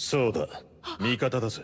そうだ、味方だぜ。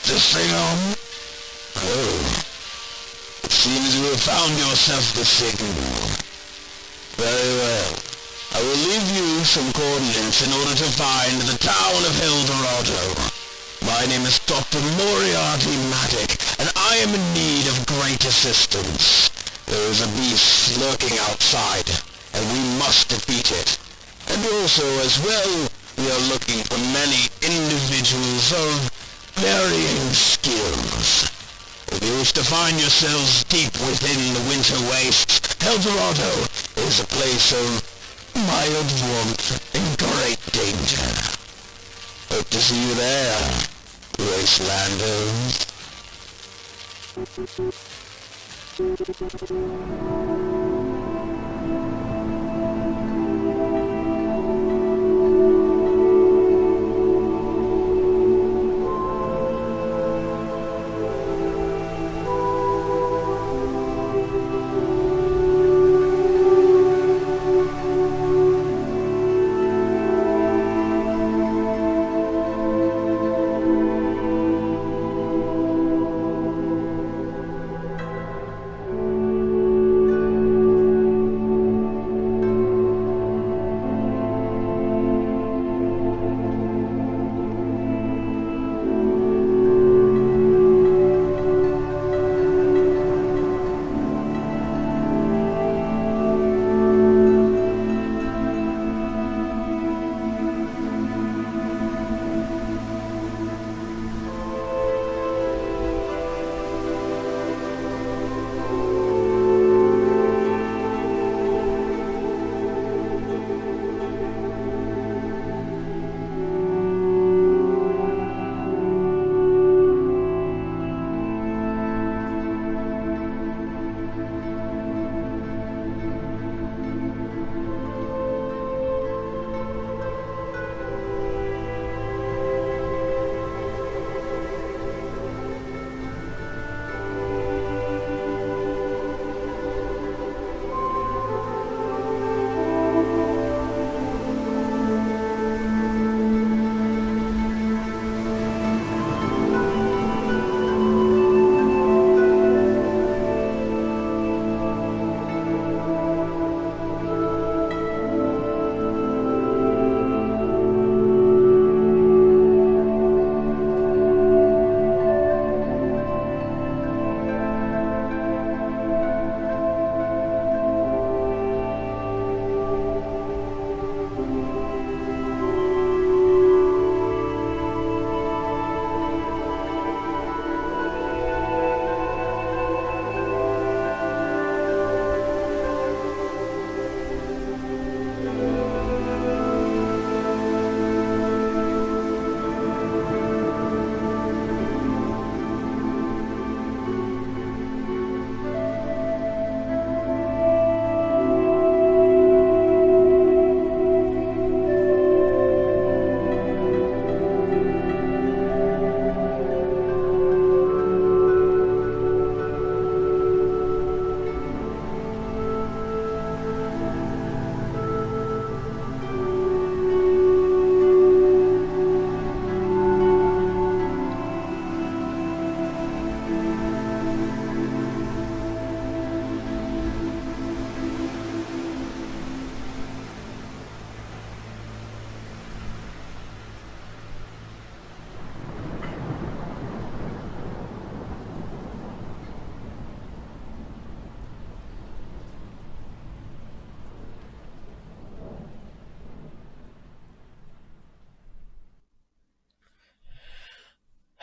This thing on? Oh. It seems you have found yourself the signal. Very well. I will leave you some coordinates in order to find the town of Eldorado. My name is Dr. Moriarty Maddock, and I am in need of great assistance. There is a beast lurking outside, and we must defeat it. And also, as well, we are looking for many individuals of varying skills. If you wish to find yourselves deep within the winter wastes, Eldorado is a place of mild warmth and great danger. Hope to see you there, Wastelanders.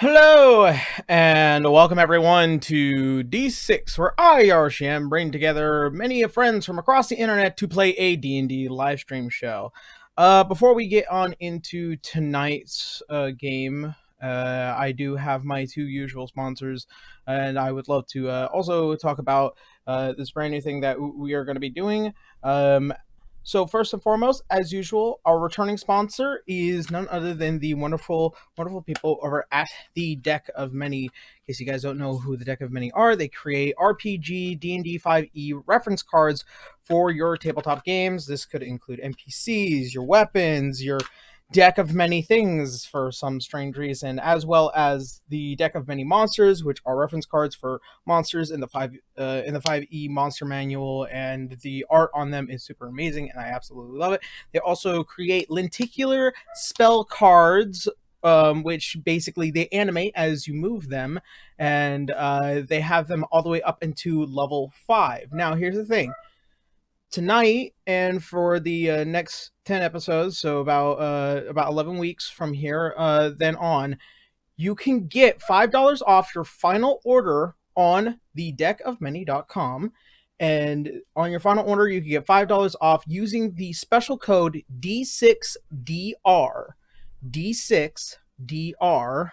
Hello, and welcome everyone to D6, where I, RCM, bring together many friends from across the internet to play a D&D live stream show. Before we get on into tonight's game, I do have my two usual sponsors, and I would love to also talk about this brand new thing that we are going to be doing. So first and foremost, as usual, our returning sponsor is none other than the wonderful people over at the Deck of Many. In case you guys don't know who the Deck of Many are, they create RPG, D&D 5e reference cards for your tabletop games. This could include NPCs, your weapons, your deck of many things for some strange reason, as well as the deck of many monsters, which are reference cards for monsters in the 5e monster manual, and the art on them is super amazing, and I absolutely love it. They also create lenticular spell cards, which basically they animate as you move them, and they have them all the way up into level 5. Now, here's the thing. Tonight and for the next 10 episodes, so about 11 weeks from here, then on, you can get $5 off your final order on the deckofmany.com. And on your final order, you can get $5 off using the special code D6DR. D6DR.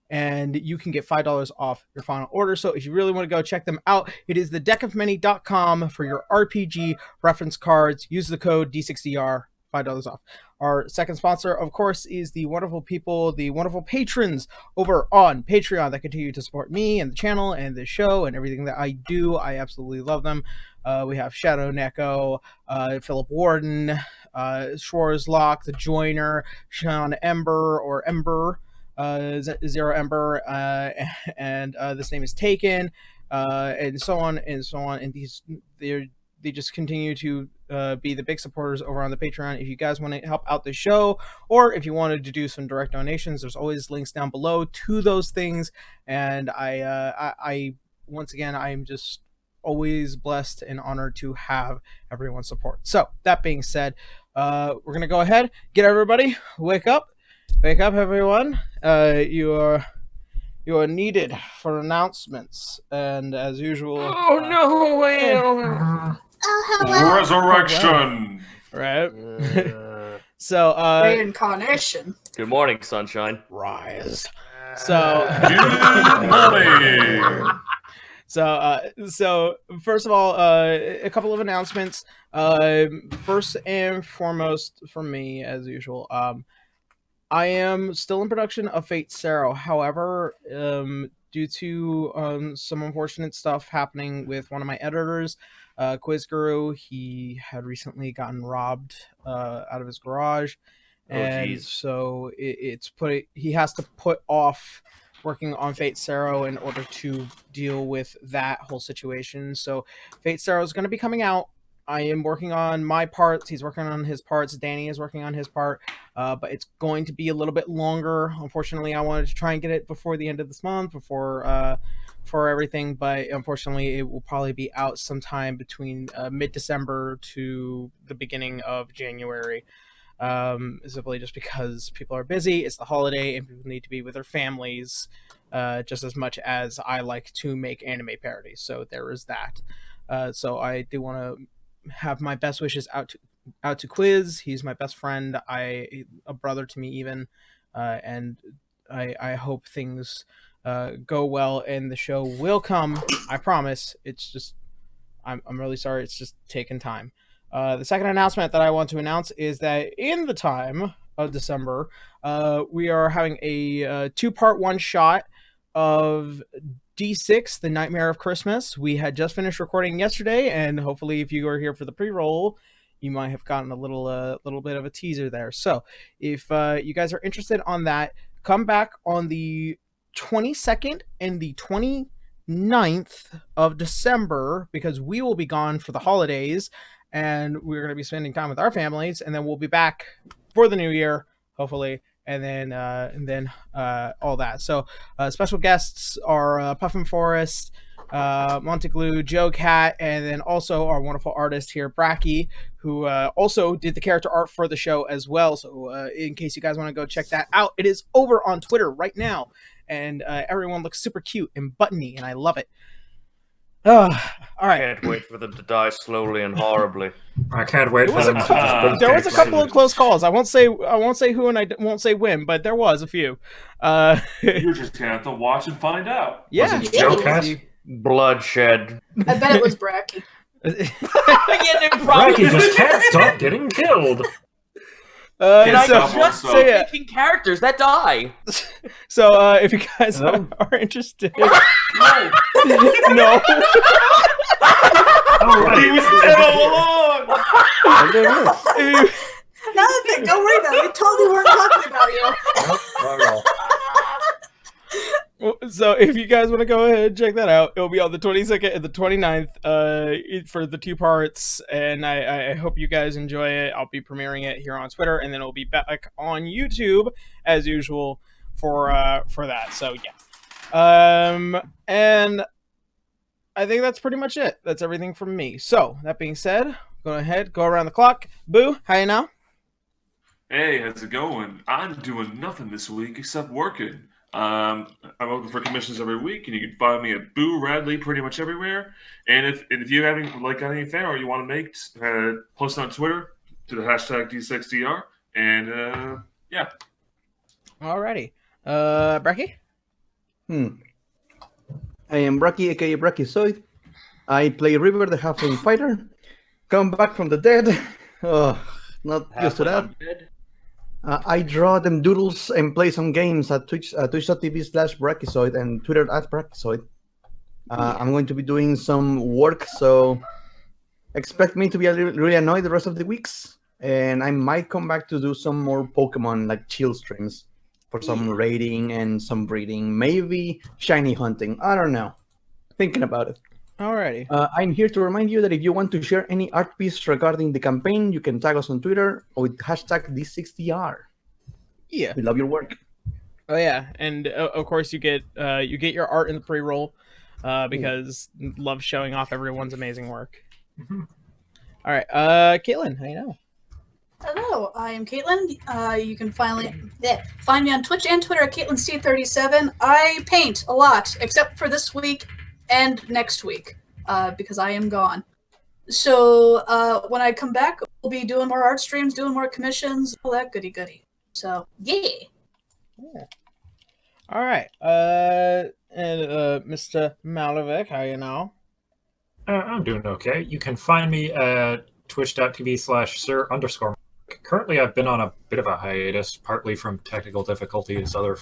And you can get $5 off your final order. So if you really want to go check them out, it is the deckofmany.com for your RPG reference cards. Use the code D6DR, $5 off. Our second sponsor, of course, is the wonderful people, the wonderful patrons over on Patreon that continue to support me and the channel and the show and everything that I do. I absolutely love them. We have Shadow Neko, Philip Warden, Schwarzlock, The Joiner, Sean Ember, or Ember, Zero Ember, and this name is Taken, and so on and so on. And they just continue to be the big supporters over on the Patreon. If you guys want to help out the show, or if you wanted to do some direct donations, there's always links down below to those things. And I once again, I'm just always blessed and honored to have everyone's support. So that being said, we're gonna go ahead, get everybody wake up, everyone. You are needed for announcements, and as usual. Oh no! Resurrection. Right. So reincarnation. Good morning, sunshine. Rise. So. Good morning. So first of all, a couple of announcements. First and foremost, from me, as usual, I am still in production of Fate Zero. However, due to some unfortunate stuff happening with one of my editors, Quiz Guru, he had recently gotten robbed out of his garage, and so he has to put off working on Fate Zero in order to deal with that whole situation. So Fate Zero is going to be coming out. I am working on my parts. He's working on his parts. Danny is working on his part, but it's going to be a little bit longer. Unfortunately, I wanted to try and get it before the end of this month, for everything, but unfortunately, it will probably be out sometime between mid-December to the beginning of January. Simply just because people are busy, it's the holiday, and people need to be with their families just as much as I like to make anime parodies. So there is that. So I do want to have my best wishes out to Quiz. He's my best friend, a brother to me even, and I hope things go well and the show will come. I promise. It's just I'm really sorry. It's just taking time. The second announcement that I want to announce is that in the time of December, we are having a two-part one-shot of D6, The Nightmare of Christmas. We had just finished recording yesterday, and hopefully if you are here for the pre-roll, you might have gotten a little bit of a teaser there. So if you guys are interested on that, come back on the 22nd and the 29th of December, because we will be gone for the holidays, and we're going to be spending time with our families, and then we'll be back for the new year, hopefully, and then all that. So special guests are Puffin Forest, Monteglue, Joe Cat, and then also our wonderful artist here, Bracky, who also did the character art for the show as well. So in case you guys want to go check that out, it is over on Twitter right now, and everyone looks super cute and buttony, and I love it. All right. Can't wait for them to die slowly and horribly. I can't wait for them to There was a couple of close calls. I won't say who, and I won't say when, but there was a few. You just gonna have to watch and find out. Yeah. Was it Joe Cat? Bloodshed. I bet it was Bracky. Bracky just can't stop getting killed. And I so, just so, yeah. making characters that die. So if you guys are interested, no. He was dead all along. Nothing. Don't worry about it. We totally weren't talking about you. Nope, not at all. Well, so if you guys want to go ahead and check that out, it'll be on the 22nd and the 29th for the 2 parts, and I hope you guys enjoy it. I'll be premiering it here on Twitter, and then it'll be back on YouTube as usual for that. So yeah, and I think that's pretty much it. That's everything from me. So that being said, go ahead, go around the clock. Boo, how you now? Hey, how's it going? I'm doing nothing this week except working. I'm looking for commissions every week, and you can find me at Boo Radley pretty much everywhere. And if you have any fan or you want to make, post on Twitter to the hashtag D6DR. And yeah. Alrighty, Brecky. I am Bracky, aka Brachyzoid. I play River, the halfling fighter. Come back from the dead. Oh, not used to that. I draw them doodles and play some games at twitch.tv/Brachyzoid and Twitter @Brachyzoid. I'm going to be doing some work, so expect me to be really annoyed the rest of the weeks. And I might come back to do some more Pokemon, like chill streams, for some raiding and some breeding. Maybe shiny hunting. I don't know. Thinking about it. Alrighty. I'm here to remind you that if you want to share any art piece regarding the campaign, you can tag us on Twitter with hashtag D6DR. Yeah. We love your work. Oh yeah, and of course you get your art in the pre-roll because love showing off everyone's amazing work. All right, Caitlin, how you know? Hello, I am Caitlin. You can find me on Twitch and Twitter at CaitlinC37. I paint a lot, except for this week and next week, because I am gone. So when I come back, we'll be doing more art streams, doing more commissions, all that goody-goody. So, yeah. All right, and Mr. Malavik, how you know? I'm doing okay. You can find me at twitch.tv/sir_. Currently, I've been on a bit of a hiatus, partly from technical difficulties, other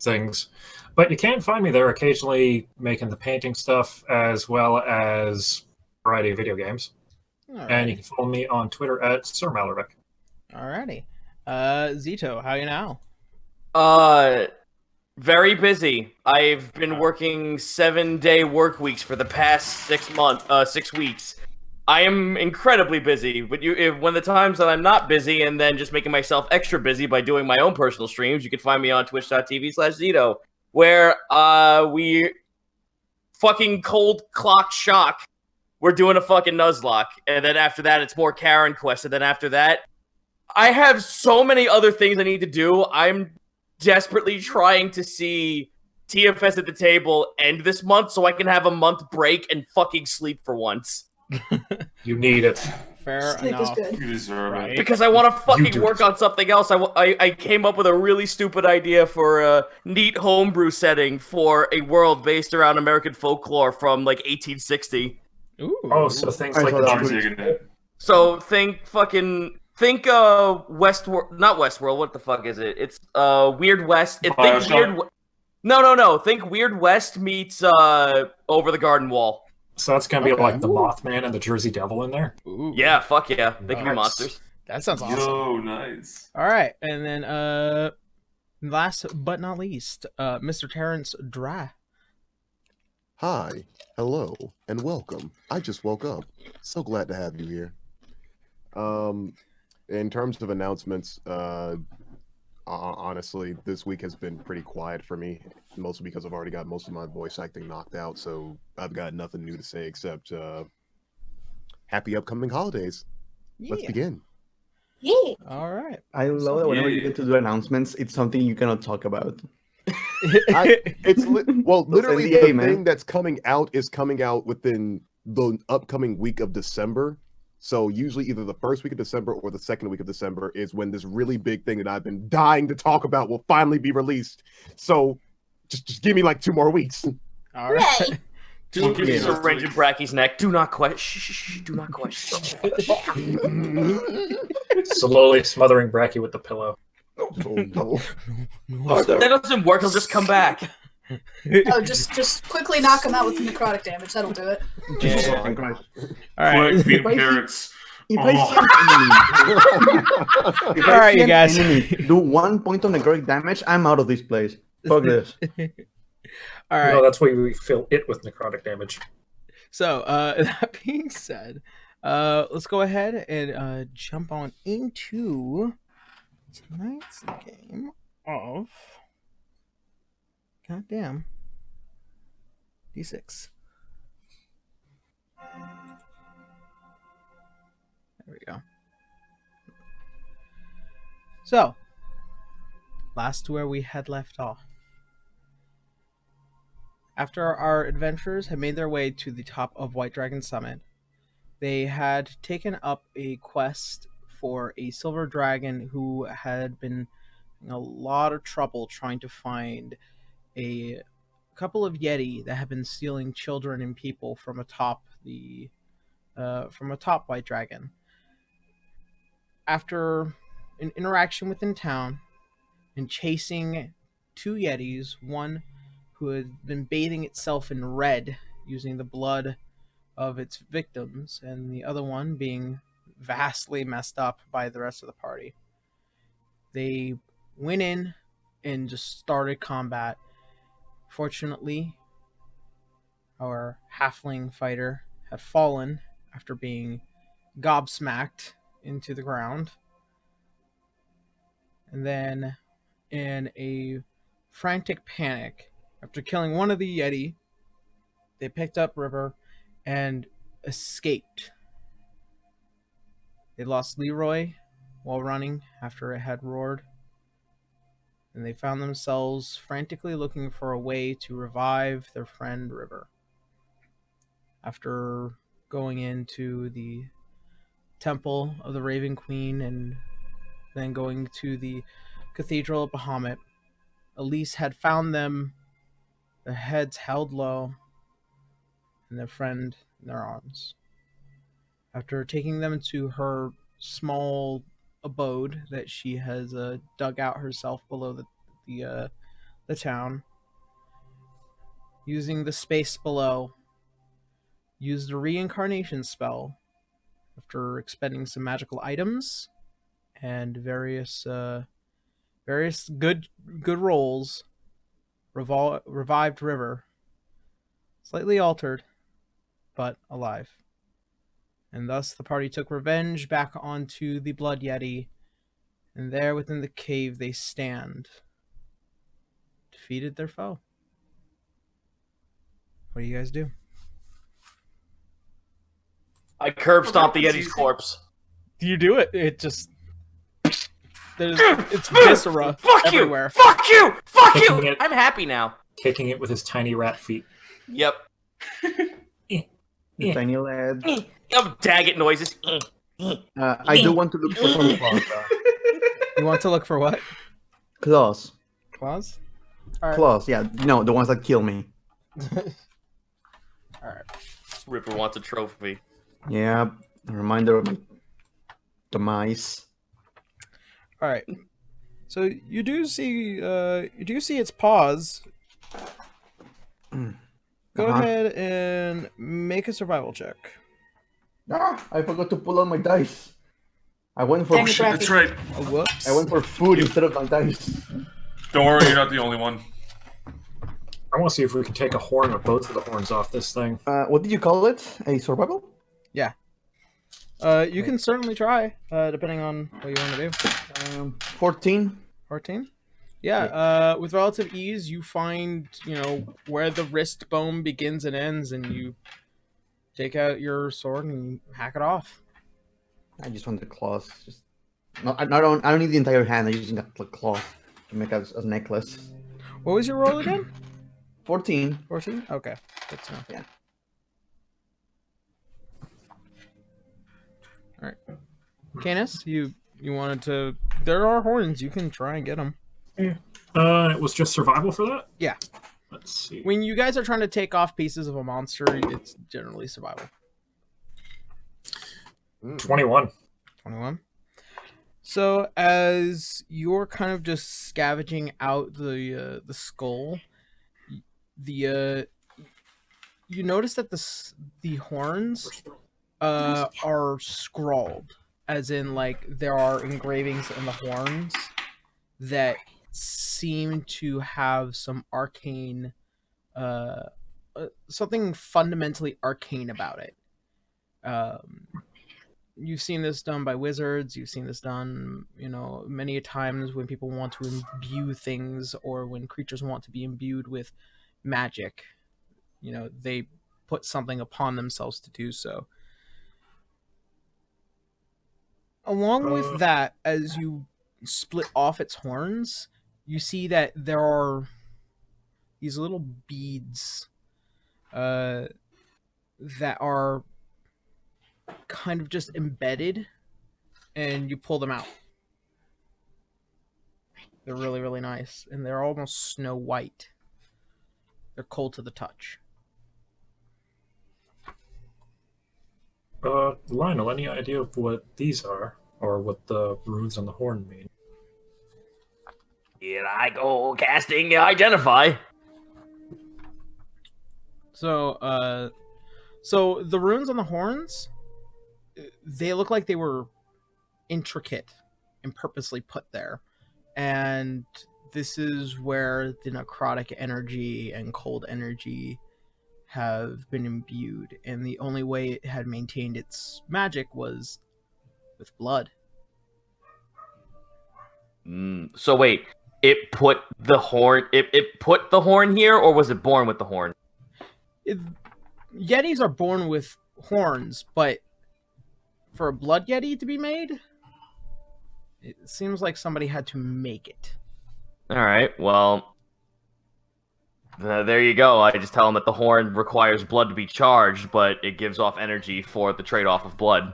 things. But you can find me there occasionally making the painting stuff, as well as a variety of video games. Alrighty. And you can follow me on Twitter at Sir Malavik. Alrighty. Zito, how you now? Very busy. I've been working 7-day work weeks for the past 6 weeks. I am incredibly busy, but when the times that I'm not busy and then just making myself extra busy by doing my own personal streams, you can find me on twitch.tv/Zito, where we fucking cold clock shock. We're doing a fucking Nuzlocke, and then after that, it's more Karen Quest, and then after that, I have so many other things I need to do. I'm desperately trying to see TFS at the table end this month so I can have a month break and fucking sleep for once. You need it. Fair Sleep enough. is good. You deserve Right. it. Because I want to fucking work on something else. I came up with a really stupid idea for a neat homebrew setting for a world based around American folklore from like 1860. Ooh. Oh, so things I like saw the that. I'm Jersey digging it. So think Westworld, not Westworld, what the fuck is it? It's Weird West. Bioshock? No. Think Weird West meets Over the Garden Wall. So that's gonna be Okay. like the Mothman and the Jersey Devil in there. Ooh. Yeah, fuck yeah. They can be Nice. monsters. That sounds awesome. Yo, nice. All right, and then last but not least, Mr. Terrence Dry. Hi, hello, and welcome. I just woke up. So glad to have you here. In terms of announcements, honestly, this week has been pretty quiet for me, mostly because I've already got most of my voice acting knocked out, so I've got nothing new to say except happy upcoming holidays. Let's Yeah. begin. Yeah. All right. I love that whenever you get to do announcements, it's something you cannot talk about. Literally NDA, the man. thing that's coming out is coming out within the upcoming week of December. So usually either the first week of December or the second week of December is when this really big thing that I've been dying to talk about will finally be released. So just give me like 2 more weeks. All right. Yay. We'll give you Just a those wrench in tweets. Bracky's neck. Do not question. Shh, do not question. Slowly smothering Bracky with the pillow. Oh no. That doesn't work. He'll just come back. Oh, just quickly knock him out with necrotic damage. That'll do it. Yeah. Fucking Christ. All right. Quick, feed him Spicy. carrots. If I see an enemy, if All I right, see you an guys. enemy do 1 point of necrotic damage, I'm out of this place. Fuck this. All right. No, that's why we fill it with necrotic damage. So, that being said, let's go ahead and jump on into tonight's game of goddamn D6. There we go. So, last where we had left off. After our adventurers had made their way to the top of White Dragon Summit, they had taken up a quest for a silver dragon who had been in a lot of trouble trying to find a couple of Yeti that had been stealing children and people from atop White Dragon. After an interaction within town and chasing 2 Yetis, one who had been bathing itself in red using the blood of its victims, and the other one being vastly messed up by the rest of the party. They went in and just started combat. Fortunately, our halfling fighter had fallen after being gobsmacked into the ground. And then, in a frantic panic, after killing one of the Yeti, they picked up River and escaped. They lost Leroy while running after it had roared, and they found themselves frantically looking for a way to revive their friend River. After going into the Temple of the Raven Queen and then going to the Cathedral of Bahamut, Elise had found them, their heads held low, and their friend in their arms. After taking them to her small abode that she has dug out herself below the town, using the space below, used a reincarnation spell after expending some magical items and various good rolls, revived River, slightly altered, but alive. And thus the party took revenge back onto the Blood Yeti, and there within the cave they stand, defeated their foe. What do you guys do? I curb stomp the That's Yeti's easy. corpse. Do you do it? It just it's viscera Fuck everywhere. you! Fuck you! Fuck you! Kicking it. I'm happy now. Kicking it with his tiny rat feet. Yep. The tiny lad. Yep. Daggett noises. I do want to look for some claws. You want to look for what? Claws. Claws? Alright. Claws, yeah. No, the ones that kill me. Alright. Ripper wants a trophy. Yeah, a reminder of my demise. Alright. So you do see its paws. Go ahead and make a survival check. Ah, I forgot to pull out my dice. I went for Dang it, Shit, that's right. Oh, whoops. I went for food instead of my dice. Don't worry, you're not the only one. I want to see if we can take a horn or both of the horns off this thing. What did you call it? A survival? You can certainly try, depending on what you want to do. 14. 14? Yeah, with relative ease, you find, where the wrist bone begins and ends, and you take out your sword and hack it off. I just want the claws. No, I don't need the entire hand. I just got the claw to make a necklace. What was your roll again? 14. 14? Okay. Good to know. Yeah. Alright. Canis, you wanted to... There are horns. You can try and get them. It was just survival for that? Yeah. Let's see. When you guys are trying to take off pieces of a monster, it's generally survival. 21. 21. So as you're kind of just scavenging out the skull, you notice that the horns are scrawled, as in like there are engravings in the horns that seem to have some arcane, something fundamentally arcane about it. You've seen this done by wizards. You've seen this done, many a times when people want to imbue things or when creatures want to be imbued with magic. They put something upon themselves to do so. Along with that, as you split off its horns, you see that there are these little beads that are kind of just embedded, and you pull them out. They're really, really nice, and they're almost snow white. They're cold to the touch. Lionel, any idea of what these are, or what the runes on the horn mean? Here I go, casting Identify. So the runes on the horns, they look like they were intricate and purposely put there. And this is where the necrotic energy and cold energy have been imbued, and the only way it had maintained its magic was with blood. So wait, it put the horn. It put the horn here, or was it born with the horn? Yetis are born with horns, but for a blood yeti to be made, it seems like somebody had to make it. All right, well. There you go. I just tell him that the horn requires blood to be charged, but it gives off energy for the trade-off of blood.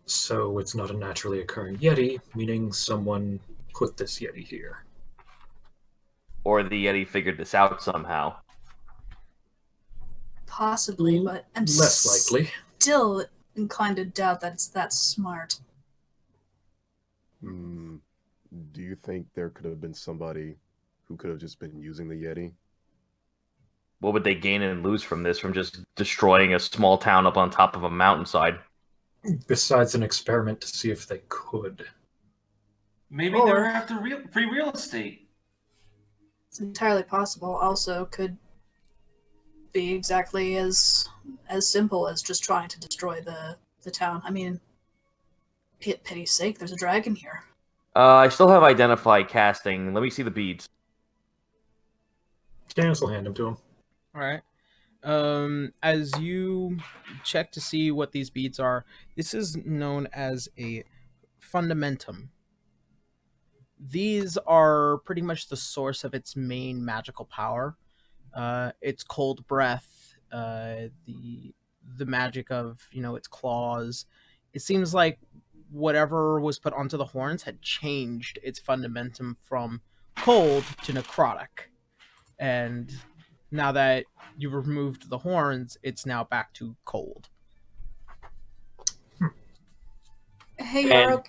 So it's not a naturally occurring Yeti, meaning someone put this Yeti here. Or the Yeti figured this out somehow. Possibly, but I'm less likely. Still inclined to doubt that it's that smart. Do you think there could have been somebody who could have just been using the Yeti? What would they gain and lose from this, from just destroying a small town up on top of a mountainside? Besides an experiment to see if they could. Maybe they're after free real estate. It's entirely possible. Also, could be exactly as simple as just trying to destroy the town. I mean, pity's sake, there's a dragon here. I still have Identify casting. Let me see the beads. Stannis will hand them to him. All right. As you check to see what these beads are, this is known as a fundamentum. These are pretty much the source of its main magical power. Its cold breath, the magic of its claws. It seems like whatever was put onto the horns had changed its fundamentum from cold to necrotic. And now that you've removed the horns, it's now back to cold. Hey, Yaro.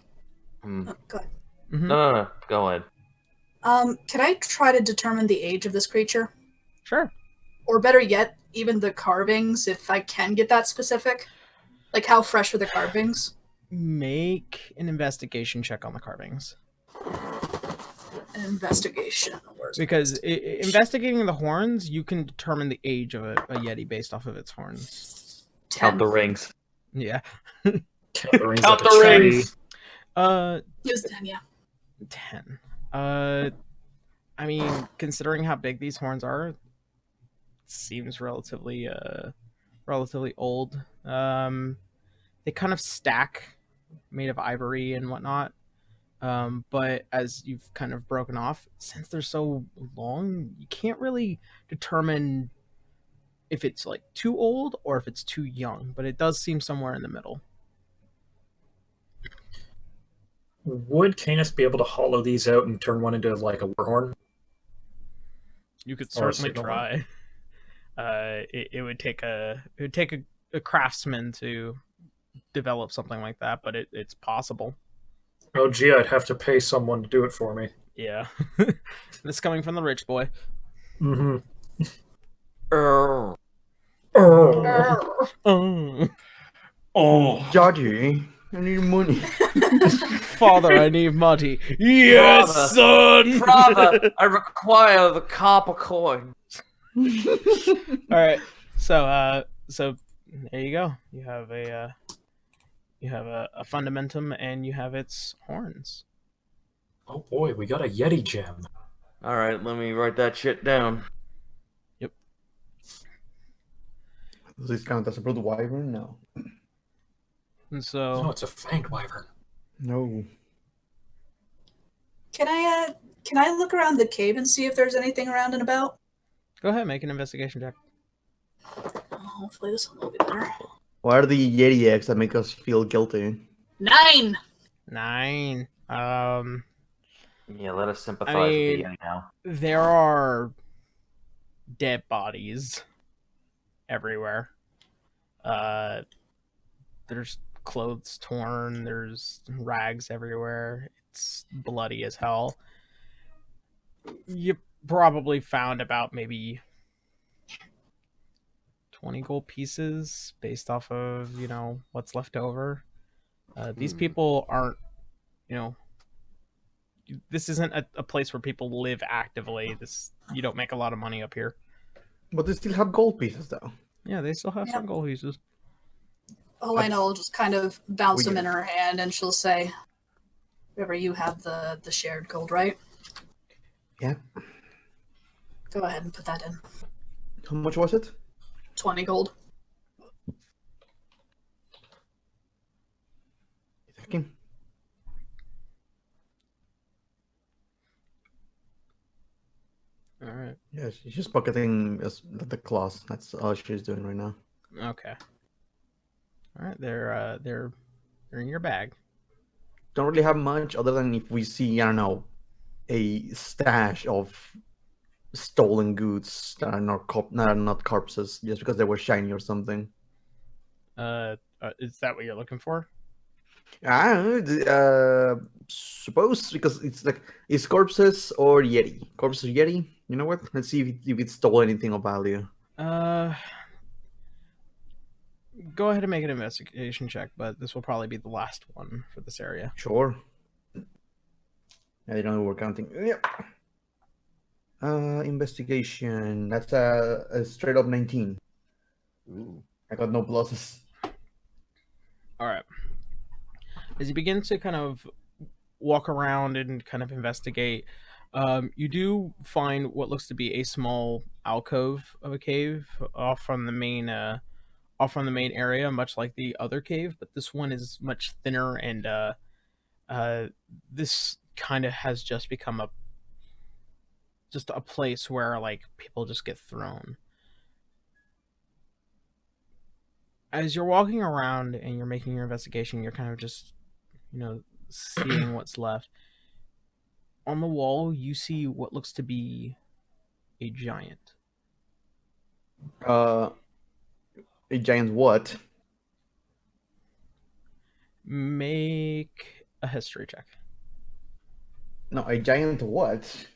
And... go ahead. Mm-hmm. No, go ahead. Can I try to determine the age of this creature? Sure. Or better yet, even the carvings, if I can get that specific? Like, how fresh are the carvings? Make an investigation check on the carvings. An investigation. Because investigating the horns, you can determine the age of a Yeti based off of its horns. 10. Count the rings. Yeah. Count the rings. Count the rings. It was 10, yeah. 10. I mean, considering how big these horns are, it seems relatively old. They kind of stack, made of ivory and whatnot. But as you've kind of broken off, since they're so long, you can't really determine if it's like too old or if it's too young, but it does seem somewhere in the middle. Would Canis be able to hollow these out and turn one into like a war horn? You could certainly try. It would take a craftsman to develop something like that, but it's possible. Oh gee, I'd have to pay someone to do it for me. Yeah. This coming from the rich boy. Mm-hmm. Oh. Oh, Daddy, I need money. Father, I need money. Yes, Father. son. Father, I require the copper coin. All right. So there you go. You have a fundamentum, and you have its horns. Oh boy, we got a Yeti gem. All right, let me write that shit down. Does this count as a blood wyvern? No. And so No, it's a fanged wyvern. No. Can I look around the cave and see if there's anything around and about? go ahead, make an investigation check. Oh, hopefully this one will be better. What are the Yeti eggs that make us feel guilty? 9. 9. Yeah, let us sympathize I with mean- the Yeti now. There are dead bodies everywhere. There's clothes torn. There's rags everywhere. It's bloody as hell. You probably found about maybe 20 gold pieces based off of, what's left over. These people aren't, this isn't a place where people live actively. You don't make a lot of money up here. But they still have gold pieces, though. Yeah, they still have some Yep. gold pieces. Helena will just kind of bounce them Weird. in her hand, and she'll say, "River, you have the shared gold, right?" Yeah. Go ahead and put that in. How much was it? 20 gold. Okay. All right. Yeah, she's just pocketing the claws. That's all she's doing right now. Okay. All right. They're in your bag. Don't really have much other than if we see, I don't know, a stash of stolen goods that are not corpses just because they were shiny or something. Is that what you're looking for? Suppose because it's like it's corpses or Yeti. Corpses or Yeti. You know what? Let's see if it stole anything of value. Go ahead and make an investigation check, but this will probably be the last one for this area. Sure. I don't know we're counting. Yep. Investigation. That's a straight up 19. Ooh. I got no pluses. All right. As you begin to kind of walk around and kind of investigate, you do find what looks to be a small alcove of a cave off from the main area, much like the other cave, but this one is much thinner, and this kind of has just become a place where like people just get thrown. As you're walking around and you're making your investigation, you're kind of just, seeing what's left. On the wall, you see what looks to be a giant. A giant what? Make a history check. No, a giant what?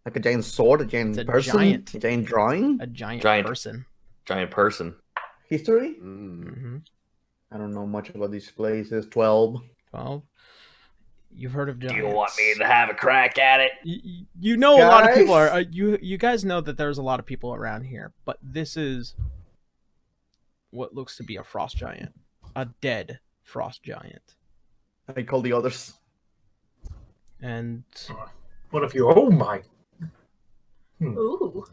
Like a giant sword, a giant It's a person, giant. a giant drawing. A giant Giant. person. Giant person. History? Mm-hmm. I don't know much about these places. 12. 12. You've heard of giants. Do you want me to have a crack at it? You know, a lot of people Guys? are. You guys know that there's a lot of people around here, but this is what looks to be a frost giant, a dead frost giant. I call the others. And What if you? Oh my! Ooh.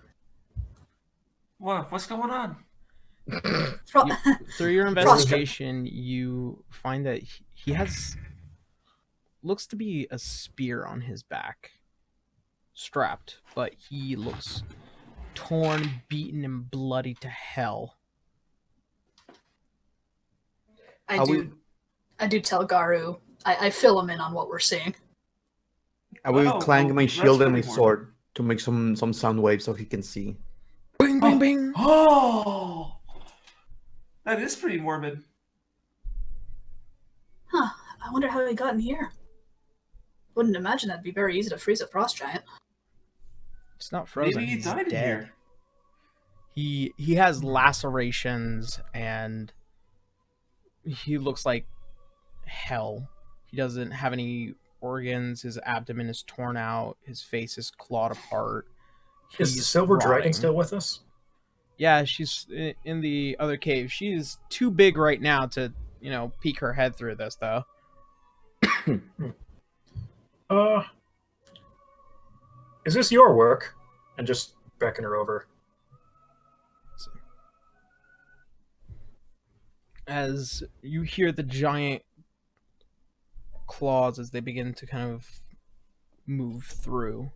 what's going on? Fro- through your Frost investigation, you find that he has looks to be a spear on his back, strapped, but he looks torn, beaten, and bloody to hell. I do tell Garu. I fill him in on what we're seeing. I will Oh, clang well, my that's shield and my pretty more. sword to make some sound waves so he can see. Bing, bing, bing. Oh, that is pretty morbid. Huh. I wonder how he got in here. Wouldn't imagine that'd be very easy to freeze a frost giant. It's not frozen. Maybe he He's died in dead. here. He has lacerations and he looks like hell. He doesn't have any organs. His abdomen is torn out. His face is clawed apart. Is the He's silver dragon rotting. still with us? Yeah, she's in the other cave. She is too big right now to, peek her head through this, though. Is this your work? And just beckon her over. As you hear the giant claws as they begin to kind of move through,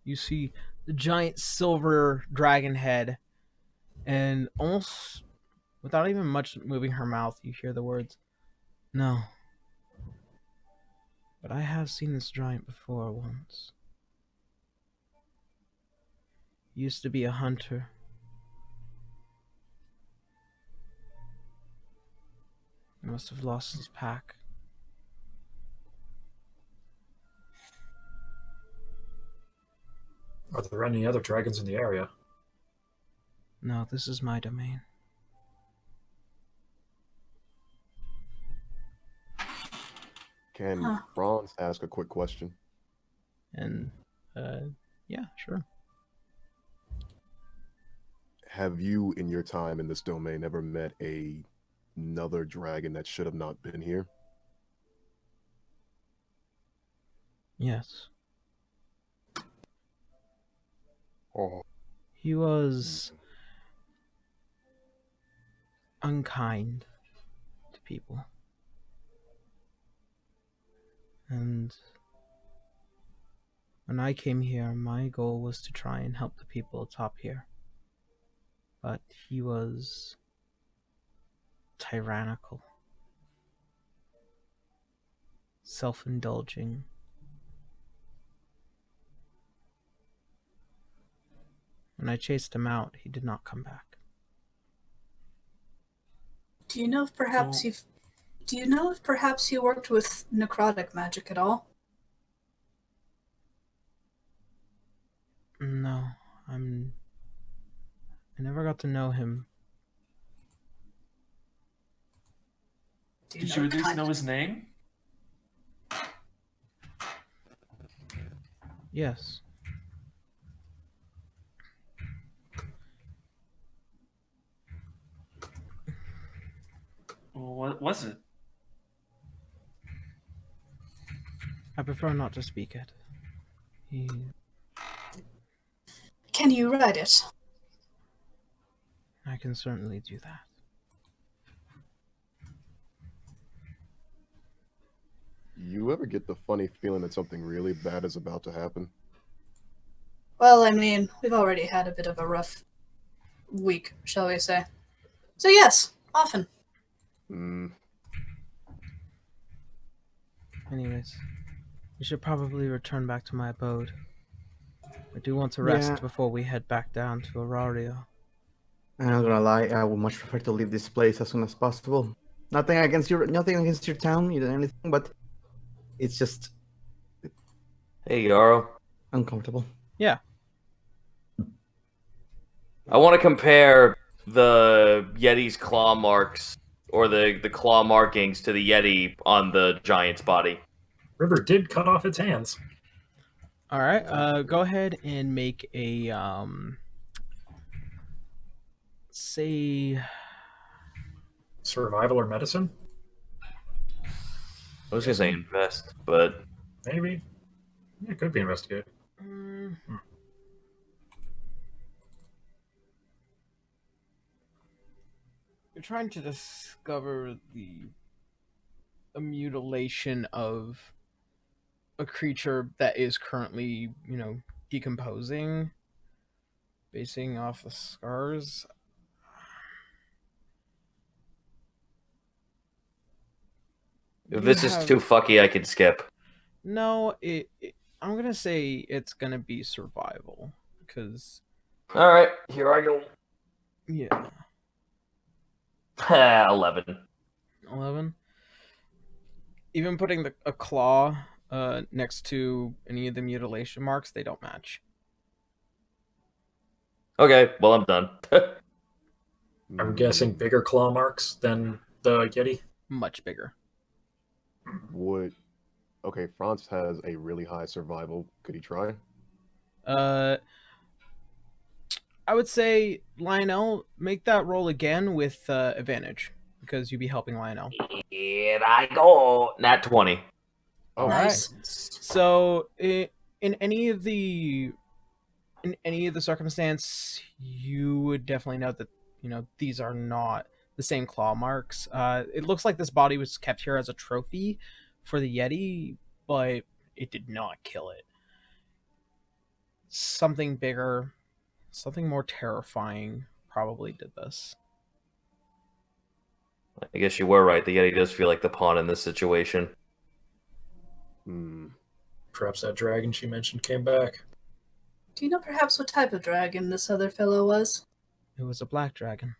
you see the giant silver dragon head, and almost without even much moving her mouth, you hear the words, "No. But I have seen this giant before once. He used to be a hunter. He must have lost his pack. Are there any other dragons in the area? No, this is my domain." Can Bronze ask a quick question? And, yeah, sure. Have you, in your time in this domain, ever met another dragon that should have not been here? Yes. Oh. He was unkind to people. And when I came here, my goal was to try and help the people atop here. But he was tyrannical, self-indulging. When I chased him out, he did not come back. Do you know if perhaps he worked with necrotic magic at all? No, I never got to know him. Did you at least know his name? Yes. Well, what was it? I prefer not to speak it. Can you write it? I can certainly do that. You ever get the funny feeling that something really bad is about to happen? Well, I mean, we've already had a bit of a rough week, shall we say. So yes, often. Anyways, we should probably return back to my abode. I do want to rest before we head back down to Orario. I'm not gonna lie, I would much prefer to leave this place as soon as possible. Nothing against your town, anything, but it's just Hey, Yarrow. uncomfortable. Yeah. I want to compare the Yeti's claw marks, or the claw markings, to the Yeti on the giant's body. River did cut off its hands. All right. Go ahead and make a say Survival or medicine? I was gonna say invest, but Maybe. It could be investigate. You're trying to discover a mutilation of a creature that is currently, decomposing, basing off the scars. if this is too fucky, I could skip. No, I'm gonna say it's gonna be survival, because All right, here I go. yeah, 11. 11. Even putting a claw next to any of the mutilation marks, they don't match. Okay, well I'm done. I'm guessing bigger claw marks than the Yeti. Much bigger. Okay, Franz has a really high survival. Could he try? I would say Lionel, make that roll again with advantage because you'd be helping Lionel. Here I go. Nat 20. Oh, Nice. So in any of the circumstance, you would definitely know that these are not the same claw marks. It looks like this body was kept here as a trophy for the Yeti, but it did not kill it. Something bigger, something more terrifying probably did this. I guess you were right. The Yeti does feel like the pawn in this situation. Perhaps that dragon she mentioned came back. Do you know perhaps what type of dragon this other fellow was? It was a black dragon.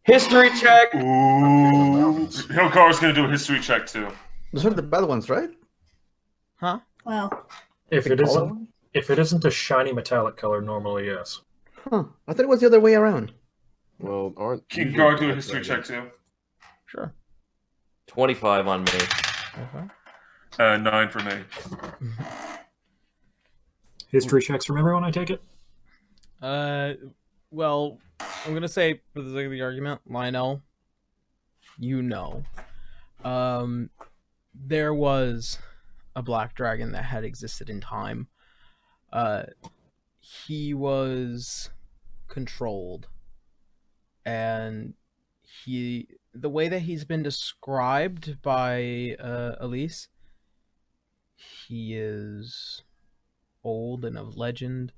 History check! Ooh. Hilkar's gonna do a history check too. Those are the bad ones, right? Huh? Well, If it isn't a shiny metallic color, normally yes. Huh. I thought it was the other way around. Well, aren't Can usually Gar do a black history check dragons- too? Sure. 25 on me. Okay. 9 for me. History checks from everyone, I take it? Well, I'm gonna say for the sake of the argument, Lionel, there was a black dragon that had existed in time. He was controlled, and the way that he's been described by Elise, he is old and of legend.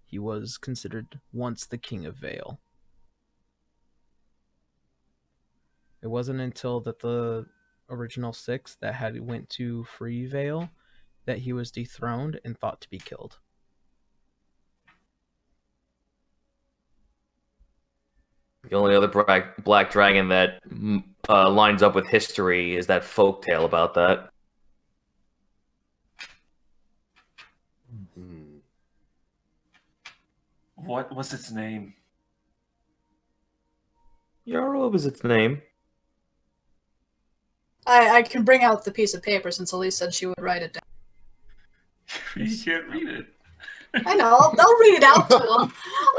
He was considered once the King of Vale. It wasn't until that the original 6 that went to free Vale that he was dethroned and thought to be killed. The only other black dragon that lines up with history is that folktale about that. What was its name? Yarrow was its name. I can bring out the piece of paper since Elise said she would write it down. You can't read it. I know. I'll read it out to him.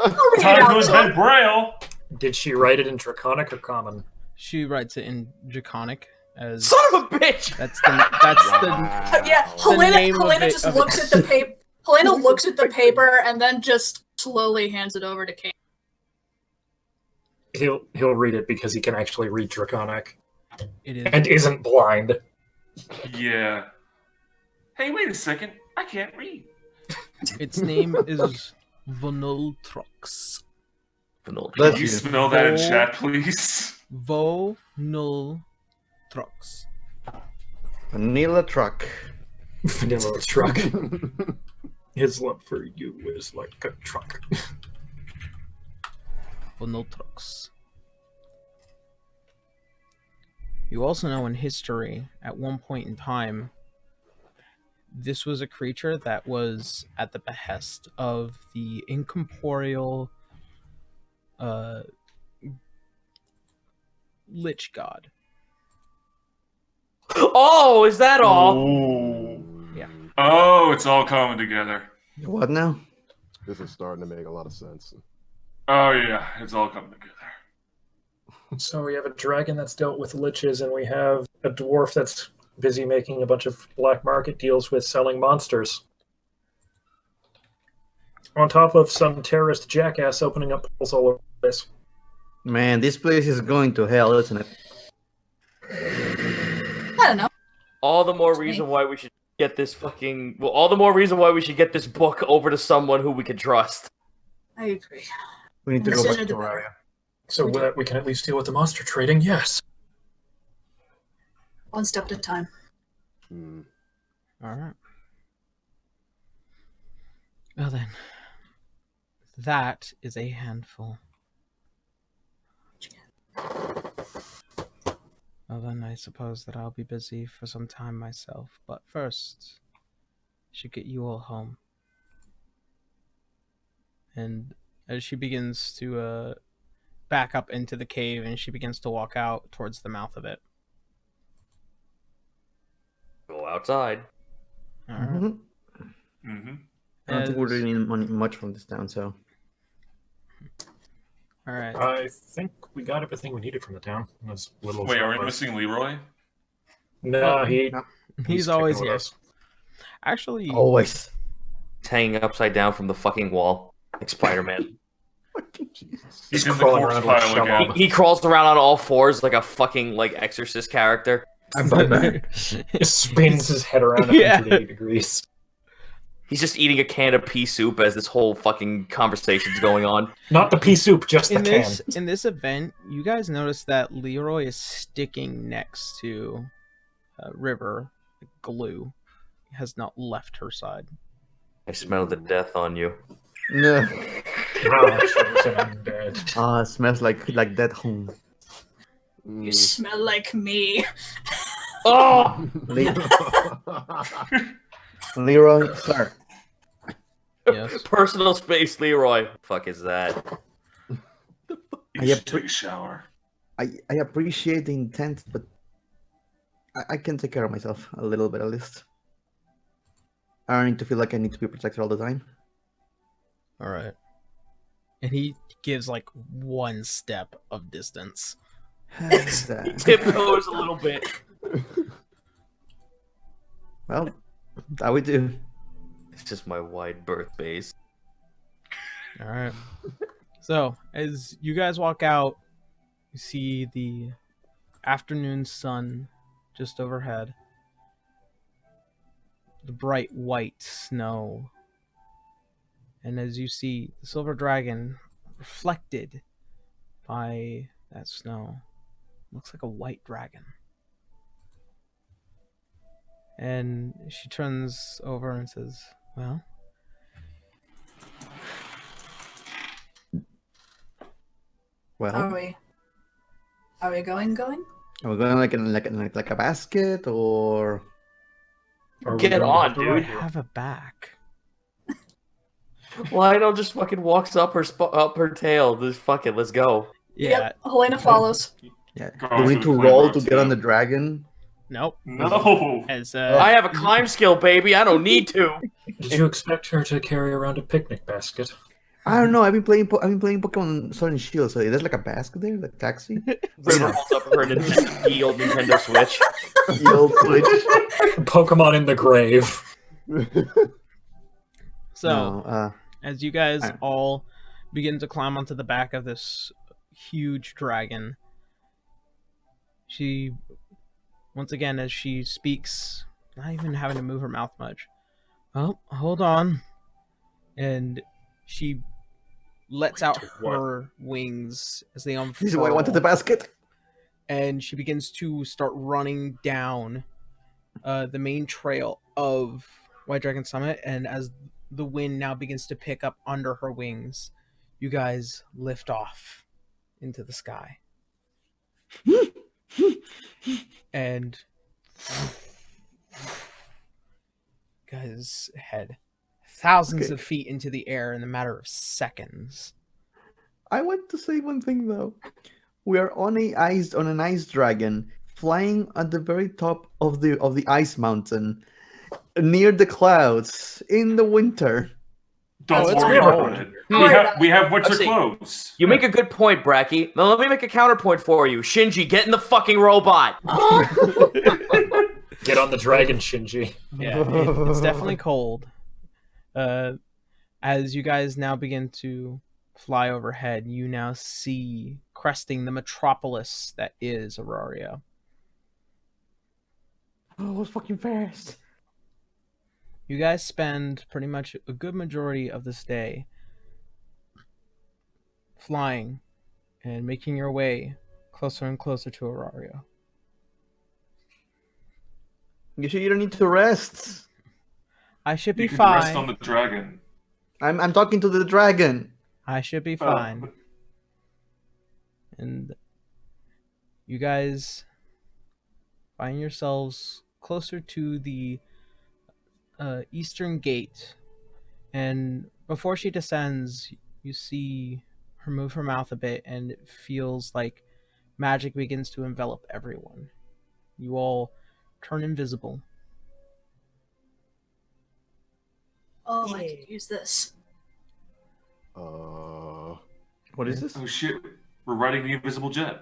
I'll read it Time out goes to by him. Braille. Did she write it in Draconic or Common? She writes it in Draconic as Son of a bitch! that's the Yeah, name of Helena it- just of looks it. at the paper. Helena looks at the paper and then just slowly hands it over to Kate. He'll read it because he can actually read Draconic it and isn't blind. Yeah. Hey, wait a second. I can't read. its name is Vonultrux. Vanilla. Bless Can you you. spell that in Oh. chat, please? Vonultrux. Vanilla truck. Vanilla truck. His love for you is like a truck. Vonultrux. You also know in history, at one point in time, this was a creature that was at the behest of the incorporeal Lich God. Oh, is that all? Oh. Yeah. Oh, it's all coming together. What now? This is starting to make a lot of sense. Oh, yeah. It's all coming together. So we have a dragon that's dealt with liches, and we have a dwarf that's busy making a bunch of black market deals with selling monsters. On top of some terrorist jackass opening up portals all over the place. Man, this place is going to hell, isn't it? I don't know. All the more reason why we should get this fucking... Well, all the more reason why we should get this book over to someone who we can trust. I agree. We need to go back Sooner to the better. Orario. So that we can at least deal with the monster trading, yes. One step at a time. All right. Well then, that is a handful. Well then, I suppose that I'll be busy for some time myself. But first, I should get you all home. And as she begins to back up into the cave, and she begins to walk out towards the mouth of it. Go outside. All right. Mm-hmm. I don't think we're really need much from this town, so. All right. I think we got everything we needed from the town. Those little Wait, are we shoppers. missing Leroy? No, He's sticking always with here. us. Actually, Always. Hanging upside down from the fucking wall, like Spider-Man. He's in the crawling corpse around like pile Shyamalan. again. He crawls around on all fours like a fucking like Exorcist character. I'm Batman. He spins his head around at Yeah. 180 degrees. He's just eating a can of pea soup as this whole fucking conversation's going on. Not the pea soup, just the in can. this event, you guys notice that Leroy is sticking next to River. Glue has not left her side. I smell the death on you. No. Oh, shit, I'm dead. Ah, it smells like that home. You smell like me. Oh! Leroy, sir. Yes. Personal space, Leroy. Fuck is that? You Yeah, should take a shower. I appreciate the intent, but I can take care of myself a little bit at least. I don't need to feel like I need to be protected all the time. All right. And he gives like one step of distance. Tiptoes a little bit. Well, that we do. It's just my wide berth base. All right. So, as you guys walk out, you see the afternoon sun just overhead. The bright white snow. And as you see the silver dragon reflected by that snow, looks like a white dragon. And she turns over and says, well, Well, Are we going? are we going like a basket or? Or we Get don't on, have to dude. ride I here. have a back. Lionel just fucking walks up her tail. Just fuck it, let's go. Yeah. Yep. Helena follows. Yeah. Go Do we to need the to clan roll routes, to get on yeah. the dragon? Nope. No. As I have a climb skill, baby. I don't need to. Did you expect her to carry around a picnic basket? I don't know. I've been playing Pokemon Sword and Shield, so there's like a basket there, like taxi. River holds up her the old Nintendo Switch. The old Switch. Pokemon in the grave. so, No, as you guys I- all begin to climb onto the back of this huge dragon, she, once again, as she speaks, not even having to move her mouth much. Oh, hold on. And she lets out her wings as they unfurl. this is why I wanted the basket. And she begins to start running down the main trail of White Dragon Summit. And as the wind now begins to pick up under her wings, you guys lift off into the sky. And guys head thousands of feet into the air in a matter of seconds. I want to say one thing though. We are on an ice dragon, flying at the very top of the ice mountain, near the clouds in the winter. Don't it's worry cold. about it. Alright, We have winter Actually, clothes. You make a good point, Bracky. Now let me make a counterpoint for you. Shinji, get in the fucking robot. Get on the dragon, Shinji. Yeah, it's definitely cold. As you guys now begin to fly overhead, you now see cresting the metropolis that is Orario. Oh, it was fucking fast. You guys spend pretty much a good majority of this day flying and making your way closer and closer to Orario. You sure you don't need to rest? I should be You can rest fine. on the dragon. I'm talking to the dragon. I should be fine. And you guys find yourselves closer to the eastern gate, and before she descends, you see her move her mouth a bit, and it feels like magic begins to envelop everyone. You all turn invisible. Oh, I could use this. What is this? Oh shit, we're riding the invisible jet.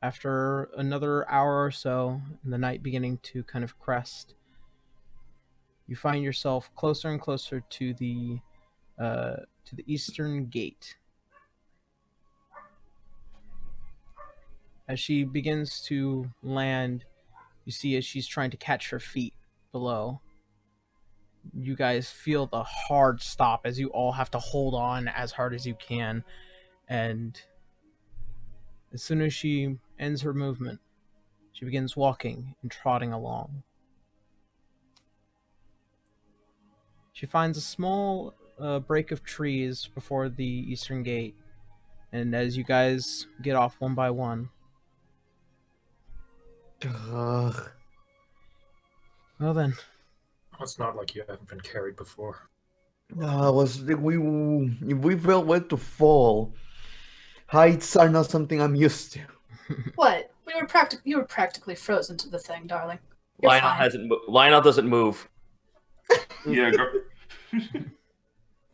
After another hour or so, and the night beginning to kind of crest, you find yourself closer and closer to the eastern gate. As she begins to land, you see as she's trying to catch her feet below, you guys feel the hard stop as you all have to hold on as hard as you can. And as soon as she ends her movement, she begins walking and trotting along. She finds a small break of trees before the eastern gate, and as you guys get off one by one, well then, It's not like you haven't been carried before. If we felt where to fall. Heights are not something I'm used to. What? You were practically frozen to the thing, darling. You're fine. Lionel doesn't move. Yeah,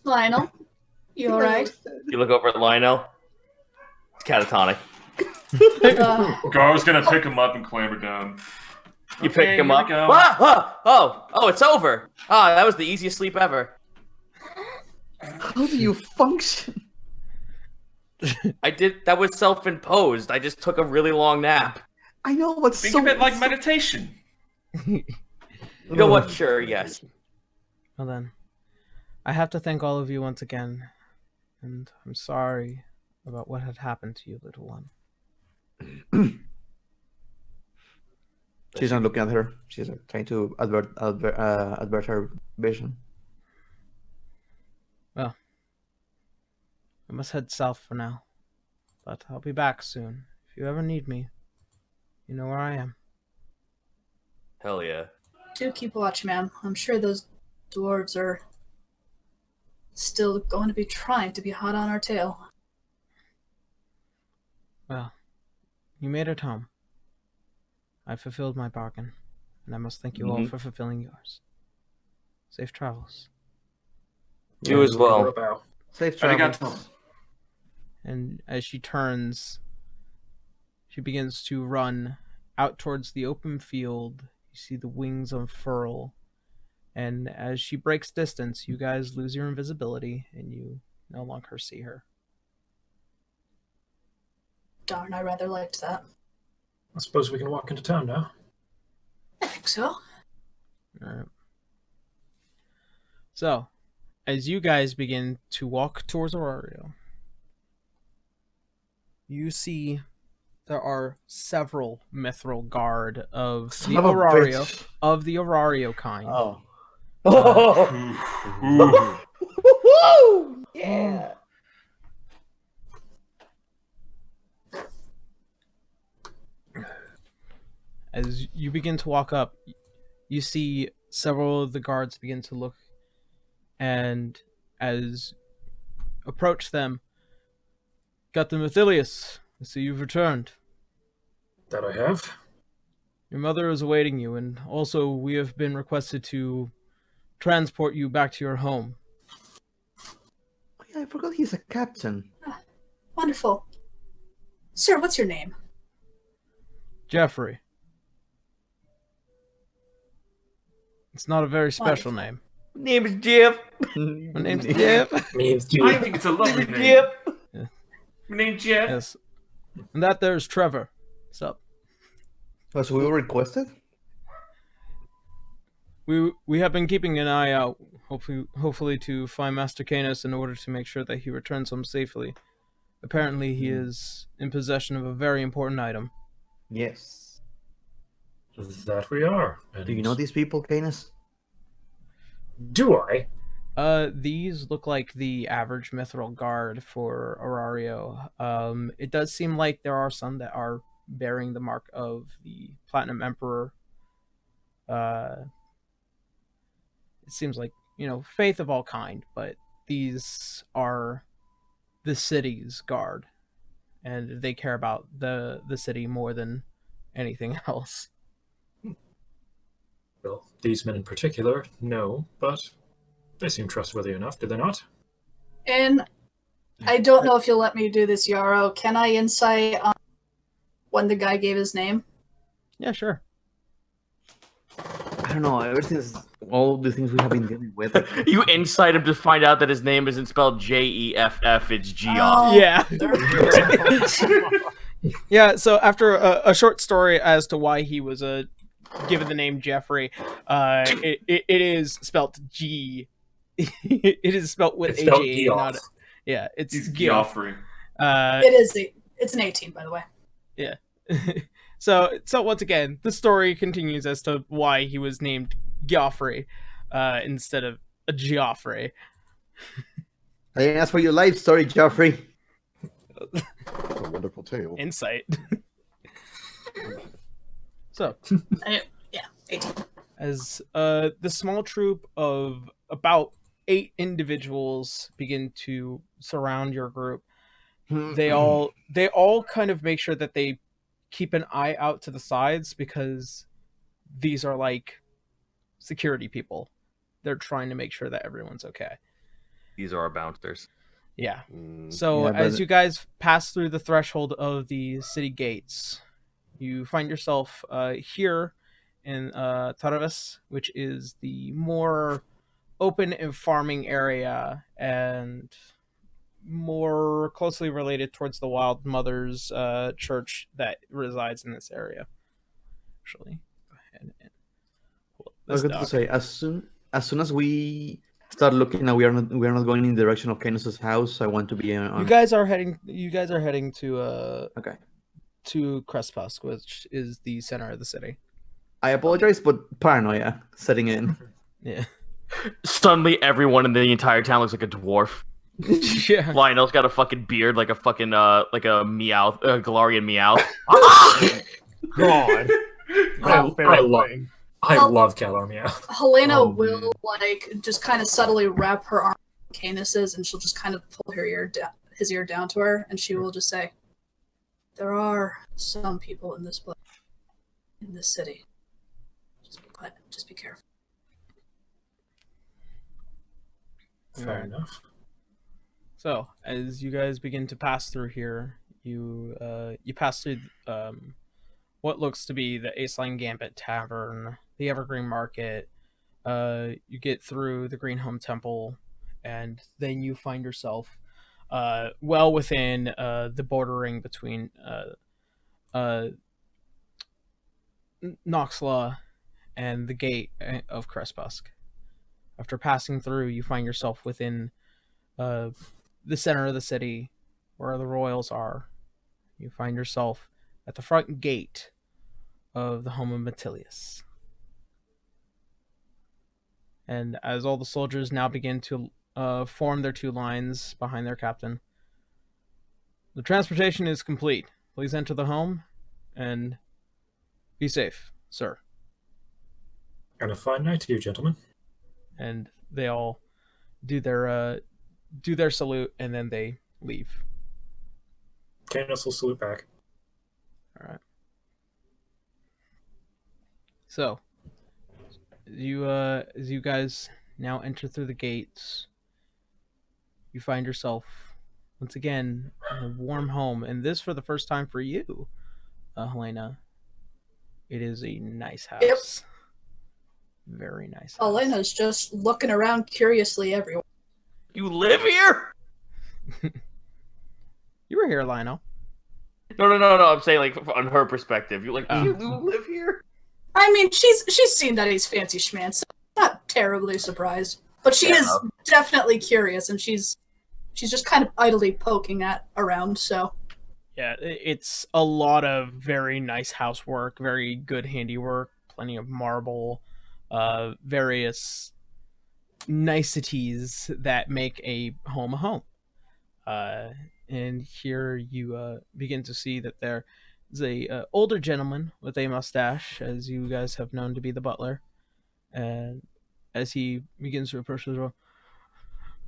Lionel, you all right? You look over at Lionel. It's catatonic. Gar's gonna pick him up and clamber down. You pick him up. Go. Oh, it's over. That was the easiest sleep ever. How do you function? That was self-imposed. I just took a really long nap. I know, but Think of it like meditation. You know what? Sure, yes. Well then, I have to thank all of you once again, and I'm sorry about what had happened to you, little one. She's not looking at her. She's trying to avert her vision. Well, I must head south for now, but I'll be back soon. If you ever need me, you know where I am. Hell yeah. Do keep watch, ma'am. I'm sure those dwarves are still going to be trying to be hot on our tail. Well, you made it home. I fulfilled my bargain, and I must thank you all for fulfilling yours. Safe travels. You as well. Safe travels. And as she turns, she begins to run out towards the open field. You see the wings unfurl, and as she breaks distance, you guys lose your invisibility, and you no longer see her. Darn, I rather liked that. I suppose we can walk into town now. I think so. All right. So, as you guys begin to walk towards Orario, you see there are several mithril guard of the Orario kind. Oh. Yeah. As you begin to walk up, you see several of the guards begin to look, and as you approach them, Captain Mathilius, I see you've returned. That I have. Your mother is awaiting you, and also we have been requested to transport you back to your home. Oh, yeah, I forgot he's a captain. Wonderful. Sir, what's your name? Jeffrey. It's not a very special name. Name is Jeff. My name's Jeff. I think it's a lovely name. Jeff. Yeah. My name's Jeff. Yes. And that there's Trevor. What's up? Was we requested? We have been keeping an eye out, hopefully to find Master Canis in order to make sure that he returns home safely. Apparently he is in possession of a very important item. Yes. That we are. And Do you know these people, Canis? Do I? These look like the average mithril guard for Orario. It does seem like there are some that are bearing the mark of the Platinum Emperor. It seems like faith of all kind, but these are the city's guard, and they care about the city more than anything else. Well, these men in particular, no, but they seem trustworthy enough, do they not? And I don't know if you'll let me do this, Yarrow. Can I insight on when the guy gave his name? Yeah, sure. I don't know. Ever since all the things we have been dealing with, You insight him to find out that his name isn't spelled Jeff, it's Geoff. Oh, Yeah. Yeah, so after a short story as to why he was given the name Jeffrey, it is spelt G. It is spelt with It's spelled A-G, Geoff. not yeah, it's He's Geoff. Geoffrey. It's an 18, by the way. Yeah. So once again, the story continues as to why he was named Geoffrey instead of a Geoffrey. I didn't ask for your life story, Geoffrey. That's a wonderful tale. Insight. So, Yeah, 18. as the small troop of about 8 individuals begin to surround your group, they all kind of make sure that they keep an eye out to the sides, because these are like security people. They're trying to make sure that everyone's okay. These are our bouncers. Yeah. Mm, So Yeah, as but- you guys pass through the threshold of the city gates, you find yourself here in Taravis, which is the more open and farming area, and more closely related towards the Wild Mother's church that resides in this area. Actually, go ahead and pull up I was this going to doc. say, as soon as we start looking, and we are not going in the direction of Kainos' house. I want to be on. You guys are heading to Okay. to Crestpusk, which is the center of the city. I apologize, but paranoia setting in. Yeah. Suddenly, everyone in the entire town looks like a dwarf. Yeah. Lionel's got a fucking beard, like a fucking like a Meowth, Galarian Meowth. God. I love Calormia. Helena Oh, will just kind of subtly wrap her arm around Canis's, and she'll just kind of pull his ear down to her, and she will just say, "There are some people in this place, in this city. Just be quiet. Just be careful." Fair enough. So, as you guys begin to pass through here, you pass through what looks to be the Ace Line Gambit Tavern, the Evergreen Market. You get through the Green Home Temple, and then you find yourself well within the bordering between Noxla and the gate of Crestpusk. After passing through, you find yourself within the center of the city, where the royals are. You find yourself at the front gate of the home of Metilius. And as all the soldiers now begin to form their two lines behind their captain, the transportation is complete. Please enter the home and be safe, sir. And a fine night to you, gentlemen. And they all do their salute, and then they leave. Canis will salute back. All right. So, as you guys now enter through the gates, you find yourself once again in a warm home, and this for the first time for you, Helena. It is a nice house. Yep. Very nice house. Helena's just looking around curiously everywhere. You live here? You were here, Lionel. No. I'm saying like on her perspective. You live here? I mean, she's seen that he's fancy schmancy, so not terribly surprised. But she is definitely curious, and she's just kind of idly poking around. So Yeah, it's a lot of very nice housework, very good handiwork, plenty of marble, various niceties that make a home. And here you begin to see that there is a older gentleman with a mustache, as you guys have known to be the butler, and as he begins to approach the door.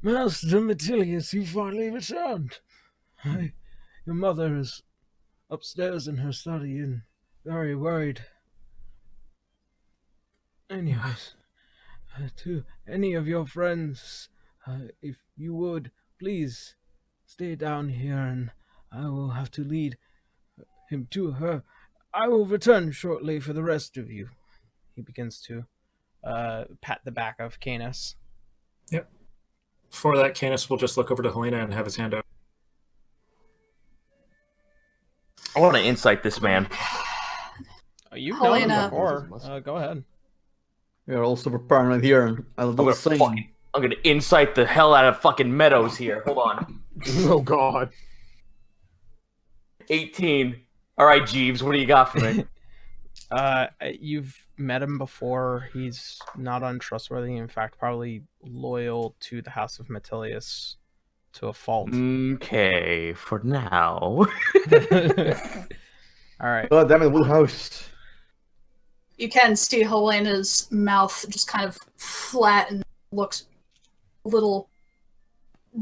Master Metilius, you finally returned. Your mother is upstairs in her study and very worried. Anyways, to any of your friends, if you would, please stay down here and I will have to lead him to her. I will return shortly for the rest of you. He begins to pat the back of Canis. Yep. For that, Canis will just look over to Helena and have his hand out. I want to insight this man. You've known him Helena. before. Go ahead. We're all super paranoid here, and I'll do the same. I'm gonna insight the hell out of fucking Meadows here. Hold on. Oh God. 18. All right, Jeeves, what do you got for me? You've met him before. He's not untrustworthy. In fact, probably loyal to the House of Metilius to a fault. Okay, for now. All right. Oh, damn it, Woodhouse. You can see Helena's mouth just kind of flat and looks a little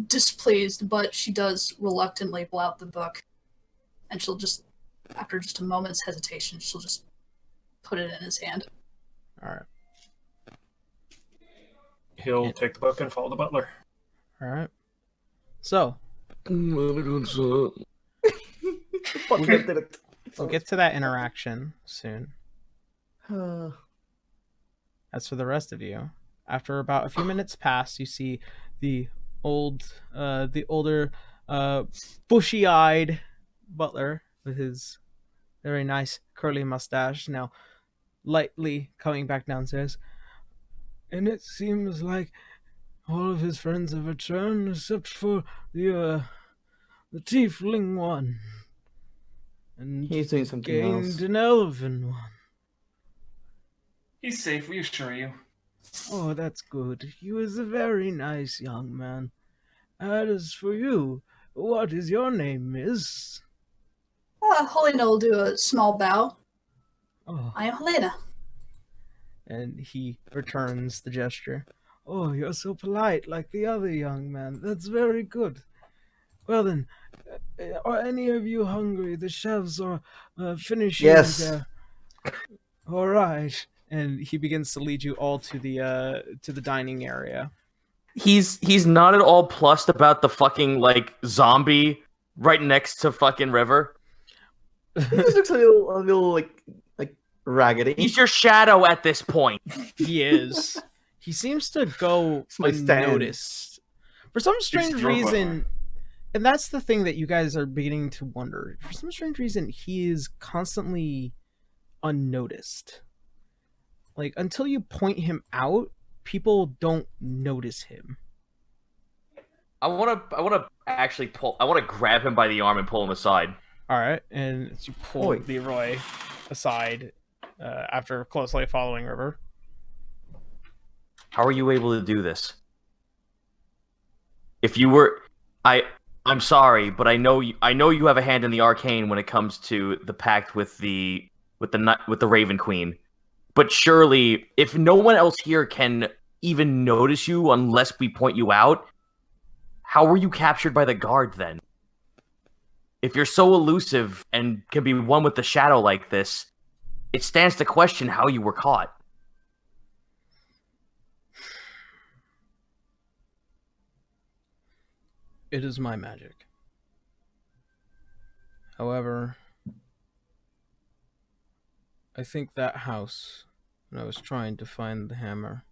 displeased, but she does reluctantly pull out the book. And she'll just, after just a moment's hesitation, she'll just put it in his hand. All right. He'll take the book and follow the butler. All right. So Fuck, I did it. we'll get to that interaction soon. As for the rest of you, after about a few minutes pass, you see the older, bushy-eyed butler with his very nice curly mustache now lightly coming back downstairs. And it seems like all of his friends have returned except for the tiefling one. And He's doing something gained else. an elven one. He's safe, we assure you. Oh, that's good. He was a very nice young man. As for you, what is your name, miss? Helena will do a small bow. Oh, I am Helena. and he returns the gesture. Oh, you're so polite, like the other young man. That's very good. Well then, are any of you hungry? The chefs are finishing Yes. their... All right. And he begins to lead you all to the dining area. He's not at all plussed about the fucking, like, zombie right next to fucking River. He just looks a little like raggedy. He's your shadow at this point. He is. He seems to go It's my stand. unnoticed. For some strange your reason, butler. and that's the thing that you guys are beginning to wonder. For some strange reason, he is constantly unnoticed. Like, until you point him out, people don't notice him. I want to actually pull. I want to grab him by the arm and pull him aside. All right, and as you pull Oi. Leroy aside after closely following River. How are you able to do this? If you were, I'm sorry, but I know you have a hand in the arcane when it comes to the pact with the Raven Queen. But surely, if no one else here can even notice you unless we point you out, how were you captured by the guard then? If you're so elusive and can be one with the shadow like this, it stands to question how you were caught. It is my magic. However, I think that house, when I was trying to find the hammer,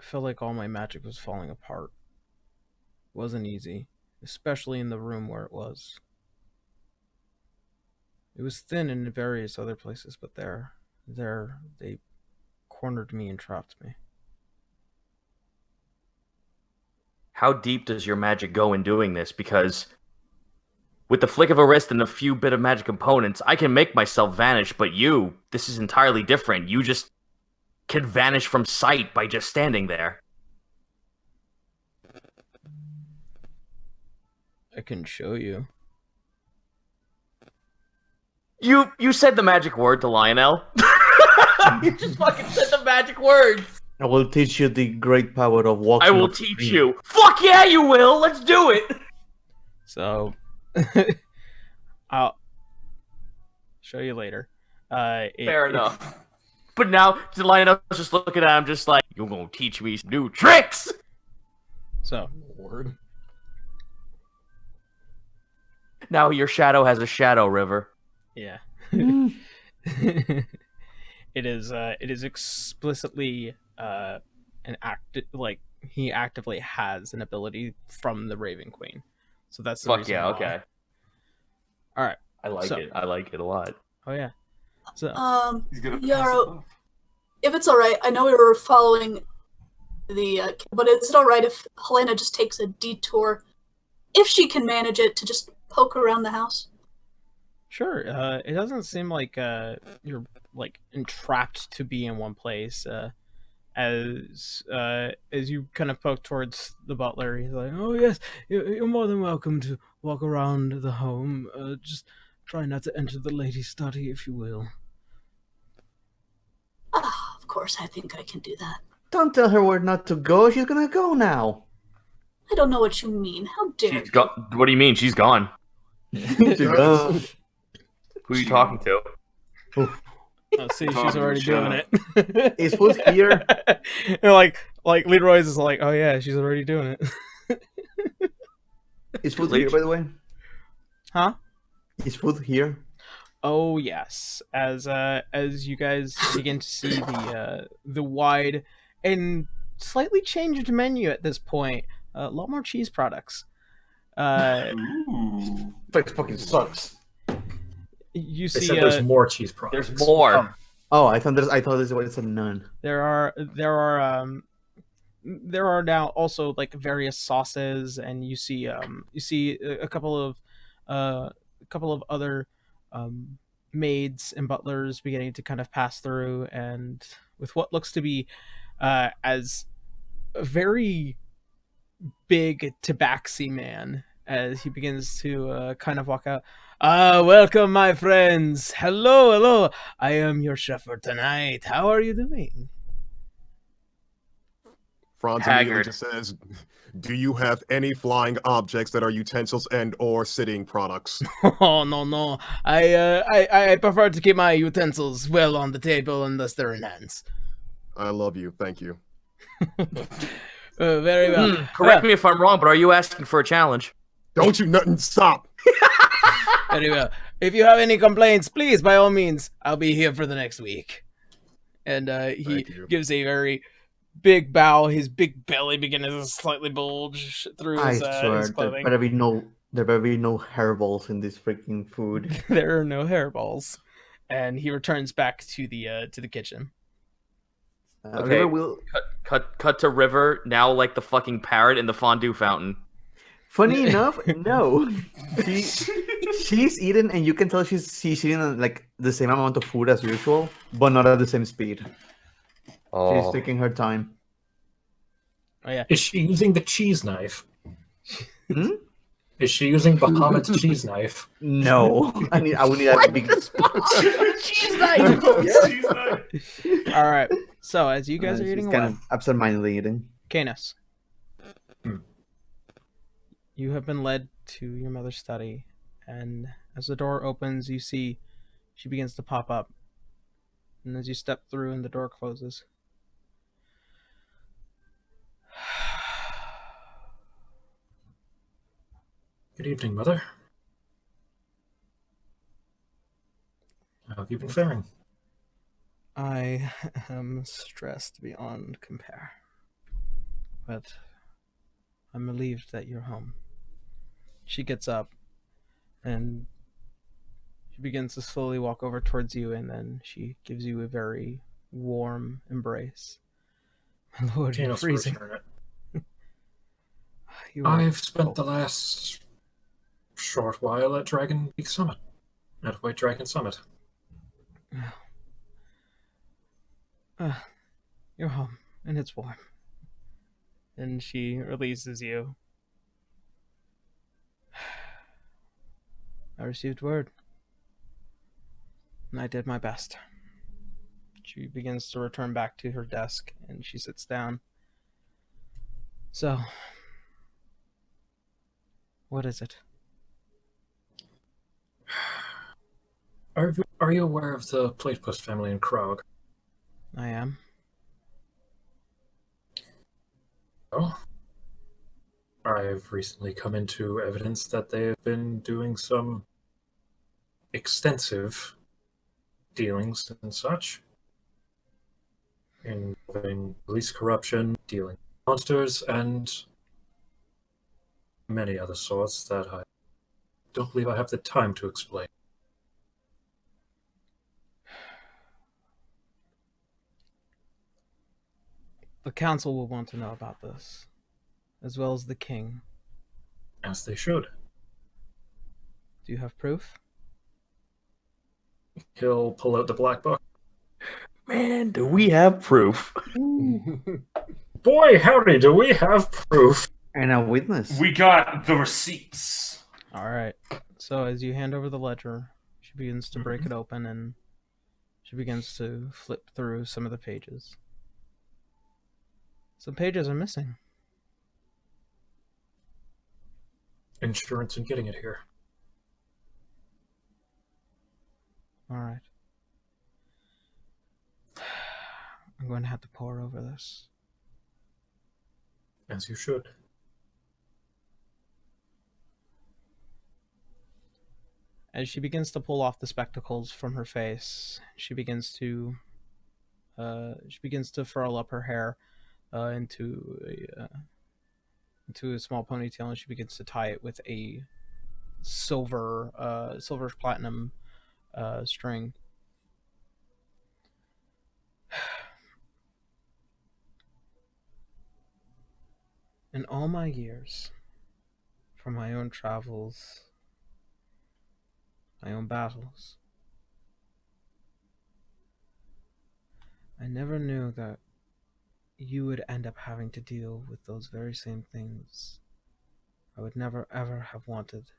I felt like all my magic was falling apart. It wasn't easy, especially in the room where it was. It was thin in various other places, but there, they cornered me and trapped me. How deep does your magic go in doing this? Because with the flick of a wrist and a few bit of magic components, I can make myself vanish, but this is entirely different. You just can vanish from sight by just standing there. I can show you. You said the magic word to Lionel. You just fucking said the magic words. I will teach you the great power of walking. I will up teach stream. you. Fuck yeah, you will. Let's do it. So, I'll show you later. Fair enough. But now, to line up, just looking at him, just like, you're gonna teach me some new tricks. So, Lord. Now your shadow has a shadow, River. yeah. It is explicitly an act, like he actively has an ability from the Raven Queen. So that's the Fuck reason yeah, why. okay. All right. I like it. I like it a lot. Oh yeah. So He's gonna pass Yarrow, it off. if it's all right, I know we were following the, but is it all right if Helena just takes a detour, if she can manage it, to just poke around the house? sure. It doesn't seem like you're like entrapped to be in one place. As you kind of poke towards the butler, he's like, "Oh yes, you're more than welcome to walk around the home. Just try not to enter the lady's study, if you will." Ah, of course, I think I can do that. Don't tell her where not to go. She's gonna go now. I don't know what you mean. How dare She's you? gone. What do you mean? She's gone. She's gone. Who are you talking to? Oh, see, she's already doing it. Is food here? And like Leroy's is like, "Oh yeah, she's already doing it." Is food here, by the way? Huh? Is food here? Oh yes, as you guys begin to see the wide and slightly changed menu at this point, a lot more cheese products. Ooh. It fucking sucks. You They see, said there's more cheese products. There's more. Oh, I thought this was a none. there are now also like various sauces, and you see a couple of other maids and butlers beginning to kind of pass through, and with what looks to be as a very big tabaxi man, as he begins to kind of walk out. Welcome, my friends. Hello. I am your chef for tonight. How are you doing? Franz immediately just says, "Do you have any flying objects that are utensils and or sitting products?" Oh no. I prefer to keep my utensils well on the table unless they're in hands. I love you. Thank you. Very well. Correct me if I'm wrong, but are you asking for a challenge? Don't you nothing stop. Very well. If you have any complaints, please, by all means, I'll be here for the next week. And he Thank you. gives a very big bow. His big belly begins to slightly bulge through I his swear, there clothing. better be no hairballs in this freaking food. There are no hairballs, and he returns back to the kitchen. Okay. River will. Cut to River, now like the fucking parrot in the fondue fountain. Funny enough, no. She's eating, and you can tell she's eating like the same amount of food as usual, but not at the same speed. Oh. She's taking her time. Oh yeah. Is she using the cheese knife? Hmm? Is she using Bahamut's cheese knife? No, I would need a big. Cheese knife! Cheese knife. All right. So as you guys are She's eating kind away, of absent-mindedly eating. Canis, Hmm. you have been led to your mother's study, and as the door opens, you see she begins to pop up. And as you step through and the door closes, Good evening, Mother. How have you been faring? I am stressed beyond compare, but I'm relieved that you're home. She gets up and she begins to slowly walk over towards you, and then she gives you a very warm embrace. My lord, you're Canis, freezing. return it. You are I've spent cold. the last short while at Dragon Peak Summit, at White Dragon Summit. You're home, and it's warm. And she releases you. I received word, and I did my best. She begins to return back to her desk, and she sits down. So, what is it? Are you aware of the Platypus family in Krog? I am. Oh. I've recently come into evidence that they have been doing some extensive dealings and such, involving police corruption, dealing with monsters, and many other sorts that I don't believe I have the time to explain. The council will want to know about this, as well as the king. As they should. Do you have proof? He'll pull out the black book. Man, do we have proof? Boy, howdy, do we have proof. And a witness. We got the receipts. All right. So as you hand over the ledger, she begins to break it open, and she begins to flip through some of the pages. Some pages are missing. Insurance and getting it here. All right. I'm going to have to pore over this. As you should. As she begins to pull off the spectacles from her face, she begins to furl up her hair into a small ponytail, and she begins to tie it with a silver platinum string. In all my years, from my own travels, my own battles, I never knew that you would end up having to deal with those very same things. I would never ever have wanted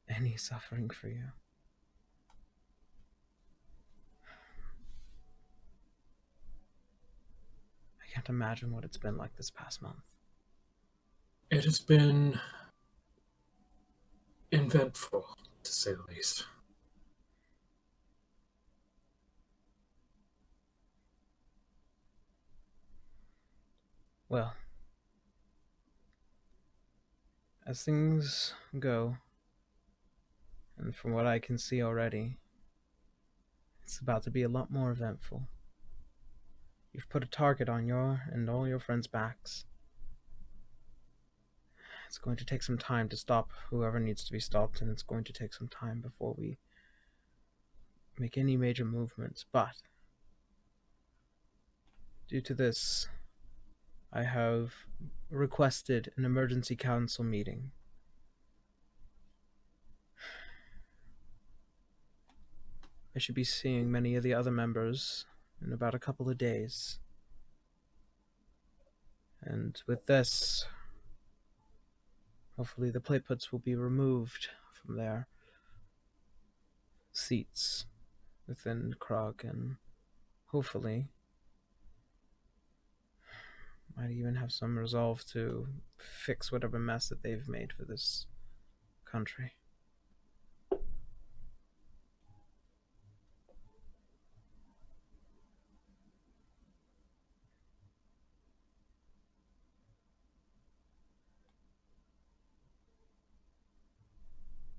any suffering for you. I can't imagine what it's been like this past month. It has been eventful, to say the least. Well, as things go, and from what I can see already, it's about to be a lot more eventful. You've put a target on your and all your friends' backs. It's going to take some time to stop whoever needs to be stopped, and it's going to take some time before we make any major movements, but due to this, I have requested an emergency council meeting. I should be seeing many of the other members in about a couple of days. And with this, hopefully the Platypus will be removed from their seats within Krog, and hopefully might even have some resolve to fix whatever mess that they've made for this country.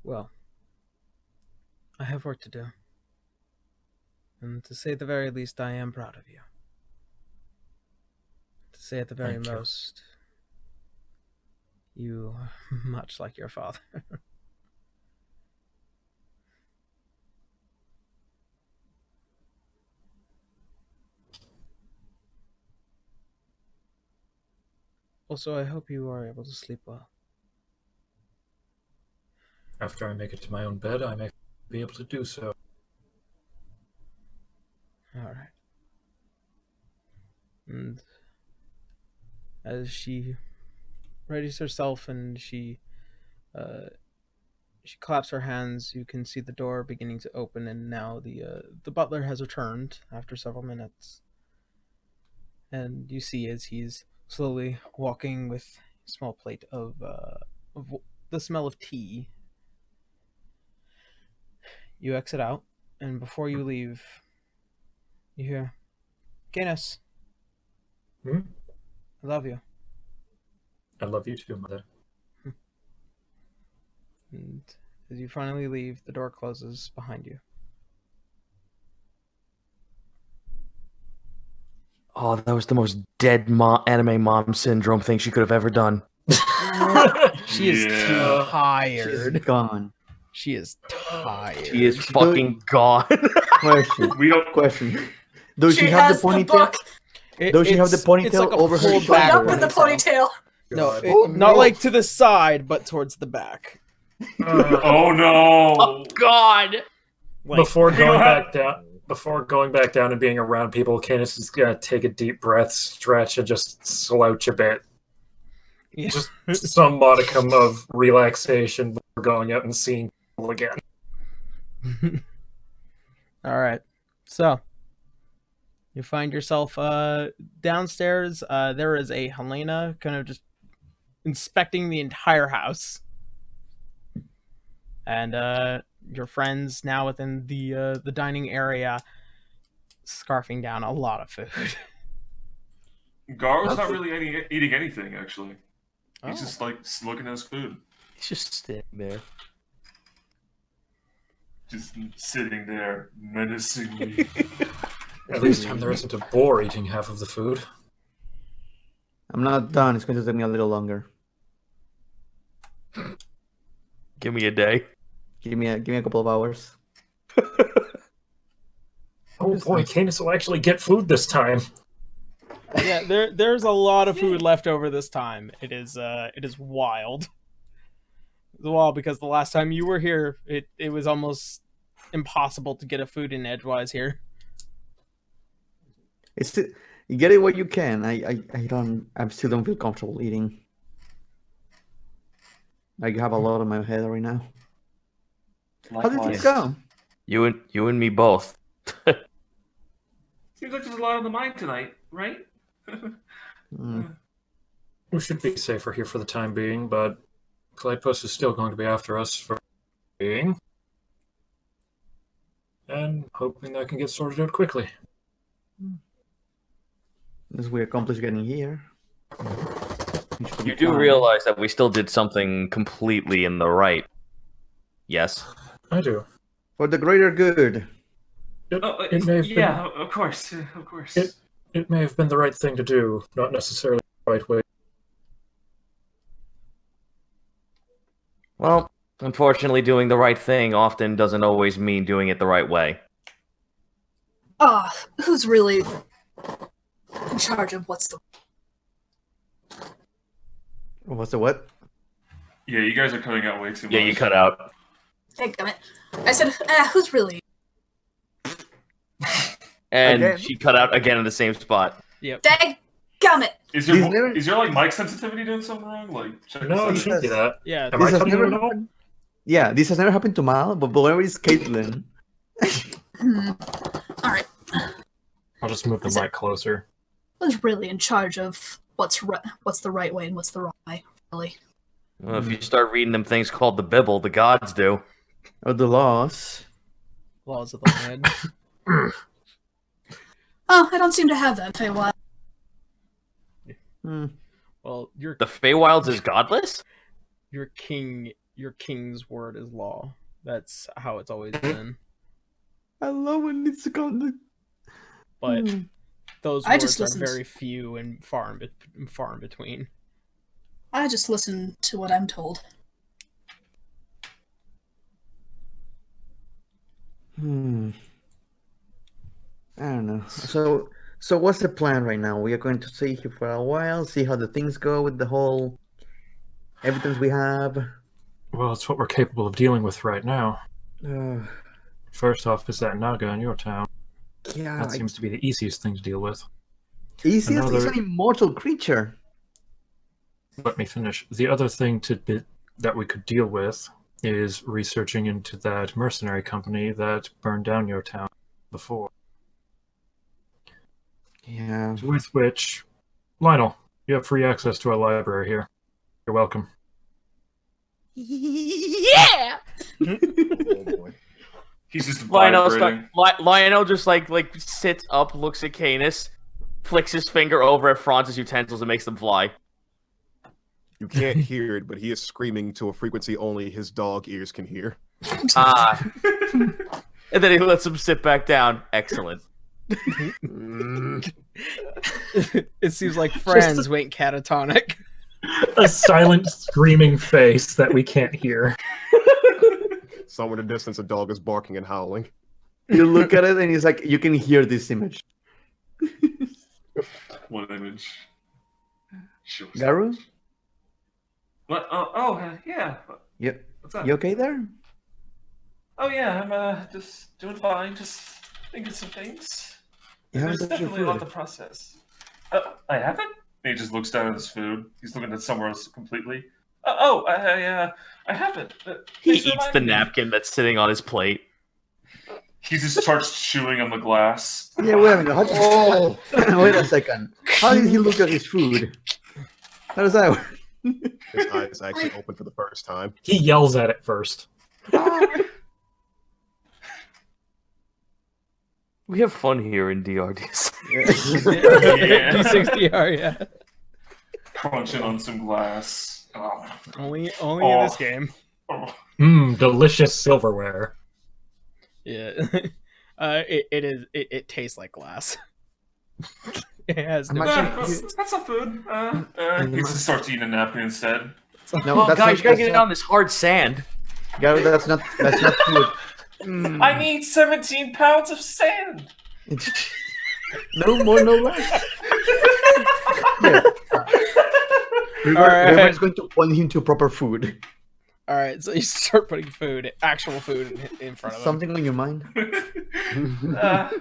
Well, I have work to do. And to say the very least, I am proud of you. To say at the very most, you are much like your father. Also, I hope you are able to sleep well. After I make it to my own bed, I may be able to do so. Alright. And as she readies herself and she She claps her hands. You can see the door beginning to open, and now the butler has returned after several minutes. And you see as he's slowly walking with a small plate of the smell of tea. You exit out, and before you leave, you hear, "Canis, Hmm? I love you." I love you too, Mother. And as you finally leave, the door closes behind you. Oh, that was the most dead anime mom syndrome thing she could have ever done. She is too tired. She's gone. She is tired. She is fucking gone. Question. We don't. Question. Does she She have has the the ponytail? book. Does she have the It's ponytail like a over her pulled shoulder? back Up in the ponytail. No, Oh, not no. like to the side, but towards the back. Oh no! Oh God! Like, Before going back down and being around people, Canis is gonna take a deep breath, stretch, and just slouch a bit. yeah. Just some modicum of relaxation before going out and seeing people again. All right. So you find yourself downstairs. There is a Helena kind of just inspecting the entire house, and your friends now within the dining area, scarfing down a lot of food. Garo's not really eating anything, actually. He's Oh. just like looking at his food. He's just sitting there. Just sitting there menacingly. At least time there isn't a boar eating half of the food. I'm not done. It's going to take me a little longer. Give me a day. Give me a couple of hours. Oh boy, Canis will actually get food this time. Yeah, there's a lot of food left over this time. It is wild. It's wild because the last time you were here, it was almost impossible to get a food in edgewise here. It's you get it what you can. I still don't feel comfortable eating. I have a lot on my head right now. How did things go? You and me both. Seems like there's a lot on the mind tonight, right? We should be safer here for the time being, but Clydepost is still going to be after us for being. And hoping that can get sorted out quickly. As we accomplish getting here. You do realize that we still did something completely in the right. Yes. I do. For the greater good. It may have been, of course, of course. it may have been the right thing to do, not necessarily the right way. Well, unfortunately, doing the right thing often doesn't always mean doing it the right way. Who's really in charge of what's the... What's the what? Yeah, you guys are cutting out way too much. Yeah, you cut out. Dadgummit. I said, who's really... And Again? she cut out again in the same spot. Yep. Dadgummit! Is your like mic sensitivity doing something wrong? Like, check No, it this shouldn't be that. Yeah. Am I This has cutting never it at all? happened. Yeah, this has never happened to Mal, but whenever it's Caitlin. Alright. I'll just move the mic closer. Who's really in charge of what's the right way and what's the wrong way, really? Well, if you start reading them things called the Bible, the gods do. Or the laws. Laws of the land. Oh, I don't seem to have that Feywild. Well, The Feywilds is godless? your king's word is law. That's how it's always been. I love when it's called. But those I just words are listened. very few and far in between. I just listen to what I'm told. I don't know. So what's the plan right now? We are going to stay here for a while, see how the things go with the whole evidence we have. Well, it's what we're capable of dealing with right now. Uh, First off is that Naga in your town. yeah, That seems to be the easiest thing to deal with. easiest is another- an immortal creature. Let me finish. The other thing that we could deal with is researching into that mercenary company that burned down your town before. Yeah. With which, Lionel, you have free access to our library here. You're welcome. Yeah. Oh boy. He's just Lionel, vibrating. Lionel just like sits up, looks at Canis, flicks his finger over at Franz's utensils and makes them fly. You can't hear it, but he is screaming to a frequency only his dog ears can hear. Ah. And then he lets him sit back down. Excellent. It seems like friends went catatonic. A silent, screaming face that we can't hear. Somewhere in the distance, a dog is barking and howling. You look at it and it's like, you can hear this image. What image? Sure. Garu? What? Yeah. Yep. What's up? You okay there? Oh yeah, I'm just doing fine. Just thinking some things. You haven't There's touched your definitely a lot food. to process. I haven't. He just looks down at his food. He's looking at somewhere else completely. I haven't. He Thanks for eats the reminding me. napkin that's sitting on his plate. He just starts chewing on the glass. Yeah, wait a minute. Oh, wait a second. How did he look at his food? How does that work? His eyes actually open for the first time. He yells at it first. We have fun here in DRDs. Yeah. D60R, yeah. Crunching on some glass. Oh. Only in this game. Oh. Delicious silverware. Yeah. It tastes like glass. It has no That's not food. He just starts eating a napkin instead. No, Well, that's guys, not, you gotta get that's it not, on this hard sand. Garu, that's not food. I need 17 pounds of sand. No more, no less. Yeah. Alright. Everyone's going to point him to proper food. All right, so you start putting actual food in front of him. Something on your mind? Not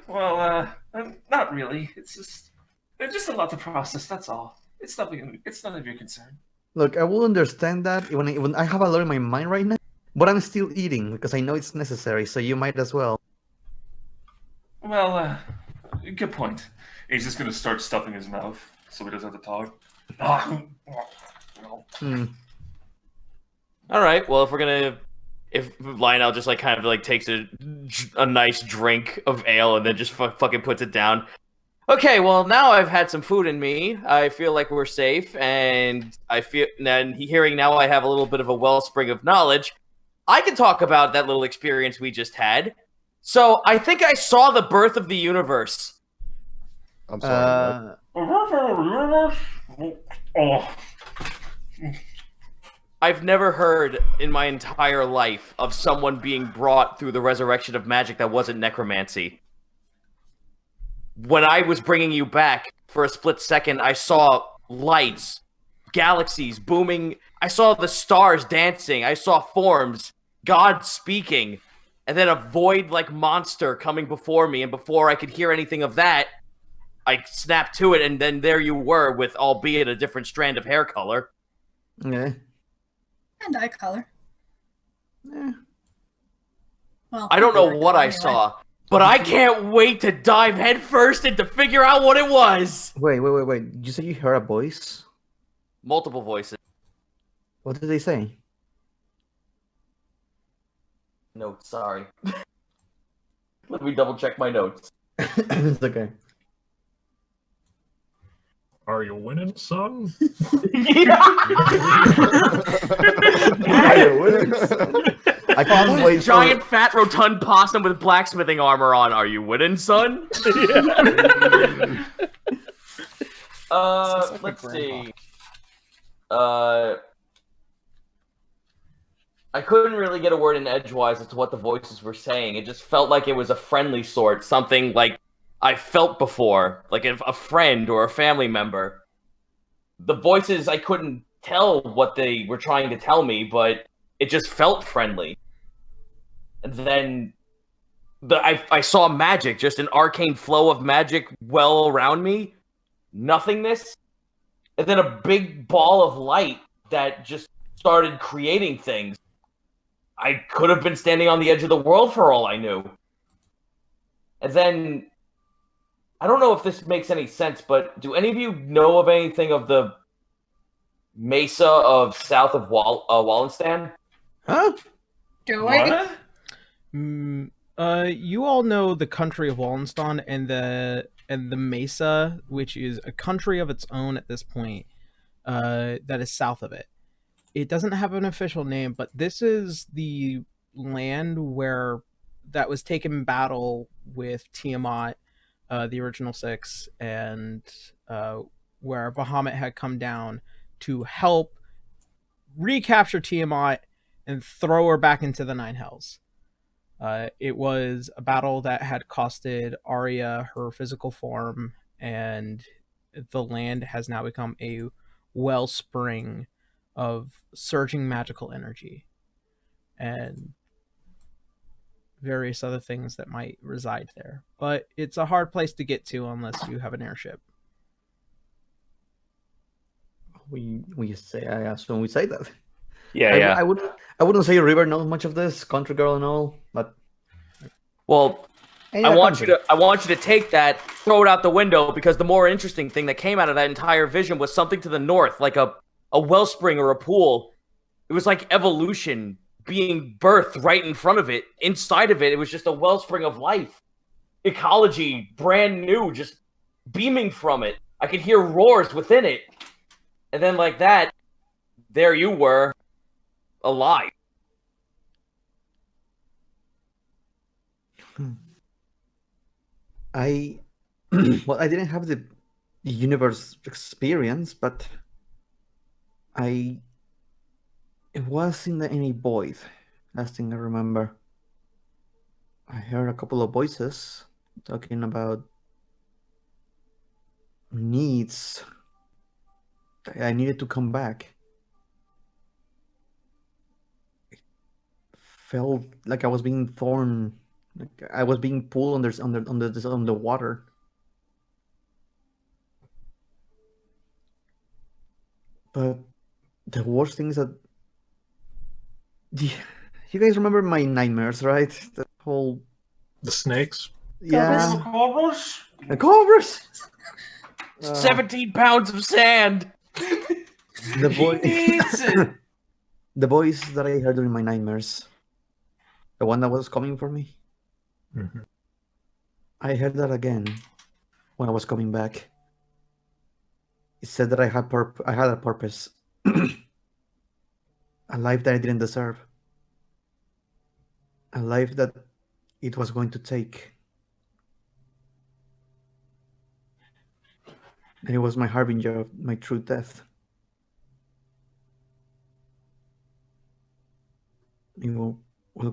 really. It's just there's just a lot to process. That's all. It's nothing. It's none of your concern. Look, I will understand that when I have a lot in my mind right now, but I'm still eating because I know it's necessary, so you might as well. Well, good point. He's just gonna start stuffing his mouth so he doesn't have to talk. Hmm. All right. Well, if Lionel just like kind of like takes a nice drink of ale and then just fucking puts it down. Okay. Well, now I've had some food in me. I feel like we're safe, and hearing now I have a little bit of a wellspring of knowledge. I can talk about that little experience we just had. So I think I saw the birth of the universe. I'm sorry. What? I've never heard in my entire life of someone being brought through the resurrection of magic that wasn't necromancy. When I was bringing you back for a split second, I saw lights, galaxies booming. I saw the stars dancing. I saw forms, God speaking, and then a void-like monster coming before me. And before I could hear anything of that, I snapped to it, and then there you were with albeit a different strand of hair color. Yeah. And eye color. Yeah. Well, I don't know color what I anyway. saw, but I can't wait to dive headfirst and to figure out what it was. Wait. Did you say you heard a voice? Multiple voices. What did they say? No, sorry. Let me double check my notes. It's okay. Are you winning, son? I can't wait. Giant, fat, rotund possum with blacksmithing armor on. Are you winning, son? Let's see. I couldn't really get a word in edgewise as to what the voices were saying. It just felt like it was a friendly sort, something like I felt before, like a friend or a family member. The voices, I couldn't tell what they were trying to tell me, but it just felt friendly. And then I saw magic, just an arcane flow of magic well around me, nothingness, and then a big ball of light that just started creating things. I could have been standing on the edge of the world for all I knew. And then, I don't know if this makes any sense, but do any of you know of anything of the mesa of south of Wallenstan? Huh? Do I? What? You all know the country of Wallenstein and the Mesa, which is a country of its own at this point, that is south of it. It doesn't have an official name, but this is the land where that was taken in battle with Tiamat, the original six, and where Bahamut had come down to help recapture Tiamat and throw her back into the Nine Hells. It was a battle that had costed Arya her physical form, and the land has now become a wellspring of surging magical energy and various other things that might reside there. But it's a hard place to get to unless you have an airship. We say, I assume we say that. Yeah, I wouldn't say River knows much of this, country girl and all, but Well, any I other want country. you to take that, throw it out the window, because the more interesting thing that came out of that entire vision was something to the north, like a wellspring or a pool. It was like evolution being birthed right in front of it. Inside of it, it was just a wellspring of life. Ecology, brand new, just beaming from it. I could hear roars within it. And then like that, there you were, alive. I well, I didn't have the universe experience, but it was in a void. Last thing I remember, I heard a couple of voices talking about needs. I needed to come back. It felt like I was being thrown, like I was being pulled on the water. But the worst thing is that you guys remember my nightmares, right? The whole The snakes. yeah, Cobras? the cobras. 17 pounds of sand! The boy, Needs it. the voice that I heard during my nightmares, the one that was coming for me. Mhm. I heard that again when I was coming back. It said that I had a purpose, a life that I didn't deserve, a life that it was going to take, and it was my harbinger of my true death. It will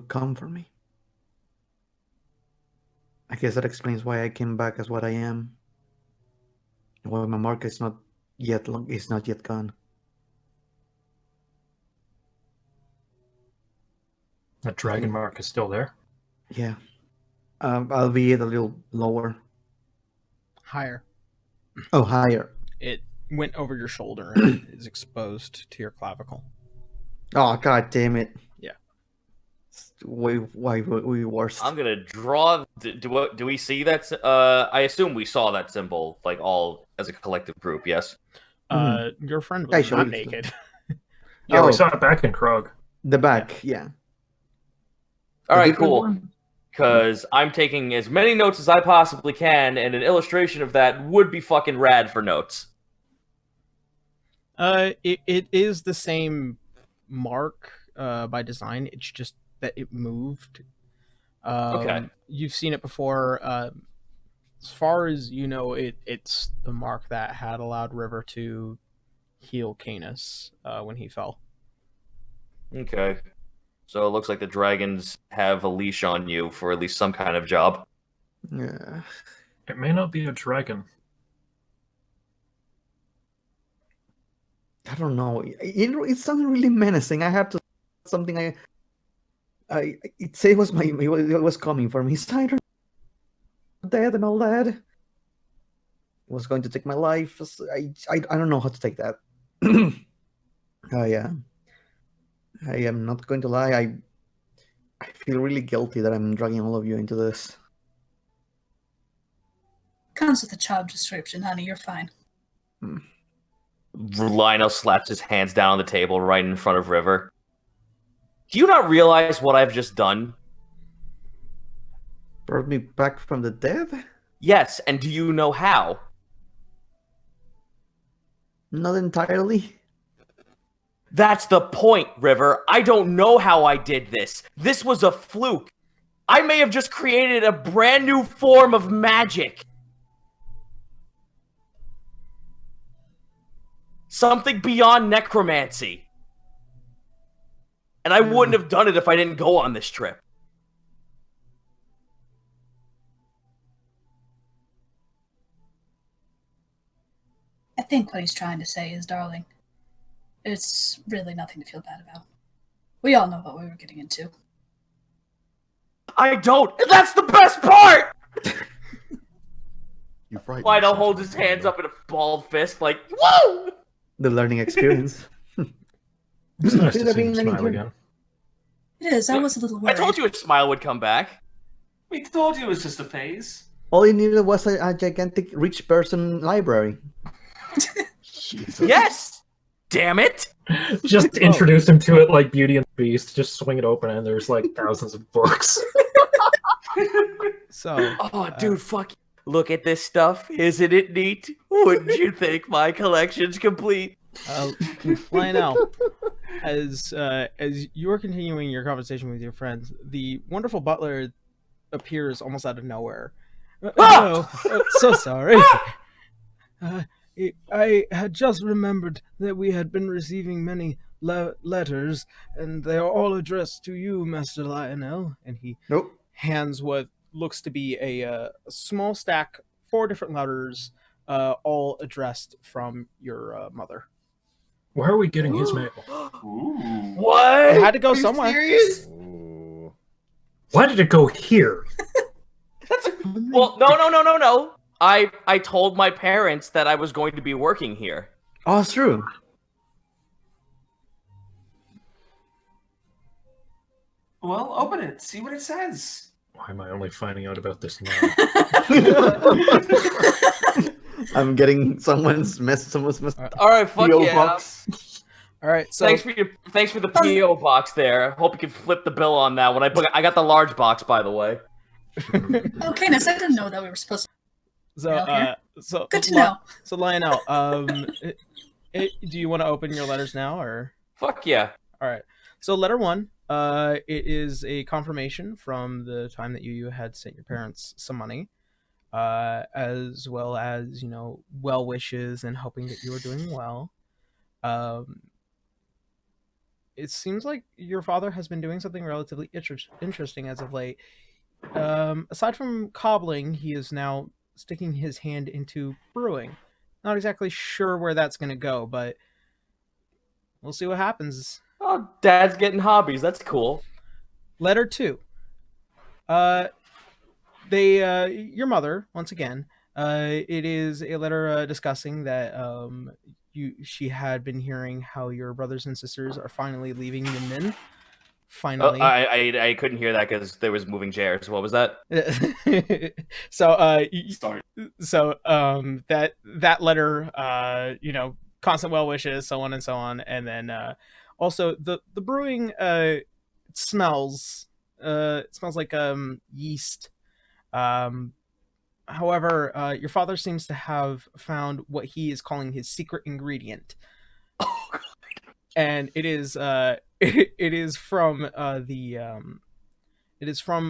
come for me. I guess that explains why I came back as what I am. And why my mark is not yet gone. That dragon mark is still there. Yeah. I'll be a little lower. Higher. Oh, higher. It went over your shoulder and is exposed to your clavicle. Oh, god damn it. Yeah. It's way worse. I'm gonna draw. Do we see that? I assume we saw that symbol, like all as a collective group. Yes. Your friend I was showed not you. naked. Yeah, Oh. we saw it back in Krog. The back, yeah. All The right, different cool. one? Because I'm taking as many notes as I possibly can, and an illustration of that would be fucking rad for notes. It is the same mark by design. It's just that it moved. Okay. You've seen it before. As far as you know, it's the mark that had allowed River to heal Canis when he fell. Okay. So it looks like the dragons have a leash on you for at least some kind of job. Yeah. It may not be a dragon. I don't know. It sounded really menacing. I have to something it said it was coming for me. Steiner dead and all that. It was going to take my life. I don't know how to take that. I am not going to lie. I feel really guilty that I'm dragging all of you into this. Comes with the job description, honey. You're fine. Lionel slaps his hands down on the table right in front of River. Do you not realize what I've just done? Brought me back from the dead? Yes, and do you know how? Not entirely. That's the point, River. I don't know how I did this. This was a fluke. I may have just created a brand new form of magic. Something beyond necromancy. And I wouldn't have done it if I didn't go on this trip. I think what he's trying to say is, darling, it's really nothing to feel bad about. We all know what we were getting into. I don't. And that's the best part! You frightened Lionel yourself, holds his Lionel. hands up in a bald fist like, whoa! The learning experience. It's nice Could to have see him been smile anything. again. It is. I was a little I worried. told you a smile would come back. We told you it was just a phase. All you needed was a gigantic rich person library. Jesus. Yes! Damn it! Just introduce him to it like Beauty and the Beast. Just swing it open and there's like thousands of books. So, Oh, dude, fuck. Look at this stuff. Isn't it neat? Wouldn't you think my collection's complete? Lionel, as you are continuing your conversation with your friends, the wonderful butler appears almost out of nowhere. So sorry. I had just remembered that we had been receiving many letters, and they are all addressed to you, Master Lionel. And he Nope. hands what looks to be a small stack, 4 different letters, all addressed from your mother. Where are we getting his mail? Ooh. What? It had to go Are you somewhere. serious? Ooh. Why did it go here? Well, no. I told my parents that I was going to be working here. Oh, it's true. Well, open it. See what it says. Why am I only finding out about this now? I'm getting someone's mess. All right, fuck PO yeah. box. All right, so Thanks for the PO box there. Hope you can flip the bill on that one. I got the large box, by the way. Okay, Ness, I didn't know that we were supposed to. so Good to know. So Lionel, do you want to open your letters now, or? Fuck yeah. All right. So letter 1, it is a confirmation from the time that you had sent your parents some money, as well as, well wishes and hoping that you were doing well. It seems like your father has been doing something relatively interesting as of late. Aside from cobbling, he is now sticking his hand into brewing. Not exactly sure where that's going to go, but we'll see what happens. Oh, Dad's getting hobbies. That's cool. Letter 2. Your mother, once again, it is a letter discussing that she had been hearing how your brothers and sisters are finally leaving the Min. Finally. Oh, I couldn't hear that because there was moving chairs. What was that? Sorry. That letter, constant well wishes, so on and so on, and then also the brewing smells like yeast. However, your father seems to have found what he is calling his secret ingredient. Oh, God. And it is it is from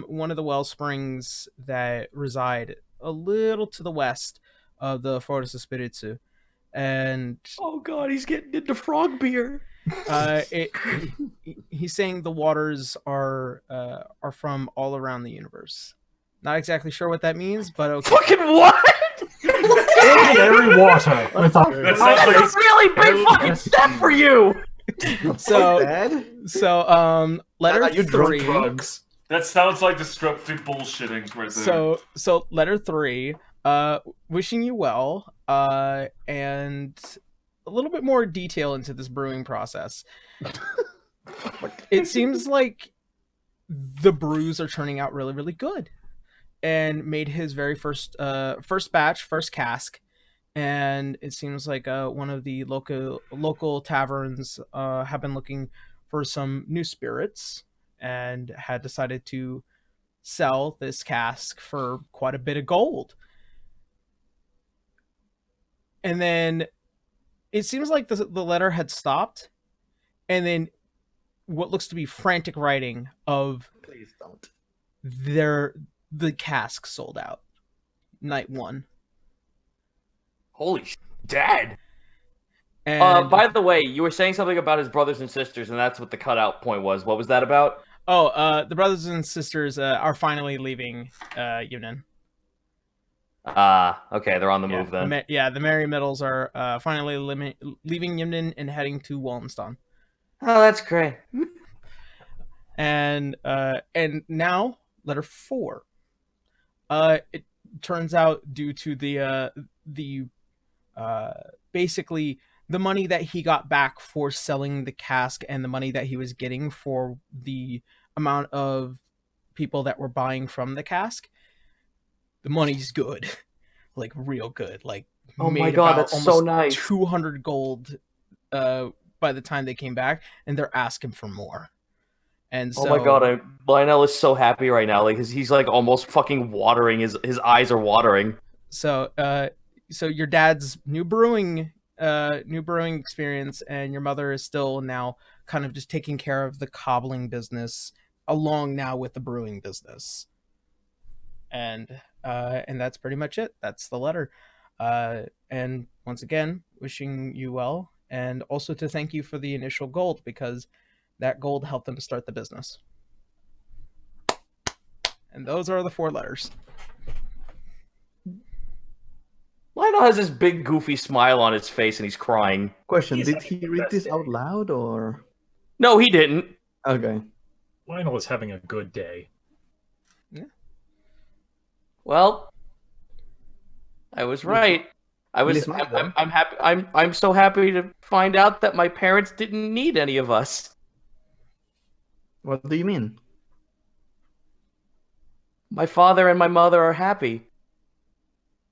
one of the well springs that reside a little to the west of the Forest of Spiritsu. And Oh God, he's getting into frog beer. He's saying the waters are from all around the universe. Not exactly sure what that means, but okay. Fucking what? Ordinary water. That sounds That's like a really big fucking step for you. So, Dad? letter You drunk 3. drugs. That sounds like destructive bullshitting right there. So letter 3, wishing you well, and a little bit more detail into this brewing process. It seems like the brews are turning out really, really good, and made his very first cask. And it seems like one of the local taverns have been looking for some new spirits and had decided to sell this cask for quite a bit of gold. And then it seems like the letter had stopped, and then what looks to be frantic writing of Please don't. the cask sold out night one. Holy Dad! And By the way, you were saying something about his brothers and sisters, and that's what the cutout point was. What was that about? the brothers and sisters are finally leaving Union. Okay, they're on the move then. The Merry Middles are finally leaving Union and heading to Wallenstein. Oh, that's great. And now letter 4. It turns out, due to the basically the money that he got back for selling the cask and the money that he was getting for the amount of people that were buying from the cask, the money's good. Like real good. Like, oh my god, that's so nice. 200 gold by the time they came back, and they're asking for more. And so, oh my god, Lionel is so happy right now. Like he's like almost fucking watering. His eyes are watering. So your dad's new brewing experience, and your mother is still now kind of just taking care of the cobbling business along now with the brewing business. And that's pretty much it. That's the letter. And once again, wishing you well, and also to thank you for the initial gold, because that gold helped them start the business. And those are the 4 letters. Lionel has this big goofy smile on his face and he's crying. Question, did he read this out loud or? No, he didn't. Okay. Lionel is having a good day. Yeah. Well, I was right. I'm happy. I'm so happy to find out that my parents didn't need any of us. What do you mean? My father and my mother are happy.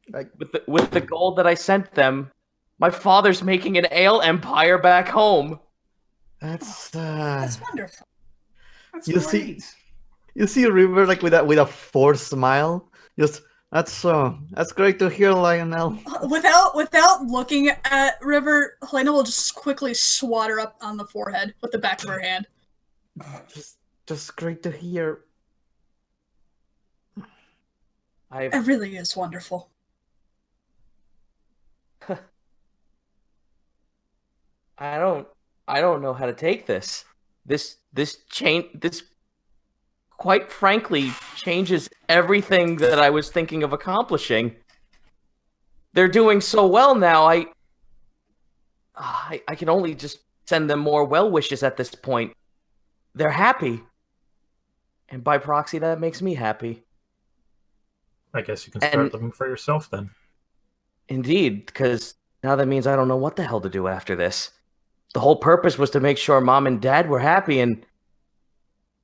Like, with the gold that I sent them, my father's making an ale empire back home. that's wonderful. That's You great. you see River like with a forced smile. Just that's great to hear, Lionel. Without looking at River, Helena will just quickly swat her up on the forehead with the back of her hand. Just great to hear. It really is wonderful. I don't know how to take this. This quite frankly changes everything that I was thinking of accomplishing. They're doing so well now. I can only just send them more well wishes at this point. They're happy. And by proxy, that makes me happy. I guess you can start looking for yourself then. Indeed, because now that means I don't know what the hell to do after this. The whole purpose was to make sure Mom and Dad were happy, and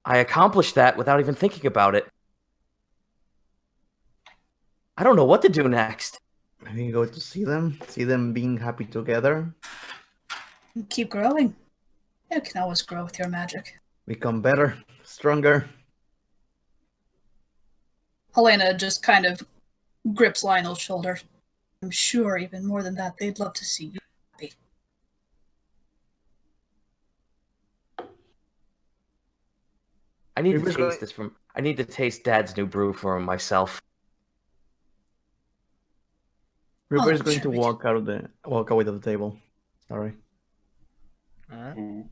I accomplished that without even thinking about it. I don't know what to do next. Maybe you go to see them being happy together. Keep growing. You can always grow with your magic. Become better, stronger. Helena just kind of grips Lionel's shoulder. I'm sure even more than that, they'd love to see you happy. I need to taste this I need to taste Dad's new brew for myself. River is going to walk away to the table. Sorry. All right. Ooh.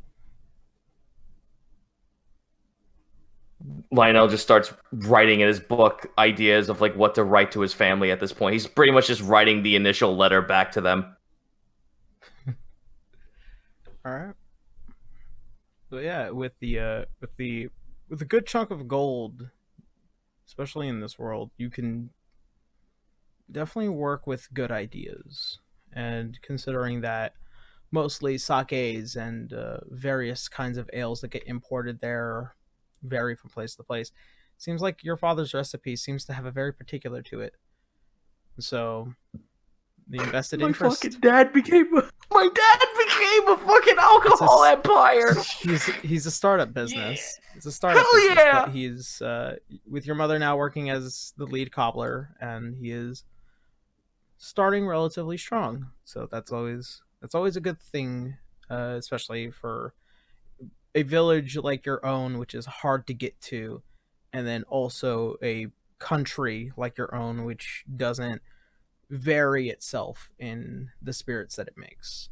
Lionel just starts writing in his book ideas of like what to write to his family at this point. He's pretty much just writing the initial letter back to them. All right. So yeah, with a good chunk of gold, especially in this world, you can definitely work with good ideas. And considering that mostly sakes and various kinds of ales that get imported there vary from place to place. Seems like your father's recipe seems to have a very particular to it. So the invested interest. My dad became a fucking alcohol empire. He's a startup business. It's a startup Hell business, yeah! but he's with your mother now working as the lead cobbler, and he is starting relatively strong. So that's always a good thing, especially for a village like your own, which is hard to get to, and then also a country like your own, which doesn't vary itself in the spirits that it makes.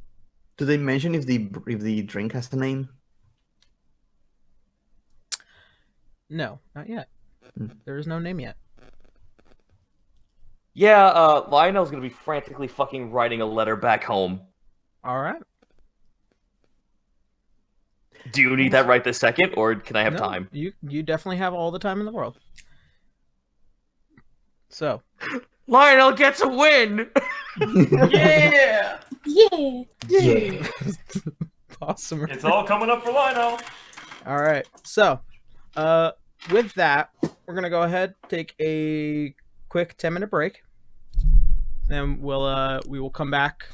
Do they mention if the drink has a name? No, not yet. There is no name yet. Yeah, Lionel's gonna be frantically fucking writing a letter back home. All right. Do you need that right this second, or can I have No, time? You definitely have all the time in the world. So, Lionel gets a win! Yeah! Yeah. Yeah. awesome. It's all coming up for Lionel. All right. So, with that, we're gonna go ahead, take a quick 10-minute break. Then we will come back,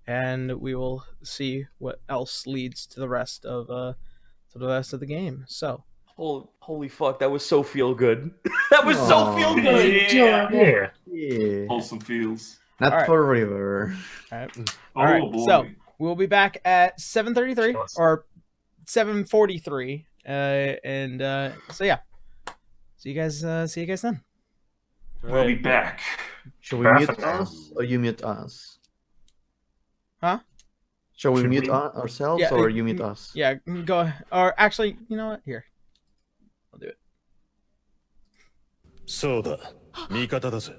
and we will see what else leads to the rest of the game. So, Holy fuck, that was so feel good. That was so feel good! Yeah. Yeah. Wholesome feels. Not Alright. for River. all right. Oh All right. boy. So we'll be back at 7:33 or 7:43, so yeah. See you guys then. We'll be back. Should we Half mute an hour. us or you mute us? Huh? Shall we Should mute we- ourselves Yeah, or you mute us? Yeah, go ahead. Or actually, you know what? Here, I'll do it. そうだ、味方だぜ。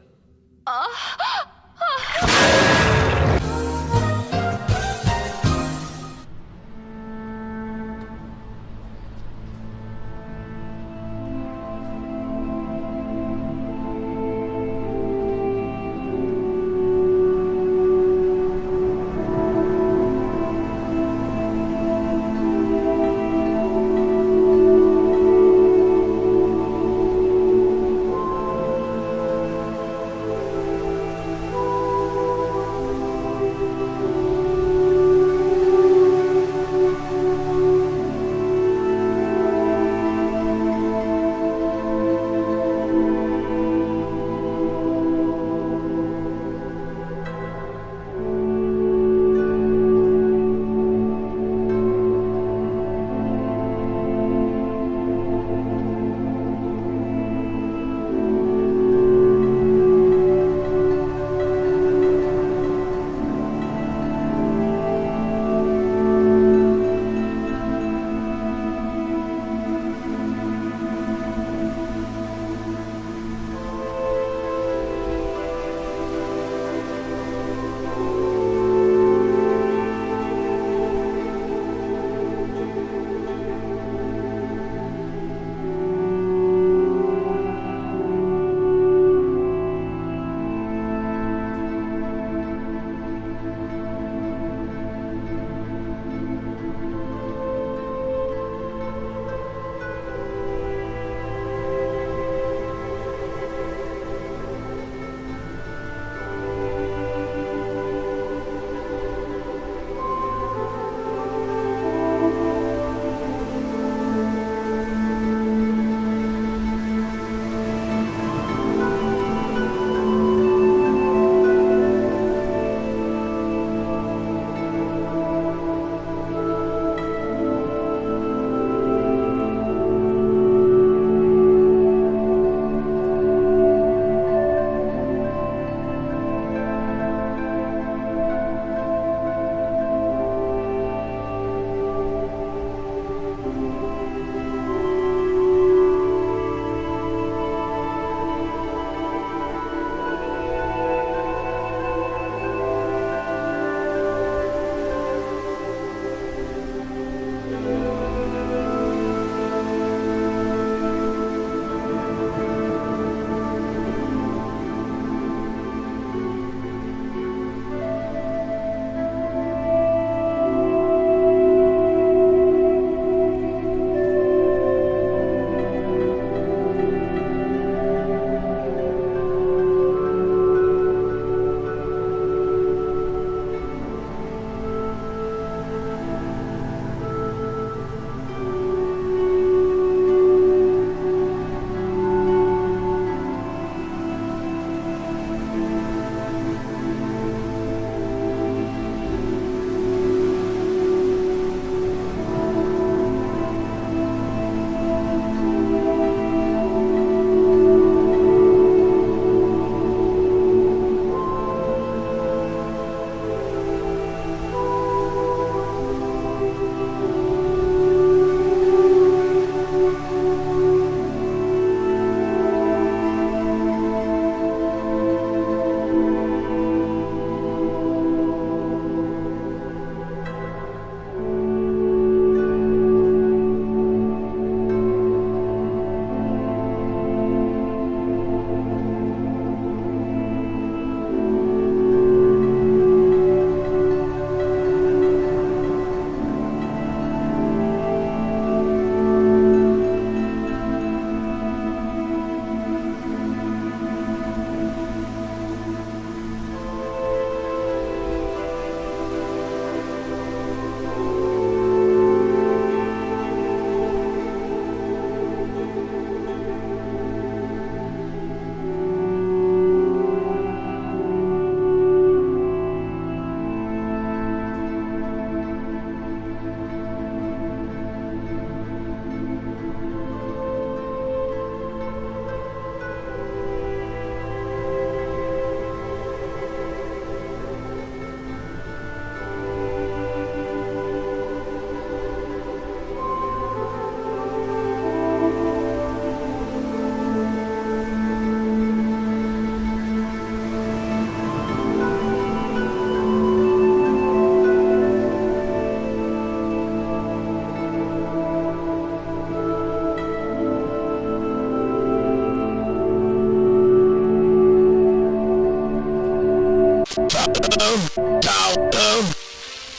Tower,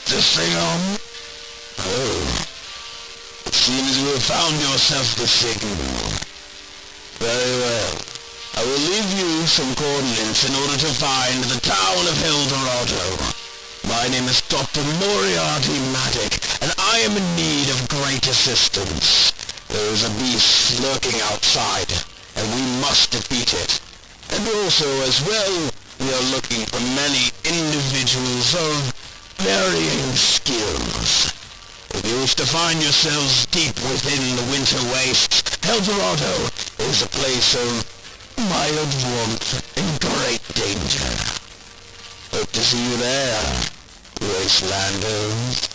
the thing on. Oh. It seems you have found yourself the signal. Very well. I will leave you some coordinates in order to find the town of Eldorado. My name is Dr. Moriarty Maddock, and I am in need of great assistance. There is a beast lurking outside, and we must defeat it. And also, as well, we are looking for many individuals of varying skills. If you wish to find yourselves deep within the winter wastes, Eldorado is a place of mild warmth and great danger. Hope to see you there, Wastelanders.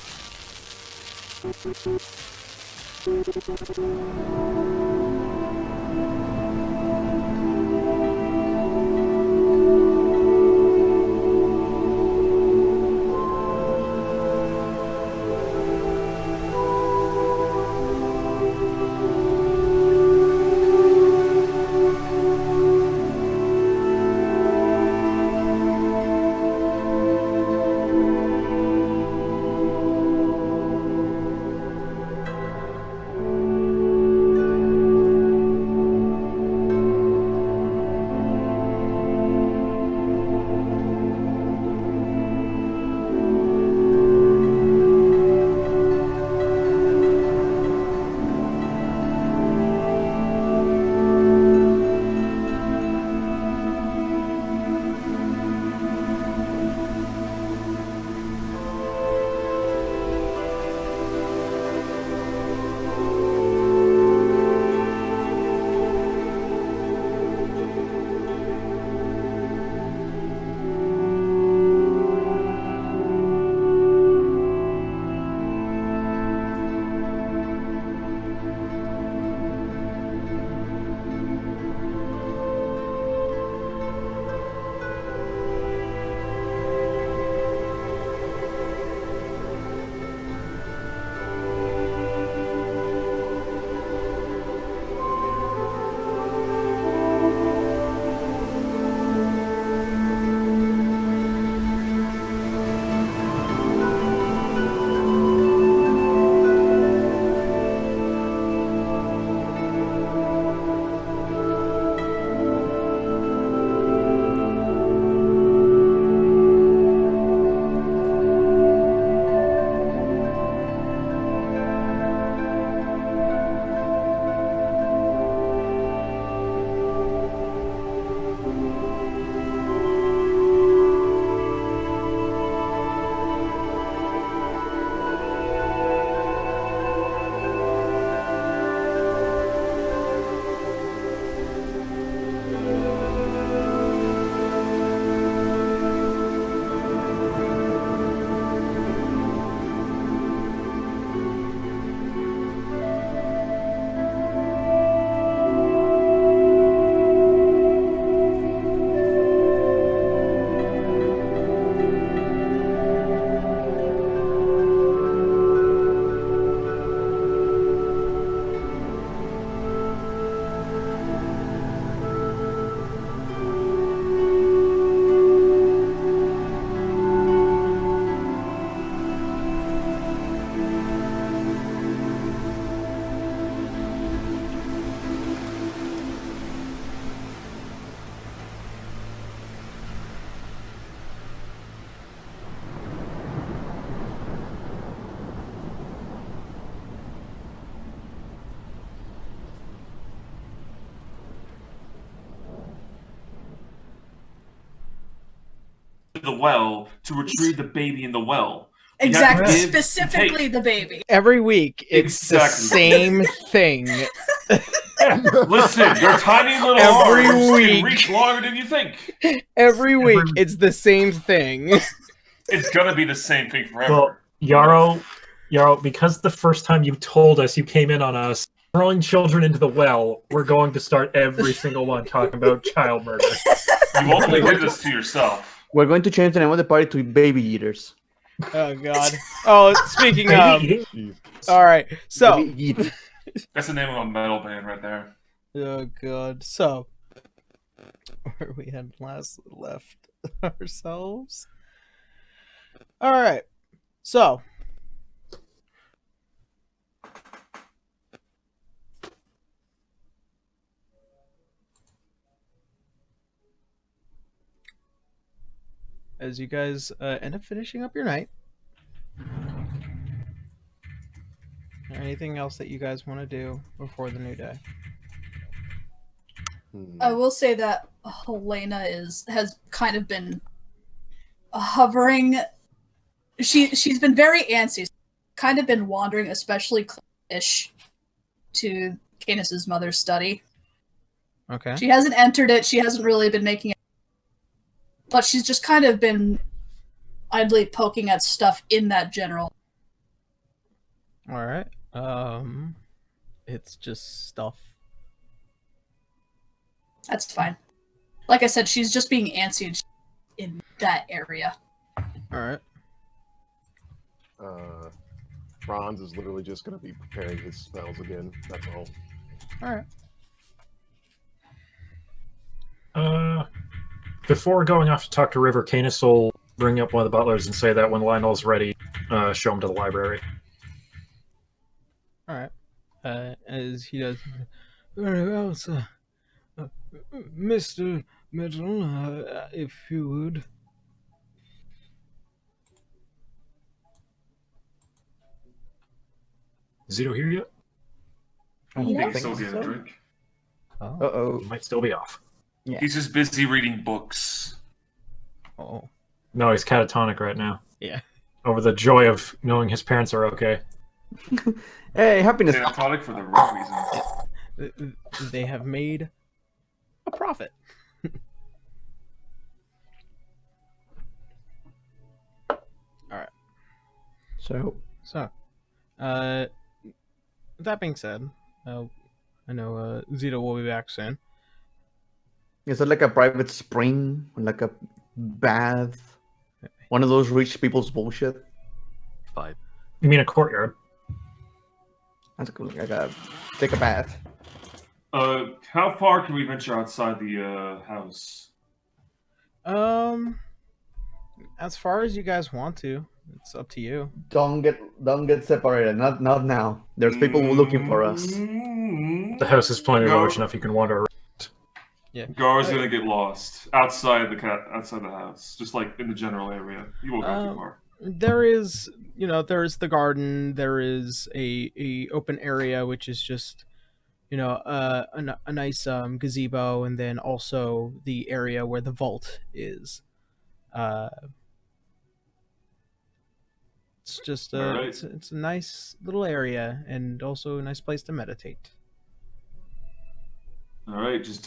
The well to retrieve the baby in the well. You Exactly. have to give and Specifically take. the baby. Every week, it's the same thing. Listen, your tiny little Every arms week. can reach longer than you think. Every week, it's the same thing. It's gonna be the same thing forever. Well, Yarrow, because the first time you told us you came in on us throwing children into the well, we're going to start every single one talking about child murder. You only did this to yourself. We're going to change the name of the party to Baby Eaters. Oh, God. Oh, speaking of... All right, so... That's the name of a metal band right there. Oh, God. So, where we had left ourselves... All right. So, as you guys end up finishing up your night, anything else that you guys want to do before the new day? I will say that Helena has kind of been hovering. She's been very antsy, kind of been wandering, especially ish, to Canis's mother's study. Okay. She hasn't entered it. She hasn't really been making it, but she's just kind of been idly poking at stuff in that general. All right. It's just stuff. That's fine. Like I said, she's just being antsy in that area. All right. Franz is literally just going to be preparing his spells again. That's all. All right. Before going off to talk to River, Canis will bring up one of the butlers and say that when Lionel's ready, show him to the library. All right. As he does. Very well, sir. Mr. Metal, if you would. Zito here yet? I He's don't still think getting a so. drink. Uh-oh. He might still be off. Yeah. He's just busy reading books. Oh. No, he's catatonic right now. Yeah. Over the joy of knowing his parents are okay. Hey, happiness. Catatonic for the right reason. They have made a profit. All right. So, that being said, I know Zito will be back soon. is it like a private spring? Like a bath? One of those rich people's bullshit? Five. You mean a courtyard? That's cool. Like take a bath. How far can we venture outside the house? As far as you guys want to, it's up to you. Don't get separated. Not now. There's people looking for us. The house is plenty large enough you can wander around. Yeah. Gar's gonna get lost outside the house, just like in the general area. You won't go too far. There is, there's the garden. There is a open area which is just, a nice gazebo, and then also the area where the vault is. It's just Right. it's a nice little area, and also a nice place to meditate. All right, just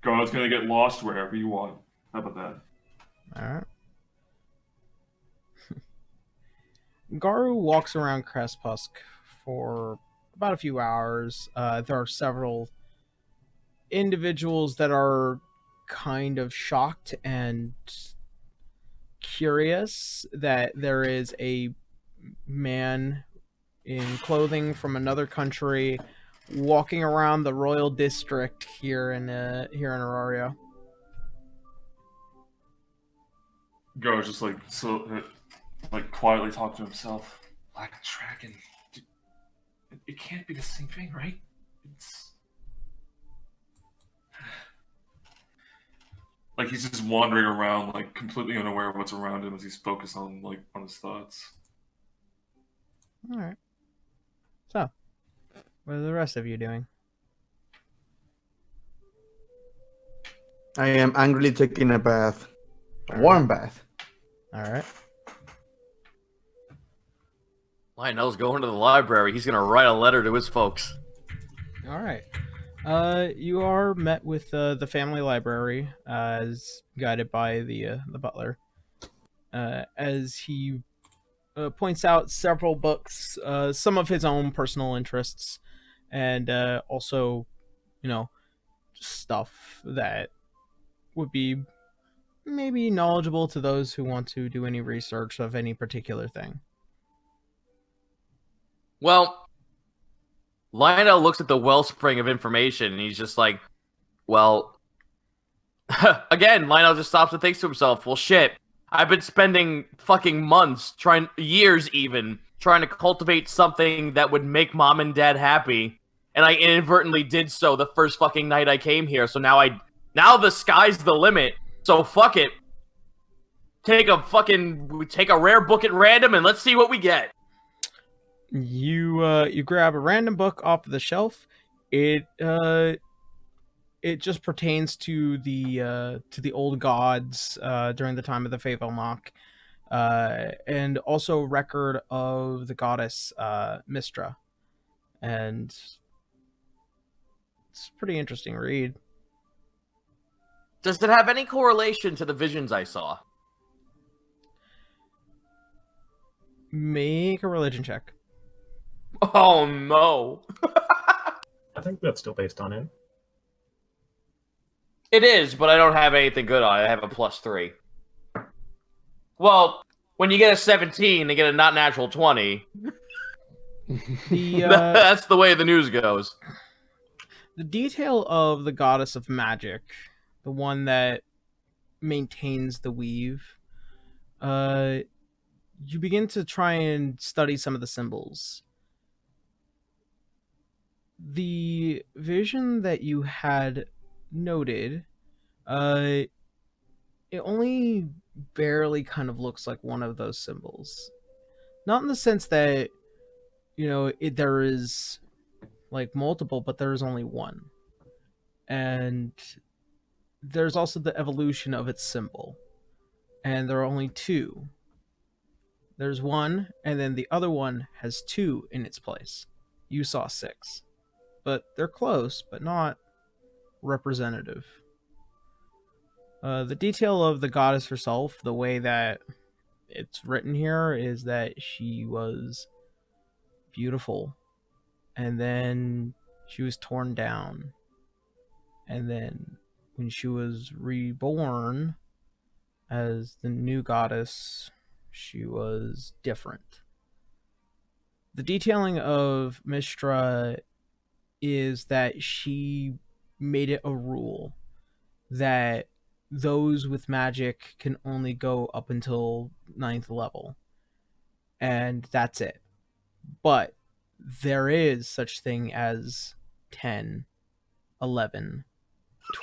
Gar's gonna get lost wherever you want. How about that? All right. Garu walks around Crespusk for about a few hours. There are several individuals that are kind of shocked and curious that there is a man in clothing from another country walking around the royal district here in Orario. Gar's just quietly talk to himself. Like a dragon. It can't be the same thing, right? It's like he's just wandering around, like completely unaware of what's around him as he's focused on his thoughts. All right. So, what are the rest of you doing? I am angrily taking a bath. A warm bath. All right. Lionel's going to the library. He's gonna write a letter to his folks. All right. You are met with the family library, as guided by the butler, as he points out several books, some of his own personal interests, and also, stuff that would be maybe knowledgeable to those who want to do any research of any particular thing. Well, Lionel looks at the wellspring of information, and he's just like, well... Again, Lionel just stops and thinks to himself, well, shit, I've been spending fucking months, years even, trying to cultivate something that would make mom and dad happy. And I inadvertently did so the first fucking night I came here. So now the sky's the limit. So fuck it. Take a rare book at random and let's see what we get. You grab a random book off the shelf. It just pertains to the old gods during the time of the Favelnok, and also record of the goddess Mistra, and it's a pretty interesting read. Does it have any correlation to the visions I saw? Make a religion check. Oh no. I think that's still based on it. It is, but I don't have anything good on it. I have a +3. Well, when you get a 17 and get a not natural 20, that's the way the news goes. The detail of the goddess of magic, the one that maintains the weave, you begin to try and study some of the symbols. The vision that you had noted, it only barely kind of looks like one of those symbols. Not in the sense that, there is like multiple, but there is only one. And there's also the evolution of its symbol. And there are only two. There's one, and then the other one has 2 in its place. You saw 6. But they're close, but not representative. The detail of the goddess herself, the way that it's written here, is that she was beautiful, and then she was torn down, and then when she was reborn as the new goddess, she was different. The detailing of Mistra is that she made it a rule that those with magic can only go up until 9th level. And that's it. But there is such thing as 10, 11,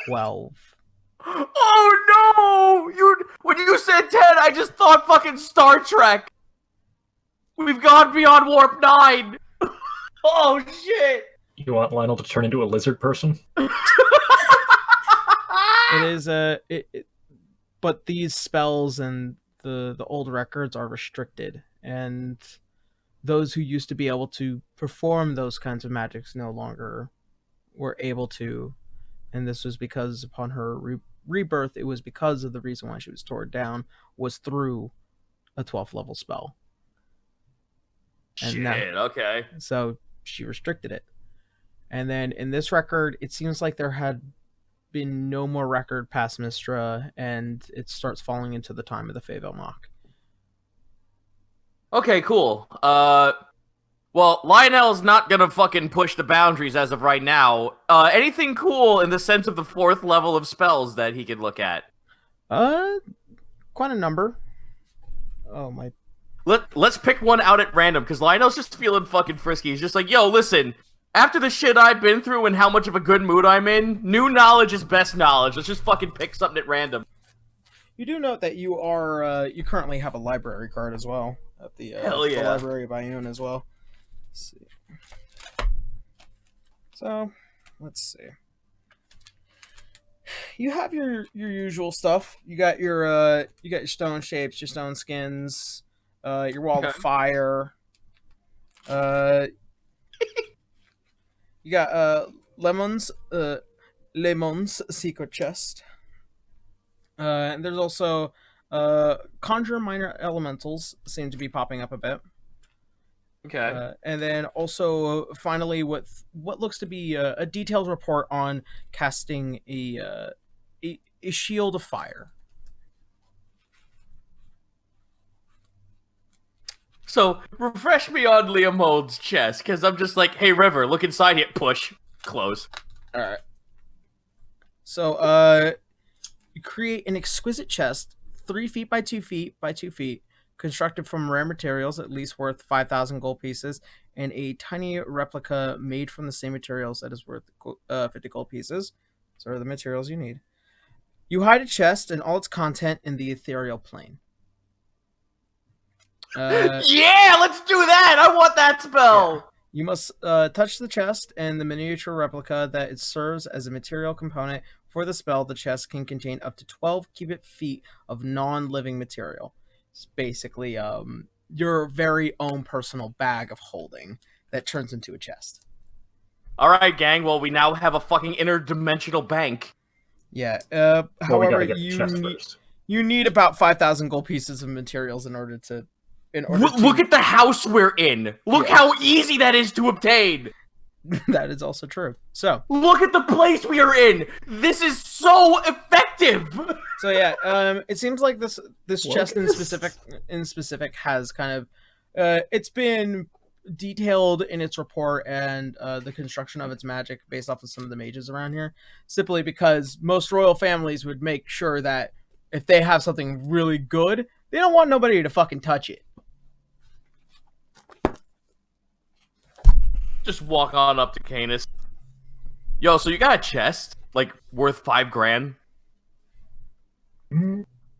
12. Oh no! When you said 10, I just thought fucking Star Trek. We've gone beyond Warp 9. Oh shit! You want Lionel to turn into a lizard person? It is but these spells and the old records are restricted, and those who used to be able to perform those kinds of magics no longer were able to, and this was because upon her rebirth, it was because of the reason why she was torn down was through a 12th level spell. And shit, okay. So she restricted it. And then in this record, it seems like there had been no more record past Mistra, and it starts falling into the time of the Favelnok. Okay, cool. Well, Lionel's not gonna fucking push the boundaries as of right now. Anything cool in the sense of the 4th level of spells that he could look at? Quite a number. Oh my. Let's pick one out at random, because Lionel's just feeling fucking frisky. He's just like, yo, listen, after the shit I've been through and how much of a good mood I'm in, new knowledge is best knowledge. Let's just fucking pick something at random. You do note that you are, you currently have a library card as well, at the, Hell yeah. the Library of Ioun as well. Let's see. So, let's see. You have your usual stuff. You got your stone shapes, your stone skins, your wall of fire. You got Lemon's secret chest. And there's also conjure minor elementals seem to be popping up a bit. Okay. And then also finally with what looks to be a detailed report on casting a shield of fire. So, refresh me on Leomold's chest, because I'm just like, hey, River, look inside here. Push. Close. Alright. So, you create an exquisite chest 3 feet by 2 feet by 2 feet, constructed from rare materials at least worth 5,000 gold pieces, and a tiny replica made from the same materials that is worth 50 gold pieces. So are the materials you need. You hide a chest and all its content in the ethereal plane. Yeah, let's do that! I want that spell! Yeah. You must touch the chest and the miniature replica that it serves as a material component for the spell. The chest can contain up to 12 cubic feet of non-living material. It's basically your very own personal bag of holding that turns into a chest. Alright, gang, well, we now have a fucking interdimensional bank. Yeah, However, however, you need about 5,000 gold pieces of materials in order to... Look at the house we're in! Look how easy that is to obtain! That is also true. So look at the place we are in! This is so effective! So yeah, it seems like this chest in specific has kind of it's been detailed in its report and the construction of its magic based off of some of the mages around here, simply because most royal families would make sure that if they have something really good, they don't want nobody to fucking touch it. Just walk on up to Canis. Yo, so you got a chest? Like, worth 5 grand?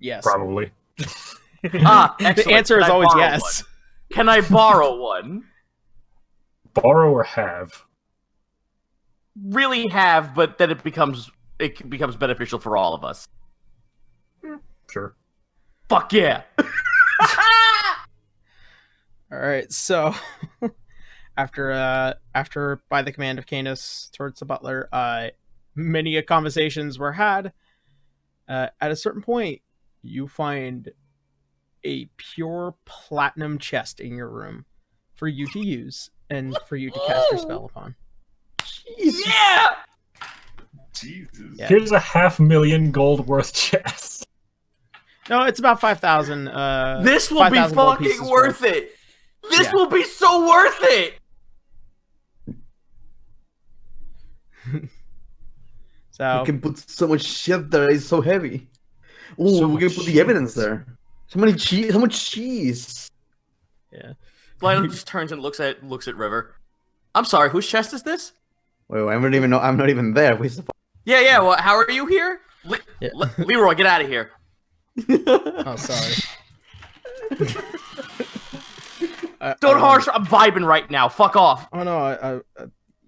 Yes. Probably. Excellent. The answer is always yes. One? Can I borrow one? Borrow or have? Really have, but then it becomes beneficial for all of us. Sure. Fuck yeah! Alright, so... After by the command of Canis towards the butler, many conversations were had. At a certain point, you find a pure platinum chest in your room for you to use and for you to cast your spell upon. Jesus. Yeah! Jesus. Yeah. Here's a 500,000 gold worth chest. No, it's about 5,000. This will be fucking worth it. This will be so worth it. So we can put so much shit there. It's so heavy. Oh, we can put the evidence there. So much cheese. Yeah. Lionel just turns and looks at River. I'm sorry, whose chest is this? Well, I don't even know. I'm not even there. Yeah. Well, how are you here? Leroy, get out of here. Oh, sorry. Don't harsh. I'm vibing right now. Fuck off. Oh no,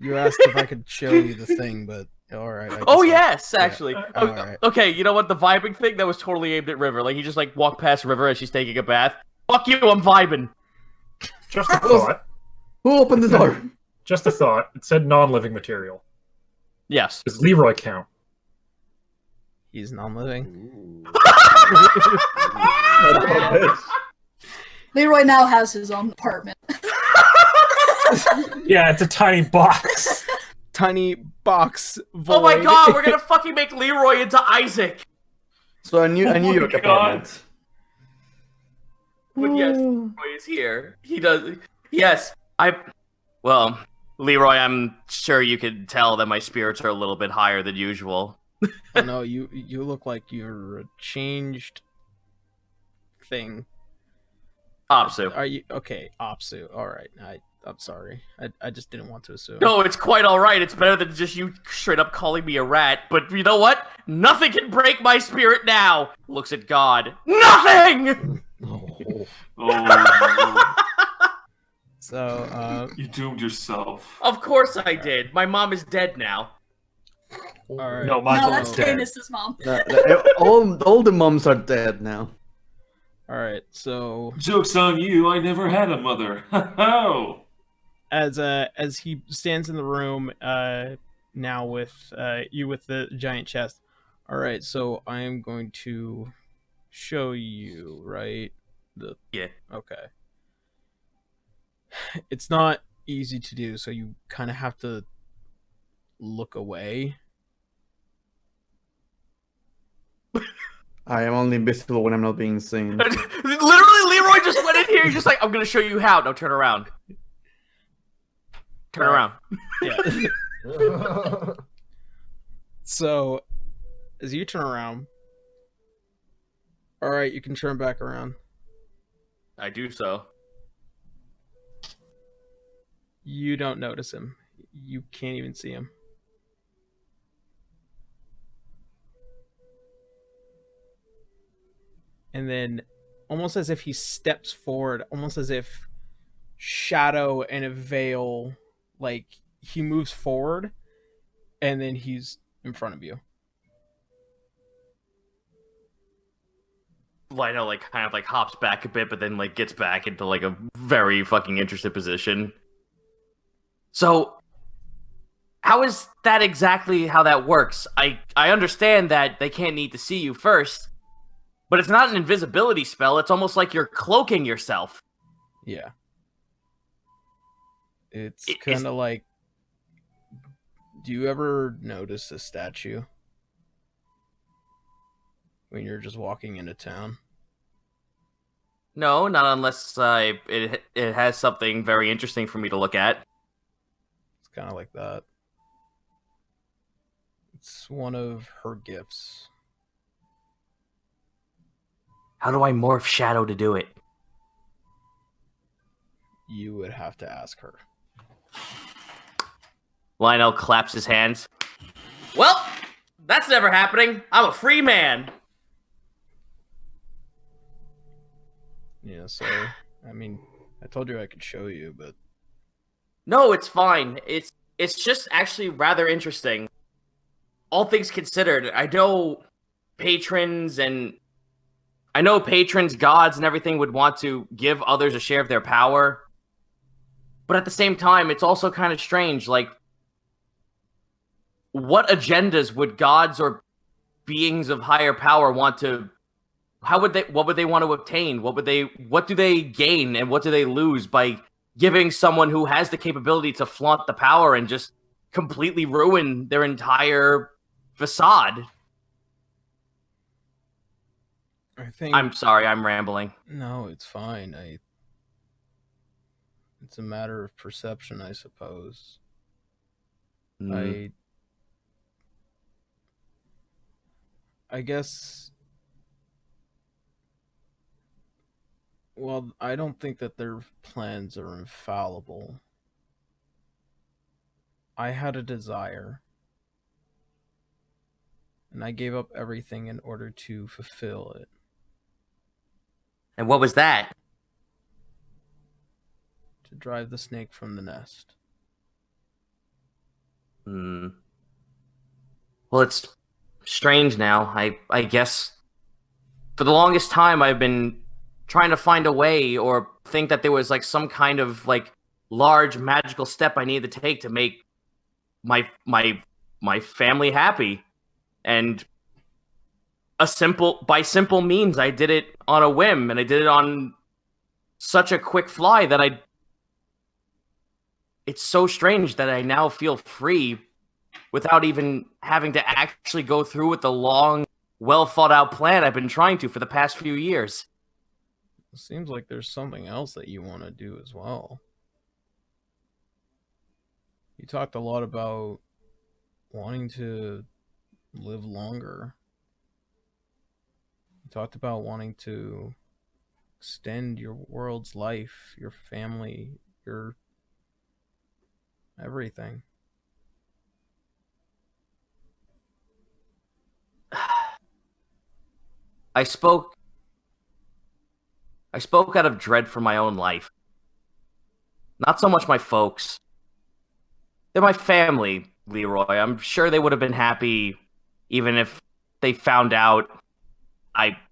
you asked if I could show you the thing, but all right. Yes, actually. Yeah. All right. Okay, you know what? The vibing thing that was totally aimed at River. Like he just like walked past River as she's taking a bath. Fuck you, I'm vibing. Just a thought. Who opened the door? Just a thought. It said non-living material. Yes. Does Leroy count? He's non-living. Leroy now has his own apartment. Yeah, it's a tiny box. Tiny box. Void. Oh my god, we're gonna fucking make Leroy into Isaac. So I knew your apartment. But yes, Leroy is here. He does. Yes, well, Leroy, I'm sure you can tell that my spirits are a little bit higher than usual. Oh no, you look like you're a changed thing. Apsu. Are you okay? Apsu. All right. I'm sorry. I just didn't want to assume. No, it's quite all right. It's better than just you straight up calling me a rat. But you know what? Nothing can break my spirit now. Looks at God. Nothing. So you doomed yourself. Of course I did. My mom is dead now. all right. No, No, that's Canis' mom. All the moms are dead now. All right. So Joke's on you. I never had a mother. Ho as he stands in the room now with you with the giant chest. All right. So I am going to show you Yeah. Okay. It's not easy to do, so you kind of have to look away. I am only invisible when I'm not being seen. Literally, Leroy just went in here. He's just like, I'm gonna show you how. No, turn around. Turn around. Yeah. So, as you turn around, All right, you can turn back around. I do so. You don't notice him. You can't even see him. And then, almost as if he steps forward, almost as if shadow and a veil, like he moves forward, and then he's in front of you. Lionel like kind of like hops back a bit, but then like gets back into like a very fucking interested position. So, how is that exactly how that works? I understand that they can't need to see you first, but it's not an invisibility spell. It's almost like you're cloaking yourself. Yeah. It's kind of like, do you ever notice a statue when you're just walking into town? No, not unless it has something very interesting for me to look at. It's kind of like that. It's one of her gifts. How do I morph Shadow to do it? You would have to ask her. Lionel claps his hands. Well, that's never happening. I'm a free man. Yeah, so, I mean, I told you I could show you, but... No, it's fine. It's just actually rather interesting. All things considered, I know patrons, gods, and everything would want to give others a share of their power. But at the same time, it's also kind of strange. Like, what agendas would gods or beings of higher power want to... what would they want to obtain? What do they gain and what do they lose by giving someone who has the capability to flaunt the power and just completely ruin their entire facade? I'm sorry, I'm rambling. No, it's fine. It's a matter of perception, I suppose. I guess... Well, I don't think that their plans are infallible. I had a desire. And I gave up everything in order to fulfill it. And what was that? To drive the snake from the nest. Well, it's strange now. I guess for the longest time I've been trying to find a way or think that there was like some kind of like large magical step I needed to take to make my family happy. And by simple means, I did it on a whim, and I did it on such a quick fly that it's so strange that I now feel free without even having to actually go through with the long, well thought out plan I've been trying to for the past few years. It seems like there's something else that you want to do as well. You talked a lot about wanting to live longer. You talked about wanting to extend your world's life, your family, your everything. I spoke out of dread for my own life. Not so much my folks. They're my family, Leroy. I'm sure they would have been happy even if they found out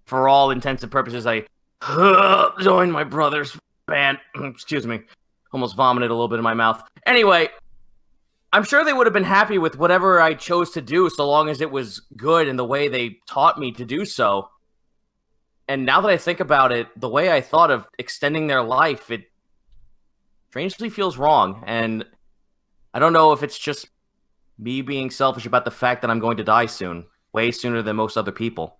for all intents and purposes, I joined my brother's band. Excuse me. Almost vomited a little bit in my mouth. Anyway, I'm sure they would have been happy with whatever I chose to do so long as it was good in the way they taught me to do so. And now that I think about it, the way I thought of extending their life, it strangely feels wrong. And I don't know if it's just me being selfish about the fact that I'm going to die soon, way sooner than most other people.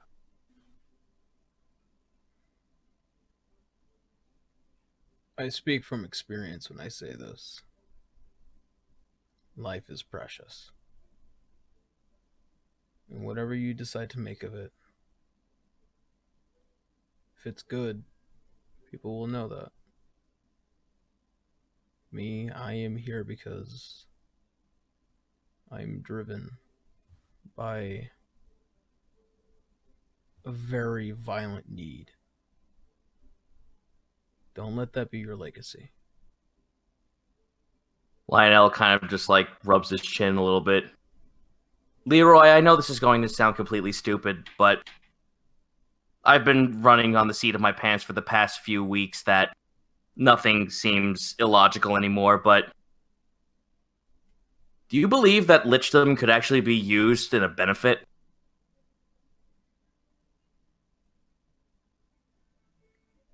I speak from experience when I say this. Life is precious. And whatever you decide to make of it, it's good, people will know that. Me, I am here because I'm driven by a very violent need. Don't let that be your legacy. Lionel kind of just like rubs his chin a little bit. Leroy, I know this is going to sound completely stupid, but I've been running on the seat of my pants for the past few weeks that nothing seems illogical anymore, but do you believe that lichdom could actually be used in a benefit?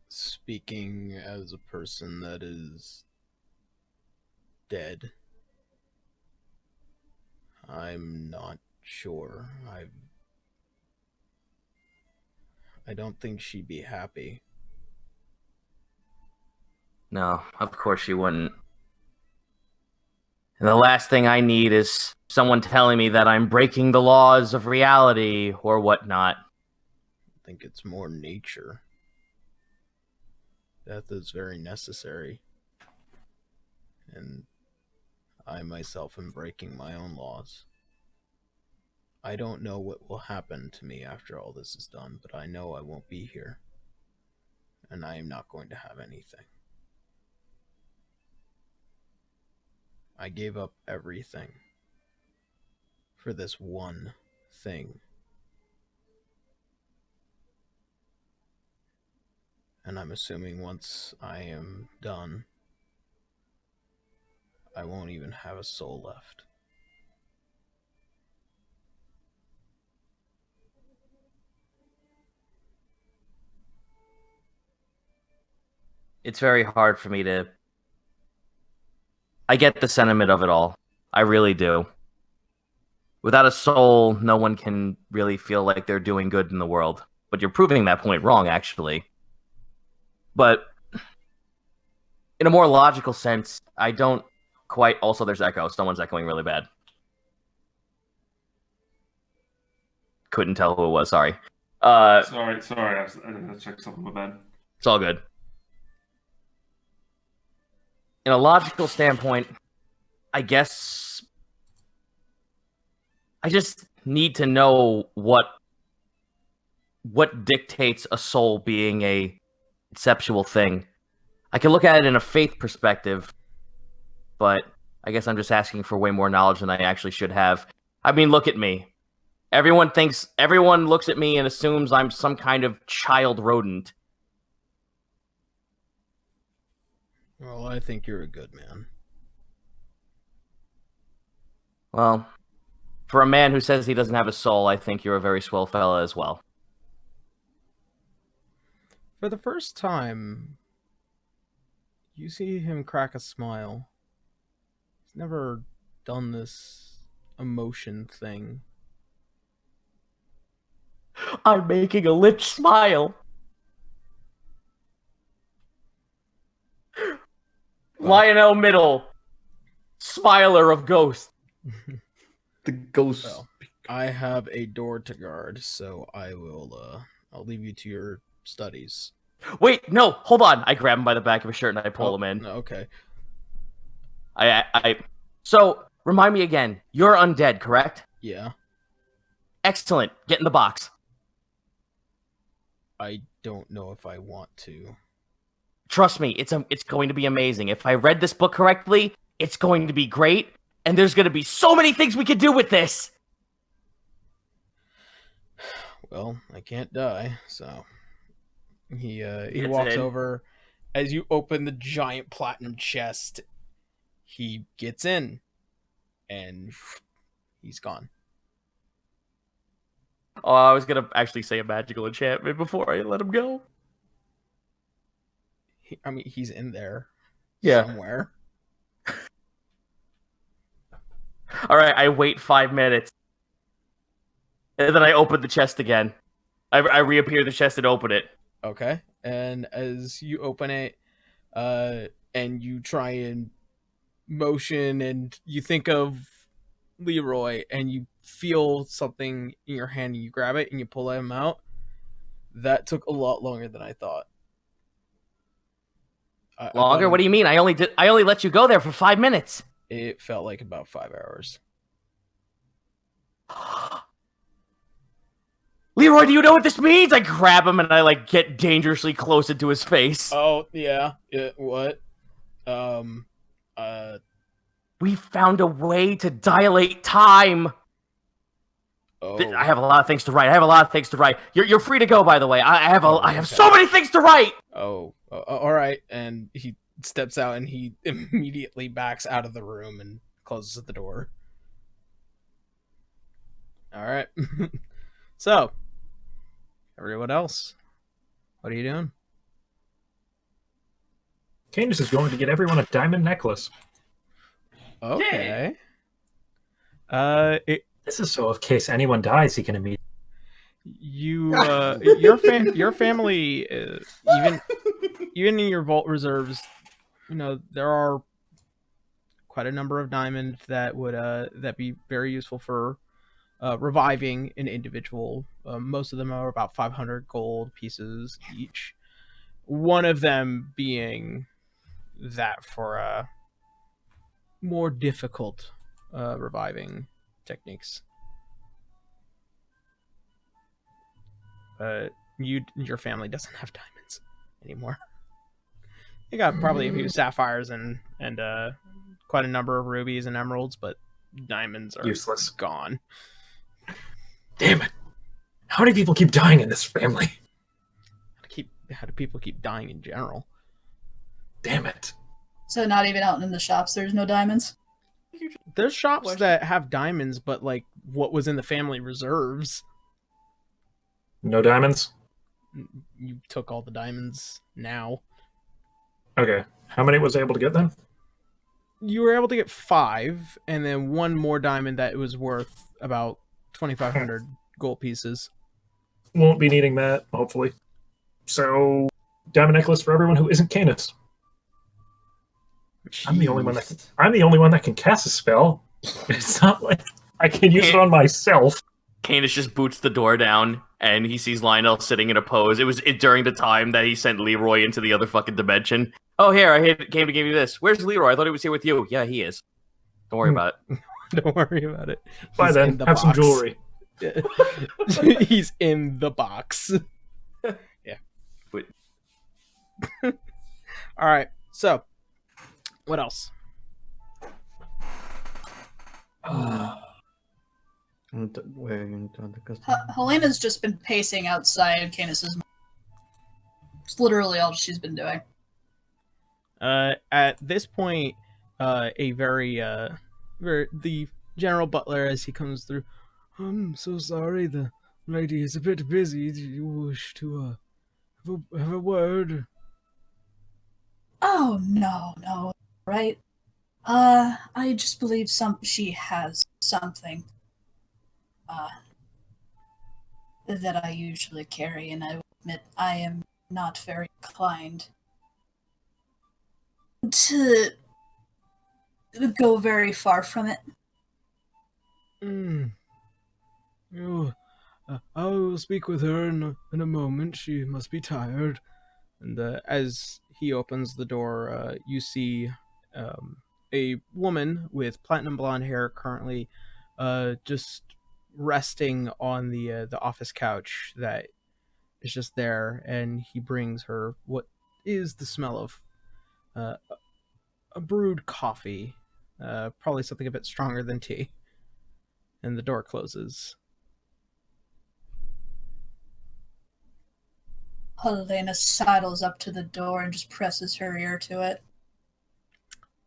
Speaking as a person that is dead, I'm not sure. I don't think she'd be happy. No, of course she wouldn't. And the last thing I need is someone telling me that I'm breaking the laws of reality or whatnot. I think it's more nature. Death is very necessary. And I myself am breaking my own laws. I don't know what will happen to me after all this is done, but I know I won't be here. And I am not going to have anything. I gave up everything for this one thing. And I'm assuming once I am done, I won't even have a soul left. It's very hard for me to... I get the sentiment of it all. I really do. Without a soul, no one can really feel like they're doing good in the world. But you're proving that point wrong, actually. But in a more logical sense, I don't quite... Also, there's echo. Someone's echoing really bad. Couldn't tell who it was, sorry. Sorry. I had to check something with Ben. It's all good. In a logical standpoint, I guess I just need to know what dictates a soul being a conceptual thing. I can look at it in a faith perspective, but I guess I'm just asking for way more knowledge than I actually should have. I mean, look at me. Everyone looks at me and assumes I'm some kind of child rodent. Well, I think you're a good man. Well, for a man who says he doesn't have a soul, I think you're a very swell fella as well. For the first time, you see him crack a smile. He's never done this emotion thing. I'm making a lich smile. Lionel Middle, smiler of ghost. The ghost. Well, I have a door to guard, so I'll leave you to your studies. Wait, no, hold on. I grab him by the back of his shirt and I pull him in. Okay. So, remind me again, you're undead, correct? Yeah. Excellent. Get in the box. I don't know if I want to. Trust me, it's going to be amazing. If I read this book correctly, it's going to be great, and there's going to be so many things we could do with this. Well, I can't die, so he walks over. As you open the giant platinum chest, he gets in, and he's gone. Oh, I was going to actually say a magical enchantment before I let him go. He's in there. Yeah. Somewhere. All right, I wait 5 minutes. And then I open the chest again. I reappear the chest and open it. Okay. And as you open it, and you try and motion, and you think of Leroy, and you feel something in your hand, and you grab it, and you pull him out. That took a lot longer than I thought. Longer? What do you mean? I only let you go there for 5 minutes. It felt like about 5 hours. Leroy, do you know what this means? I grab him and I like get dangerously close into his face. Oh, yeah. What? We found a way to dilate time. Oh. I have a lot of things to write. You're free to go, by the way. I have so many things to write. Oh, all right. And he steps out and he immediately backs out of the room and closes the door. All right. So, everyone else, what are you doing? Candace is going to get everyone a diamond necklace. Okay. This is so in case anyone dies, he can immediately. Your family, even in your vault reserves, there are quite a number of diamonds that would that be very useful for reviving an individual. Most of them are about 500 gold pieces each. One of them being that for more difficult reviving techniques. Your family doesn't have diamonds anymore. You got probably a few sapphires and quite a number of rubies and emeralds, but diamonds are useless. Gone. Damn it! How many people keep dying in this family? How do people keep dying in general? Damn it! So not even out in the shops, there's no diamonds? There's shops that have diamonds, but like what was in the family reserves. No diamonds? You took all the diamonds now. Okay. How many was I able to get then? You were able to get 5, and then one more diamond that was worth about 2,500 gold pieces. Won't be needing that, hopefully. So, diamond necklace for everyone who isn't Canis. I'm the only one that can cast a spell. It's not like I can use it on myself. Canis just boots the door down, and he sees Lionel sitting in a pose. It was during the time that he sent Leroy into the other fucking dimension. Oh, here, I came to give you this. Where's Leroy? I thought he was here with you. Yeah, he is. Don't worry about it. Don't worry about it. Bye then. Have some jewelry. He's in the box. Yeah. Wait. All right. So, what else? Helena's just been pacing outside Canis's. It's literally all she's been doing. At this point, the general butler, as he comes through, I'm so sorry, the lady is a bit busy. Do you wish to have a word? Oh no, right? I just believe she has something that I usually carry, and I will admit I am not very inclined to go very far from it. I will speak with her in a moment. She must be tired. And as he opens the door, you see a woman with platinum blonde hair currently just resting on the office couch that is just there, and he brings her what is the smell of a brewed coffee, probably something a bit stronger than tea. And the door closes. Helena sidles up to the door and just presses her ear to it.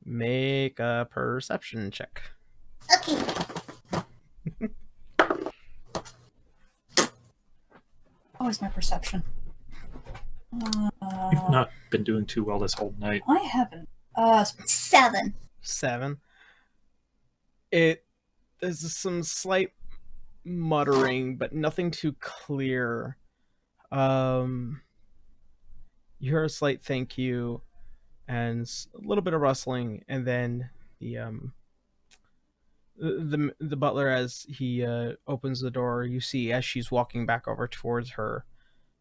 Make a perception check. Okay. Always my perception. You've not been doing too well this whole night. I haven't. 7. 7. There's some slight muttering, but nothing too clear. You hear a slight thank you and a little bit of rustling, and then the butler, as he opens the door, you see as she's walking back over towards her,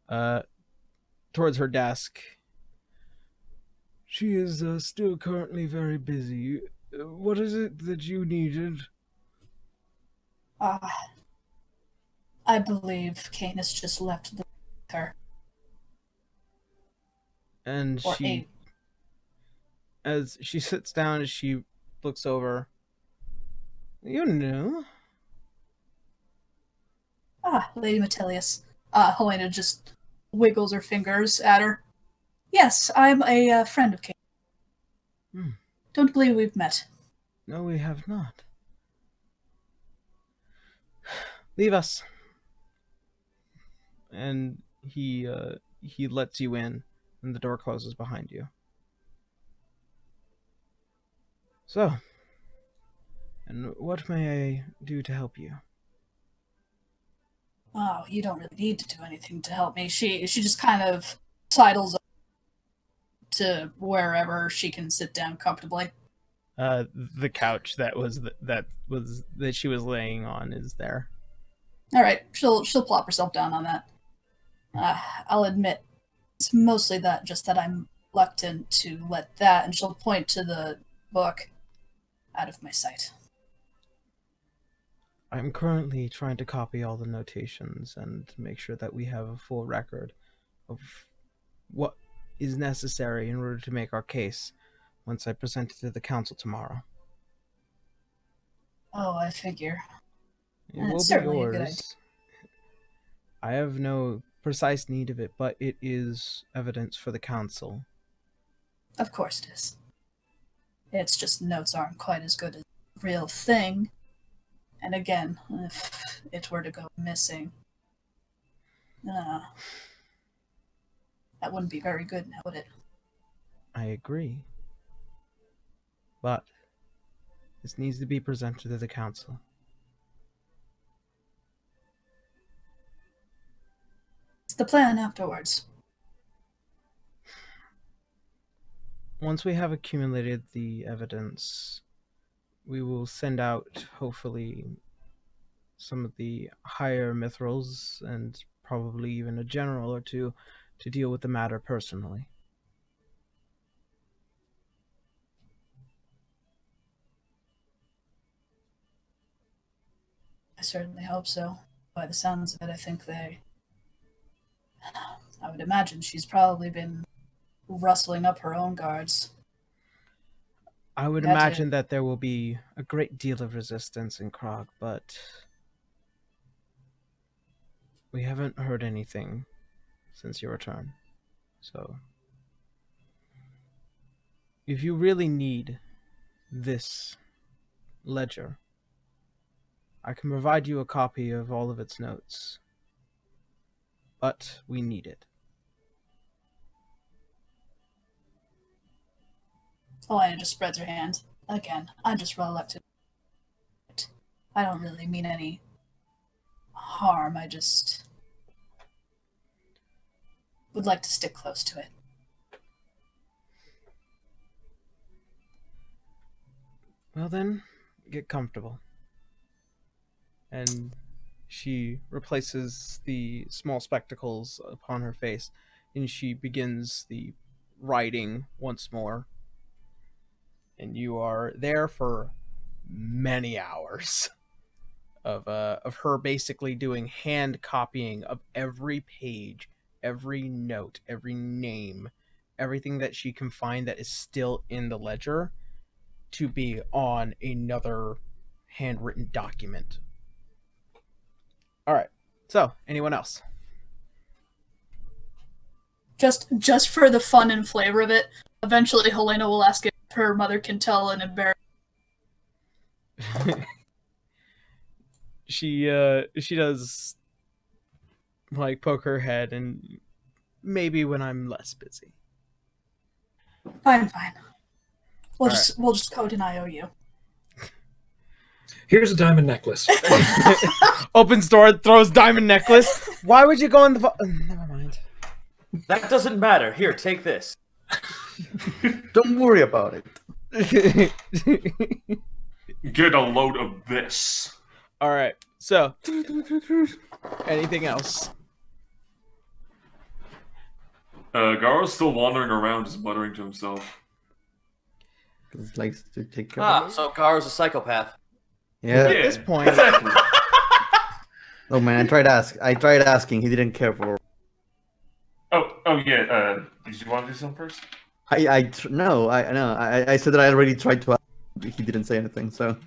towards her desk. She is still currently very busy. What is it that you needed? I believe Kane has just left with her. And as she sits down, as she looks over, you knew. Lady Metilius. Helena just wiggles her fingers at her. Yes, I'm a friend of Kane. Don't believe we've met. No, we have not. Leave us. And he lets you in, and the door closes behind you. So, and what may I do to help you? Oh, you don't really need to do anything to help me. She just kind of sidles up to wherever she can sit down comfortably. The couch that she was laying on is there. All right, she'll plop herself down on that. I'll admit, it's mostly that I'm reluctant to let that, and she'll point to the book, out of my sight. I'm currently trying to copy all the notations and make sure that we have a full record of what is necessary in order to make our case once I present it to the council tomorrow. Oh, I figure. It will be yours. I have no precise need of it, but it is evidence for the council. Of course it is. It's just notes aren't quite as good as the real thing. And again, if it were to go missing, that wouldn't be very good now, would it? I agree. But this needs to be presented to the council. What's the plan afterwards? Once we have accumulated the evidence, we will send out, hopefully, some of the higher mithrils and probably even a general or two to deal with the matter personally. I certainly hope so. By the sounds of it, I would imagine she's probably been rustling up her own guards. I would imagine that there will be a great deal of resistance in Krog, but we haven't heard anything since your return. So, if you really need this ledger, I can provide you a copy of all of its notes, but we need it. Elena just spreads her hands. Again, I'm just reluctant. I don't really mean any harm. I just would like to stick close to it. Well then, get comfortable. And she replaces the small spectacles upon her face, and she begins the writing once more. And you are there for many hours of her basically doing hand copying of every page, every note, every name, everything that she can find that is still in the ledger to be on another handwritten document. All right. So, anyone else? Just for the fun and flavor of it, eventually Helena will ask if her mother can tell an embarrassing. She does like poke her head, and maybe when I'm less busy. Fine. We'll just code an IOU. Here's a diamond necklace. Opens door, throws diamond necklace. Why would you go in the never mind. That doesn't matter. Here, take this. Don't worry about it. Get a load of this. All right. So, anything else? Garo's still wandering around, just muttering to himself. He likes to take care Ah, of so Garo's a psychopath. Yeah. At this point, Exactly. Oh man, I tried asking. He didn't care for. Oh yeah. Did you want to do something first? I said that I already tried to ask. He didn't say anything, so.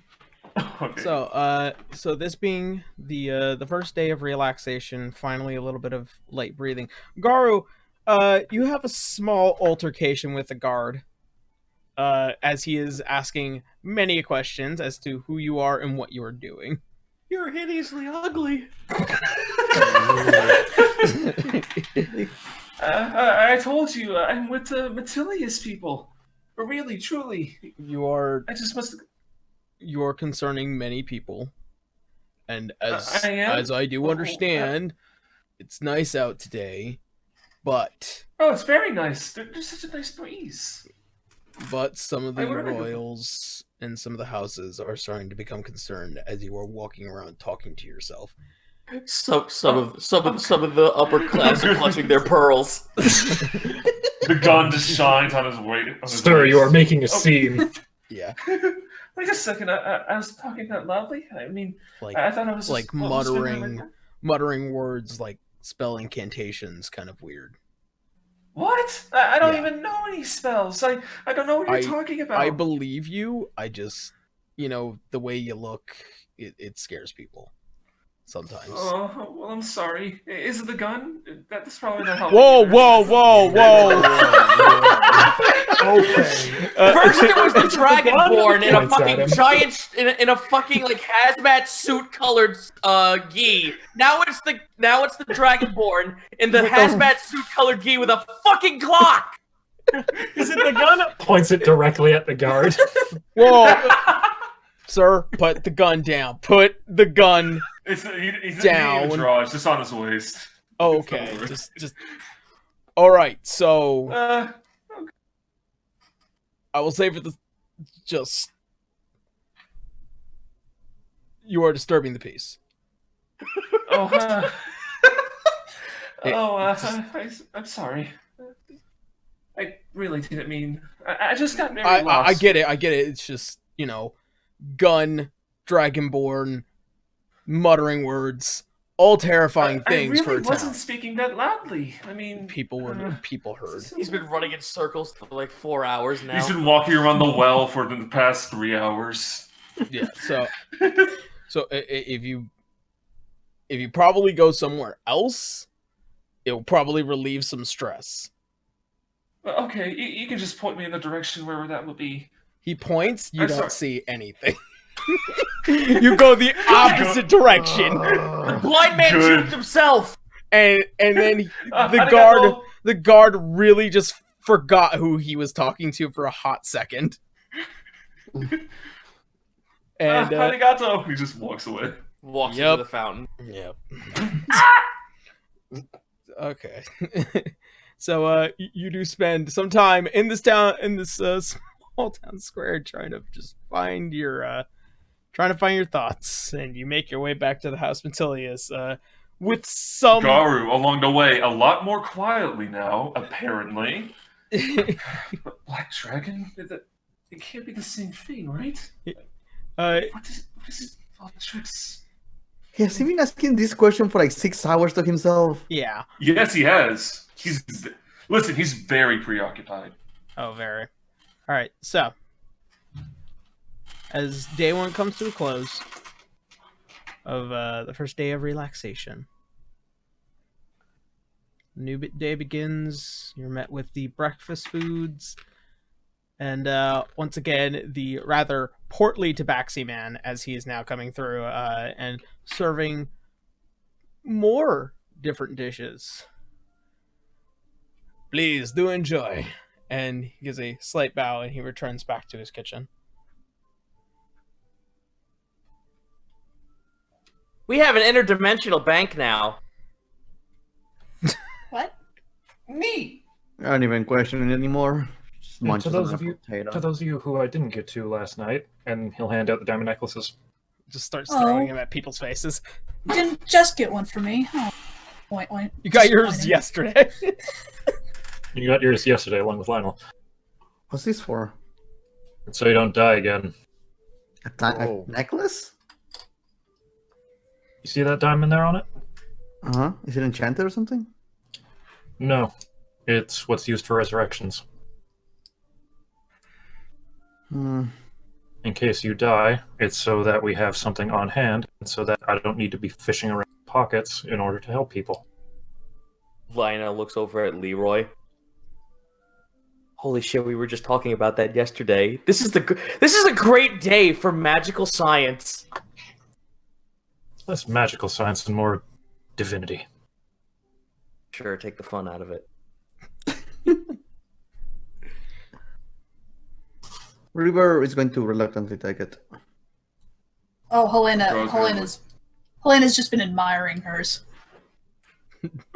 Okay. so this being the first day of relaxation, finally a little bit of light breathing. Garu, you have a small altercation with the guard, as he is asking many questions as to who you are and what you are doing. You're hideously ugly. I told you, I'm with the Matilius people. Really, truly. You are I just must. you are concerning many people, and as I am? as I do understand, it's nice out today, but Oh, it's very nice. There's such a nice breeze. some of the Where did I go? royals and some of the houses are starting to become concerned as you are walking around talking to yourself. Some of the upper class are clutching their pearls. The gun just shines on his weight. Sir, you are making a scene. Yeah, Wait a second. I was talking that loudly. I mean, like I thought I was like just, what was going on right now? muttering words, like spell incantations, kind of weird. What? I don't Yeah. even know any spells. I don't know what you're talking about. I believe you. I just, the way you look, it scares people sometimes. Oh, well, I'm sorry. Is it the gun? That's probably not helping. Whoa, either. whoa, whoa, whoa! Okay. First it was the Dragonborn in a Points at fucking him. giant, in a fucking like hazmat suit colored gi. Now it's the Dragonborn in the hazmat suit colored gi with a fucking clock. Is it the gun? Points it directly at the guard. Whoa, sir, put the gun down. Put the gun. He's Down. It's just on his waist. Okay, just. All right, so I will say for the just. You are disturbing the peace. I'm sorry. I really didn't mean. I just got very lost. I get it. It's just, gun, Dragonborn, muttering words, all terrifying things I for really a town. wasn't speaking that loudly. I mean, People heard. He's been running in circles for like 4 hours now. He's been walking around the well for the past 3 hours. Yeah. So if you probably go somewhere else, it will probably relieve some stress. Okay, you can just point me in the direction wherever that would be. He points. You I'm don't sorry. see anything. You go the opposite direction, The blind man Good. juked himself. and then the Arigato. guard really just forgot who he was talking to for a hot second. And Arigato. He just walks away. Walks Yep. into the fountain. Yep. Okay. So you do spend some time in this town, in this small town square, trying to find your thoughts, and you make your way back to the House Matilius with some. Garu along the way, a lot more quietly now, apparently. But Black Dragon? It can't be the same thing, right? What is all the tricks? Has he been asking this question for like 6 hours to himself? Yeah. Yes, he has. Listen, he's very preoccupied. Oh, very. All right. So, as day one comes to a close of the first day of relaxation, new day begins. You're met with the breakfast foods, and once again, the rather portly Tabaxi man, as he is now coming through and serving more different dishes. Please do enjoy. And he gives a slight bow and he returns back to his kitchen. We have an interdimensional bank now. What? Neat. I don't even question it anymore. Just And munches to those on of a you, potato. to those of you who I didn't get to last night, and he'll hand out the diamond necklaces. Just starts throwing Oh. them at people's faces. Didn't just get one for me. Oh. Wait. You got Disappointing. yours yesterday. You got yours yesterday along with Lionel. What's this for? So you don't die again. A necklace? You see that diamond there on it? Uh-huh. Is it enchanted or something? No. It's what's used for resurrections. Hmm. In case you die, it's so that we have something on hand, and so that I don't need to be fishing around pockets in order to help people. Lina looks over at Leroy. Holy shit, we were just talking about that yesterday. This is a great day for magical science. Less magical science and more divinity. Sure, take the fun out of it. River is going to reluctantly take it. Oh, Helena's just been admiring hers.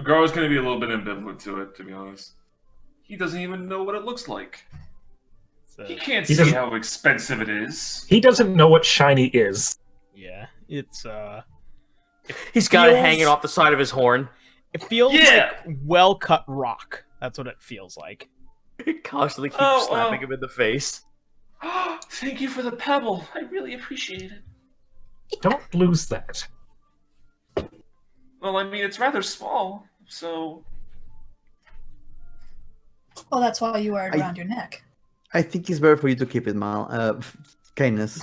Gar's going to be a little bit ambivalent to it, to be honest. He doesn't even know what it looks like. He can't see how expensive it is. He doesn't know what shiny is. Yeah, it's He's got it hanging off the side of his horn. It feels like well-cut rock. That's what it feels like. It constantly keeps slapping him in the face. Thank you for the pebble. I really appreciate it. Don't lose that. Well, I mean, it's rather small, so... Well, that's why you wear it around your neck. I think it's better for you to keep it, Mal. Kindness.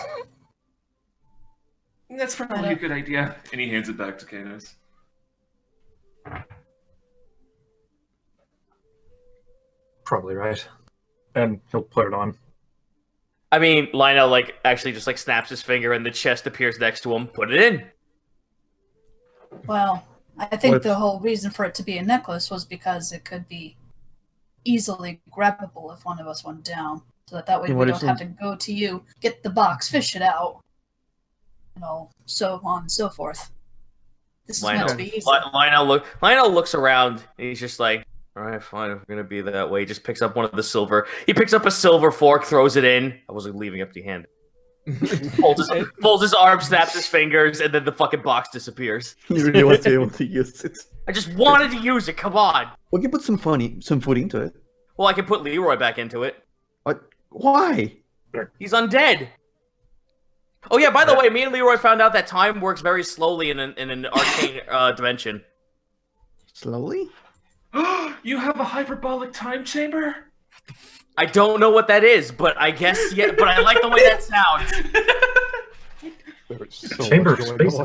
That's probably a good idea. And he hands it back to Canis. Probably right. And he'll put it on. I mean, Lionel actually just snaps his finger and the chest appears next to him. Put it in. Well, I think the whole reason for it to be a necklace was because it could be easily grabbable if one of us went down. So that way we don't have to go to you, get the box, fish it out, so on and so forth. This is meant to be easy. Lionel looks around and he's just like, all right, fine, if we're gonna be that way. He just picks up one of the silver. He picks up a silver fork, throws it in. I wasn't leaving empty-handed. folds his arm, snaps his fingers, and then the fucking box disappears. You really want to be able to use it. I just wanted to use it. Come on. We can put some food into it. Well, I can put Leroy back into it. What? Why? He's undead. Oh yeah, by the way, me and Leroy found out that time works very slowly in an arcane dimension. Slowly? You have a hyperbolic time chamber? I don't know what that is, but I guess but I like the way that sounds. Chamber of space.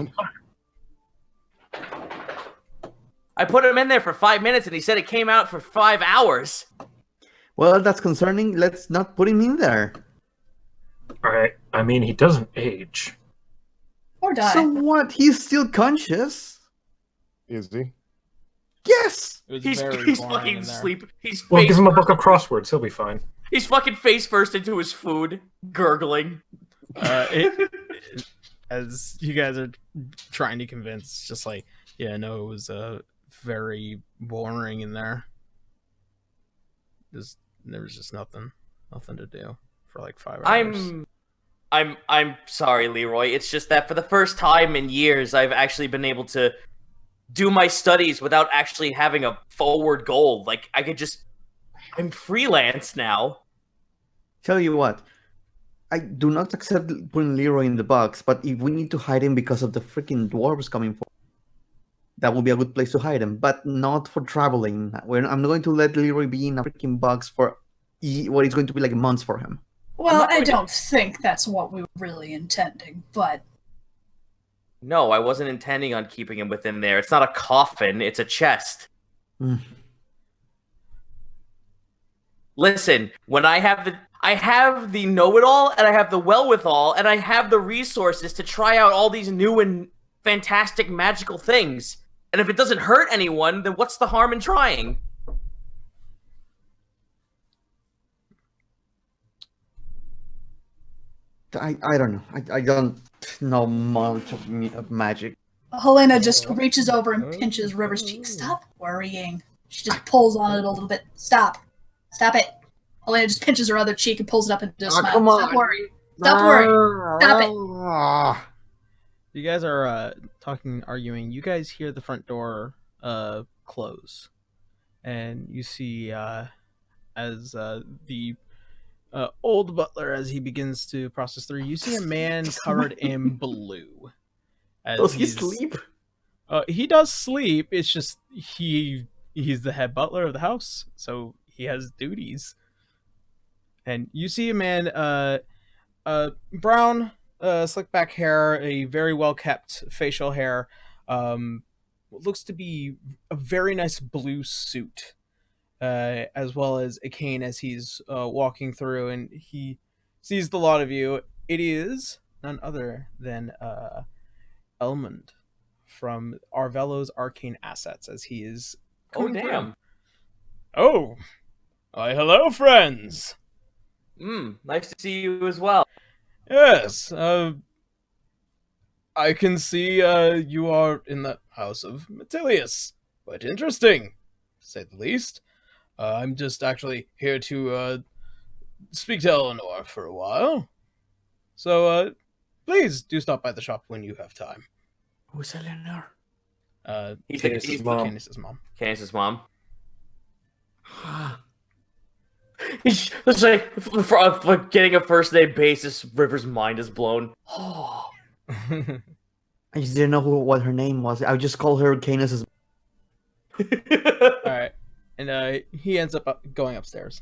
I put him in there for 5 minutes and he said it came out for 5 hours. Well, that's concerning. Let's not put him in there. Alright, I mean, he doesn't age. Or die. So what? He's still conscious. Is he? Yes! He's fucking sleep. Well, give him a book of crosswords. He'll be fine. He's fucking face first into his food, gurgling. As you guys are trying to convince, it's just like, yeah, no, it was very boring in there. There was just nothing to do for like 5 hours. I'm sorry, Leroy. It's just that for the first time in years, I've actually been able to do my studies without actually having a forward goal. Like, I'm freelance now. Tell you what, I do not accept putting Leroy in the box, but if we need to hide him because of the freaking dwarves coming forward, that would be a good place to hide him, but not for traveling. I'm not going to let Leroy be in a freaking box for what is going to be like months for him. Well, I don't think that's what we were really intending, but... No, I wasn't intending on keeping him within there. It's not a coffin, it's a chest. Listen, when I have the know-it-all, and I have the well-with-all, and I have the resources to try out all these new and fantastic magical things. And if it doesn't hurt anyone, then what's the harm in trying? I don't know. I don't know much of magic. Helena just reaches over and pinches River's cheek. Stop worrying. She just pulls on it a little bit. Stop it. Helena just pinches her other cheek and pulls it up into a smile. Come on. Stop worrying. Stop it. You guys are arguing. You guys hear the front door close, and you see as the old butler, as he begins to process through, you see a man covered in blue. Does he sleep? He does sleep. It's just he's the head butler of the house, so he has duties. And you see a man, brown, slick back hair, a very well kept facial hair, what looks to be a very nice blue suit, as well as a cane as he's walking through, and he sees the lot of you. It is none other than Elmond from Arvello's Arcane Assets, as he is coming through. Oh, why, hello, friends. Nice to see you as well. Yes, I can see you are in the house of Metilius. Quite interesting, to say the least. I'm just actually here to speak to Eleanor for a while. So, please do stop by the shop when you have time. Who's Eleanor? He's Candace's mom. Candace's mom. Candace's mom. It's like for getting a first name basis, River's mind is blown. Oh. I just didn't know what her name was. I would just call her Candace's. Alright. And he ends up going upstairs.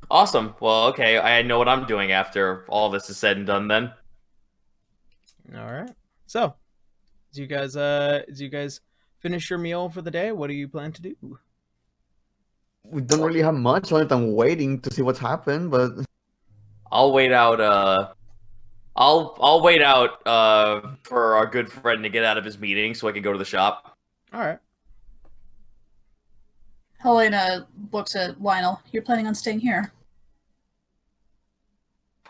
Awesome. Well, okay, I know what I'm doing after all this is said and done then. Alright. So, do you guys finish your meal for the day? What do you plan to do? We don't really have much on it. I'm waiting to see what's happened, but I'll wait out. I'll wait out for our good friend to get out of his meeting so I can go to the shop. All right. Helena looks at Lionel. You're planning on staying here?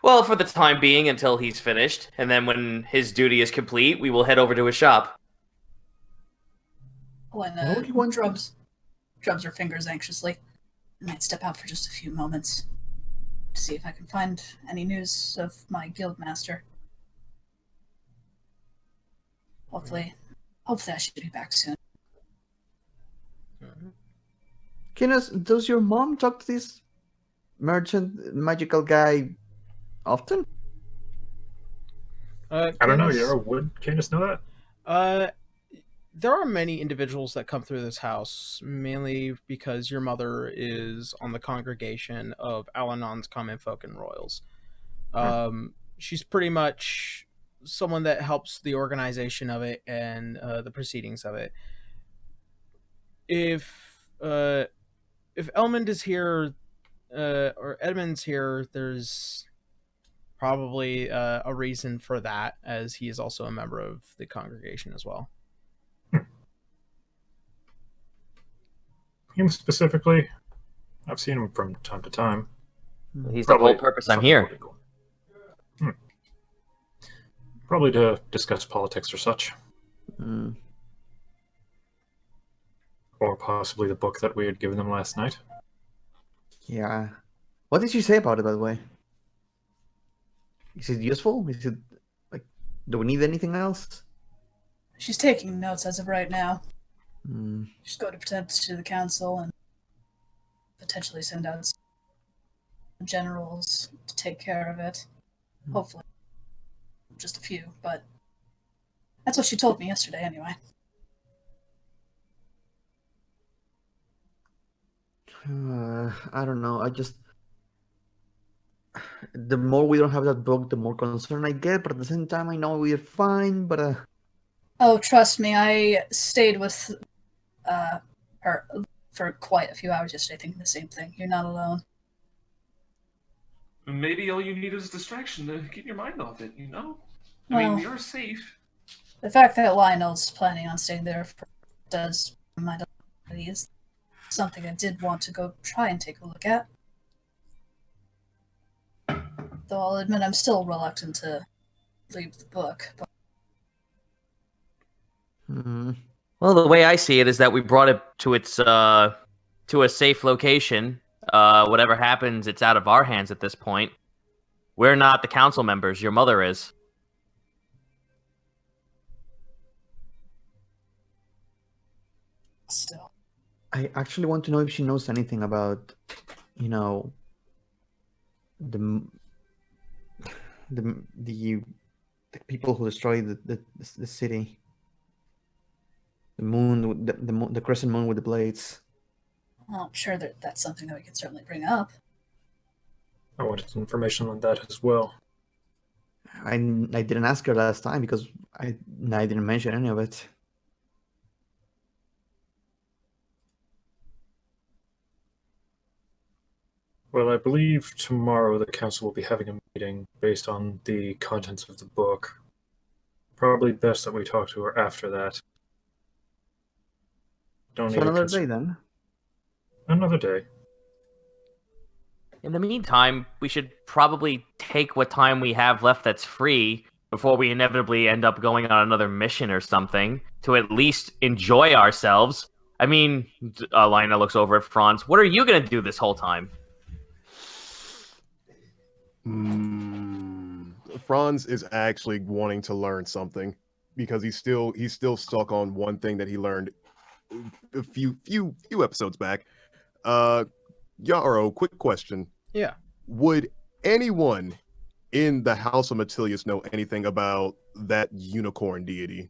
Well, for the time being, until he's finished, and then when his duty is complete, we will head over to his shop. Helena drubs her fingers anxiously. I might step out for just a few moments to see if I can find any news of my guild master. Hopefully I should be back soon. Candace, does your mom talk to this merchant magical guy often? I don't know, Yara. Would Candace know that? There are many individuals that come through this house, mainly because your mother is on the congregation of Al-Anon's Common Folk and Royals. She's pretty much someone that helps the organization of it and the proceedings of it. If Elmond is here, or Edmund's here, there's probably a reason for that, as he is also a member of the congregation as well. Him specifically, I've seen him from time to time. He's the whole purpose I'm here. Probably to discuss politics or such. Or possibly the book that we had given them last night. Yeah. What did she say about it, by the way? Is it useful? Is it, like, do we need anything else? She's taking notes as of right now. Hmm. She's going to present to the council and potentially send out some generals to take care of it. Hopefully. Just a few, but that's what she told me yesterday anyway. I don't know. The more we don't have that book, the more concerned I get. But at the same time, I know we're fine. But Oh, trust me, I stayed with her for quite a few hours yesterday, thinking the same thing. You're not alone. Maybe all you need is distraction to keep your mind off it, you know? I Well, mean, you're safe. the fact that Lionel's planning on staying there does remind me that he is something I did want to go try and take a look at. Though I'll admit I'm still reluctant to leave the book. But Well, the way I see it is that we brought it to its to a safe location. Whatever happens, it's out of our hands at this point. We're not the council members. Your mother is. still. I actually want to know if she knows anything about, you know, the the the, the people who destroyed the city. The moon, the crescent moon with the blades. Well, I'm sure that's something that we could certainly bring up. I wanted information on that as well. I didn't ask her last time because I didn't mention any of it. Well, I believe tomorrow the council will be having a meeting based on the contents of the book. Probably best that we talk to her after that. Don't So need another day then. Another day. In the meantime, we should probably take what time we have left that's free before we inevitably end up going on another mission or something to at least enjoy ourselves. I mean, Lina looks over at Franz. What are you going to do this whole time? Franz is actually wanting to learn something because he's still stuck on one thing that he learned a few episodes back. Yarrow, quick question. Yeah. Would anyone in the House of Matilius know anything about that unicorn deity?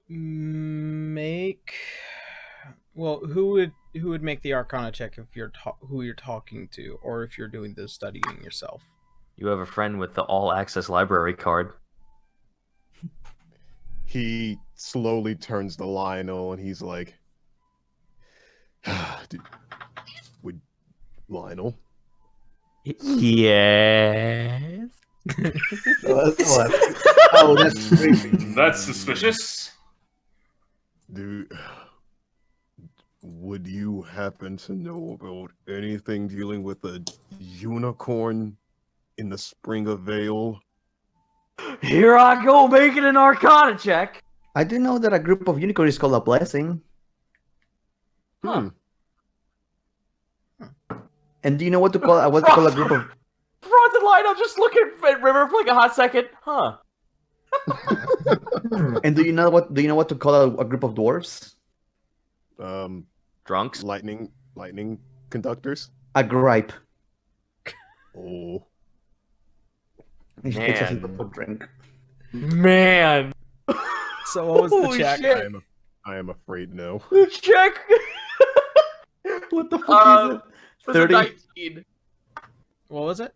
Who would make the Arcana check if you're who you're talking to, or if you're doing the studying yourself? You have a friend with the all-access library card. He slowly turns to Lionel and he's like, would Lionel? Yes. Oh, that's creepy. That's suspicious. Dude, would you happen to know about anything dealing with a unicorn in the Spring of Vale? Here I go making an Arcana check. I do know that a group of unicorns is called a blessing. Huh. And do you know what to call a group of? Franz and Lionel just look at River for like a hot second. Huh. And do you know what to call a group of dwarves? Drunks? Lightning conductors? A gripe. Oh. It's a simple drink. Man. So what was the Holy check? shit. I am afraid no. The check. What the fuck is it? Was 30. a 19. What was it?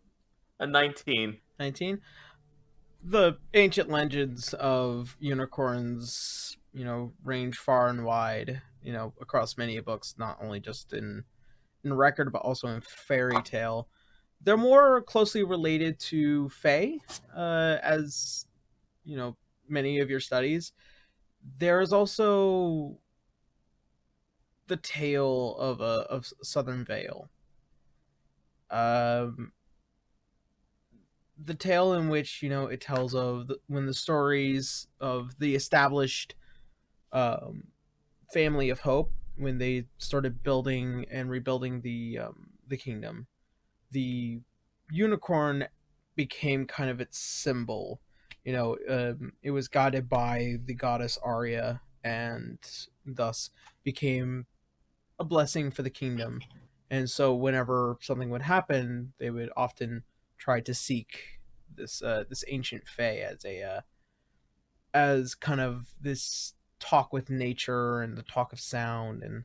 A 19. 19. The ancient legends of unicorns, range far and wide, across many books, not only just in record, but also in fairy tale. They're more closely related to Fae, as, many of your studies. There is also the tale of Southern Vale. The tale in which it tells of when the stories of the established family of Hope, when they started building and rebuilding the kingdom, the unicorn became kind of its symbol. It was guided by the goddess Arya, and thus became a blessing for the kingdom. And so whenever something would happen, they would often try to seek this ancient fae as kind of this talk with nature and the talk of sound and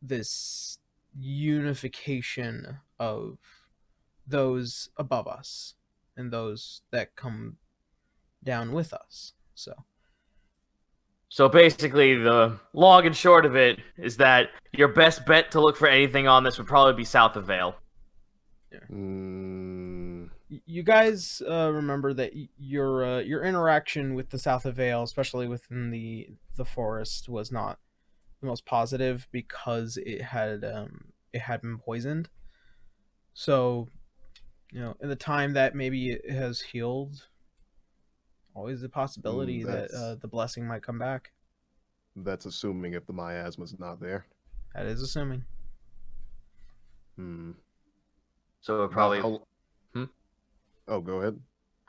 this unification of those above us and those that come down with us. So basically, the long and short of it is that your best bet to look for anything on this would probably be south of Vale. You guys remember that your interaction with the South of Vale, especially within the forest, was not the most positive because it had been poisoned. So, in the time that maybe it has healed, always the possibility that the blessing might come back. That's assuming if the miasma's not there. That is assuming. So it probably. Oh, go ahead.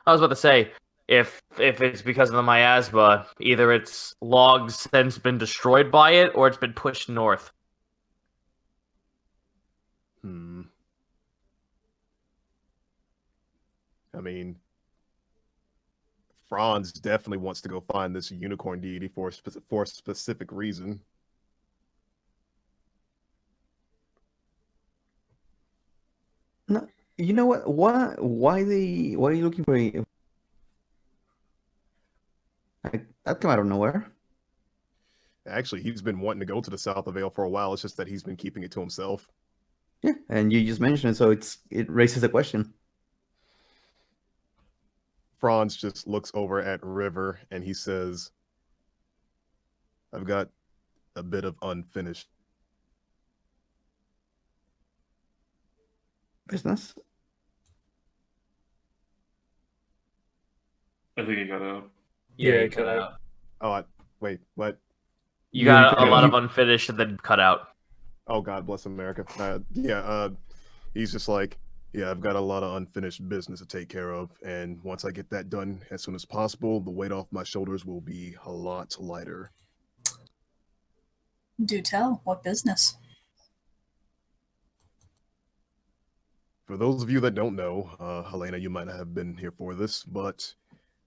I was about to say, if it's because of the miasma, either its logs since been destroyed by it or it's been pushed north. I mean, Franz definitely wants to go find this unicorn deity for a specific reason. No, you know what? Why are you looking for a? That came out of nowhere. Actually, he's been wanting to go to the South of Vale for a while. It's just that he's been keeping it to himself. Yeah, and you just mentioned it, so it raises a question. Franz just looks over at River and he says, "I've got a bit of unfinished business." I think he got out. Yeah, he cut out. Oh, wait, what? You got a lot of unfinished and then cut out. Oh, God bless America. He's just like, yeah, I've got a lot of unfinished business to take care of, and once I get that done as soon as possible, the weight off my shoulders will be a lot lighter. Do tell. What business? For those of you that don't know, Helena, you might not have been here for this, but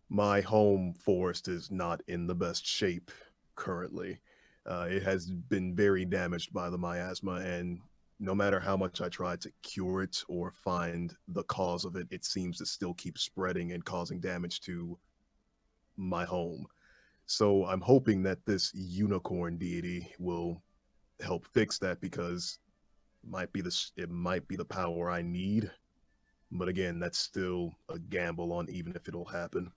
my home forest is not in the best shape currently. It has been very damaged by the miasma, and no matter how much I try to cure it or find the cause of it, it seems to still keep spreading and causing damage to my home. So I'm hoping that this unicorn deity will help fix that, because it might be the power I need. But again, that's still a gamble on even if it'll happen.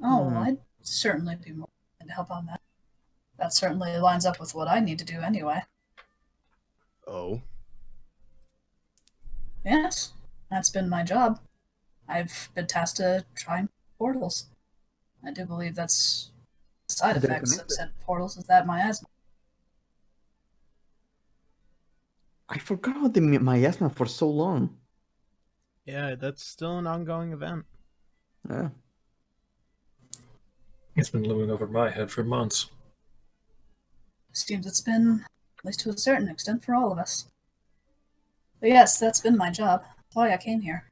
Oh, I'd certainly be more willing to help on that. That certainly lines up with what I need to do anyway. Oh? Yes, that's been my job. I've been tasked to try and portals. I do believe that's the side effects of said portals is that miasma. I forgot about the miasma for so long. Yeah, that's still an ongoing event. Yeah. It's been looming over my head for months. Seems it's been, at least to a certain extent, for all of us. But yes, that's been my job. That's why I came here.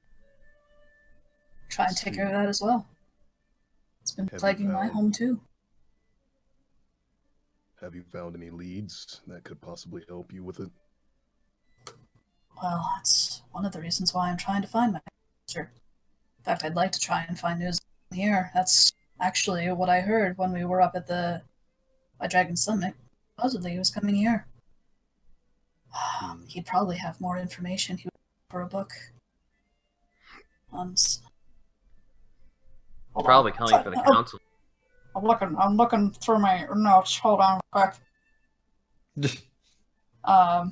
Try and take care of that as well. It's been plaguing my home too. Have you found any leads that could possibly help you with it? Well, that's one of the reasons why I'm trying to find my sister. In fact, I'd like to try and find news here. That's actually what I heard when we were up at the Dragon Summit. Supposedly he was coming here. He'd probably have more information. He would for a book. Probably coming for the council. I'm looking through my notes. Hold on quick. I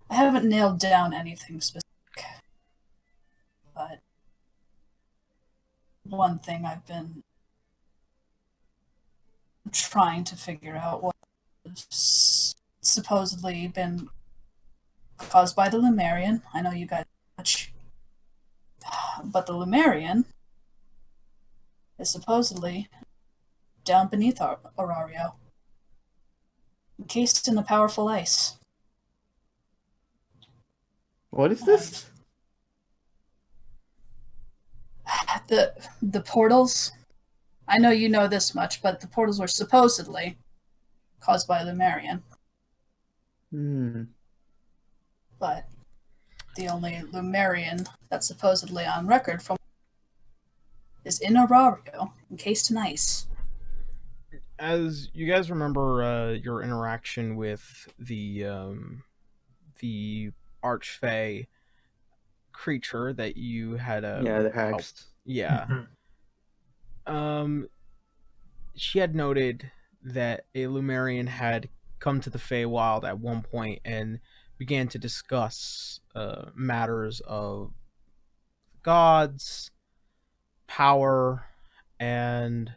haven't nailed down anything specific. But one thing I've been trying to figure out was supposedly been caused by the Lumerian. I know you guys much, but the Lumerian is supposedly down beneath Orario, encased in a powerful ice. What is this? The portals. I know you know this much, but the portals were supposedly caused by Lumerian. But the only Lumerian that's supposedly on record from is in Orario, encased in ice. As you guys remember your interaction with the Archfey creature that you had the hags. She had noted that a Lumerian had come to the Feywild at one point and began to discuss matters of gods, power, and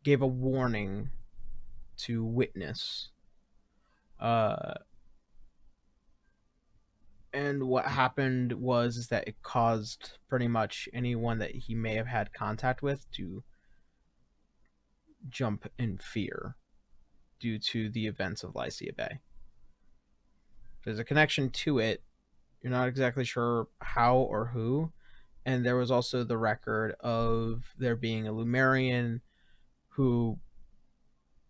gave a warning to witness. And what happened was that it caused pretty much anyone that he may have had contact with to jump in fear due to the events of Lycia Bay. There's a connection to it. You're not exactly sure how or who. And there was also the record of there being a Lumerian who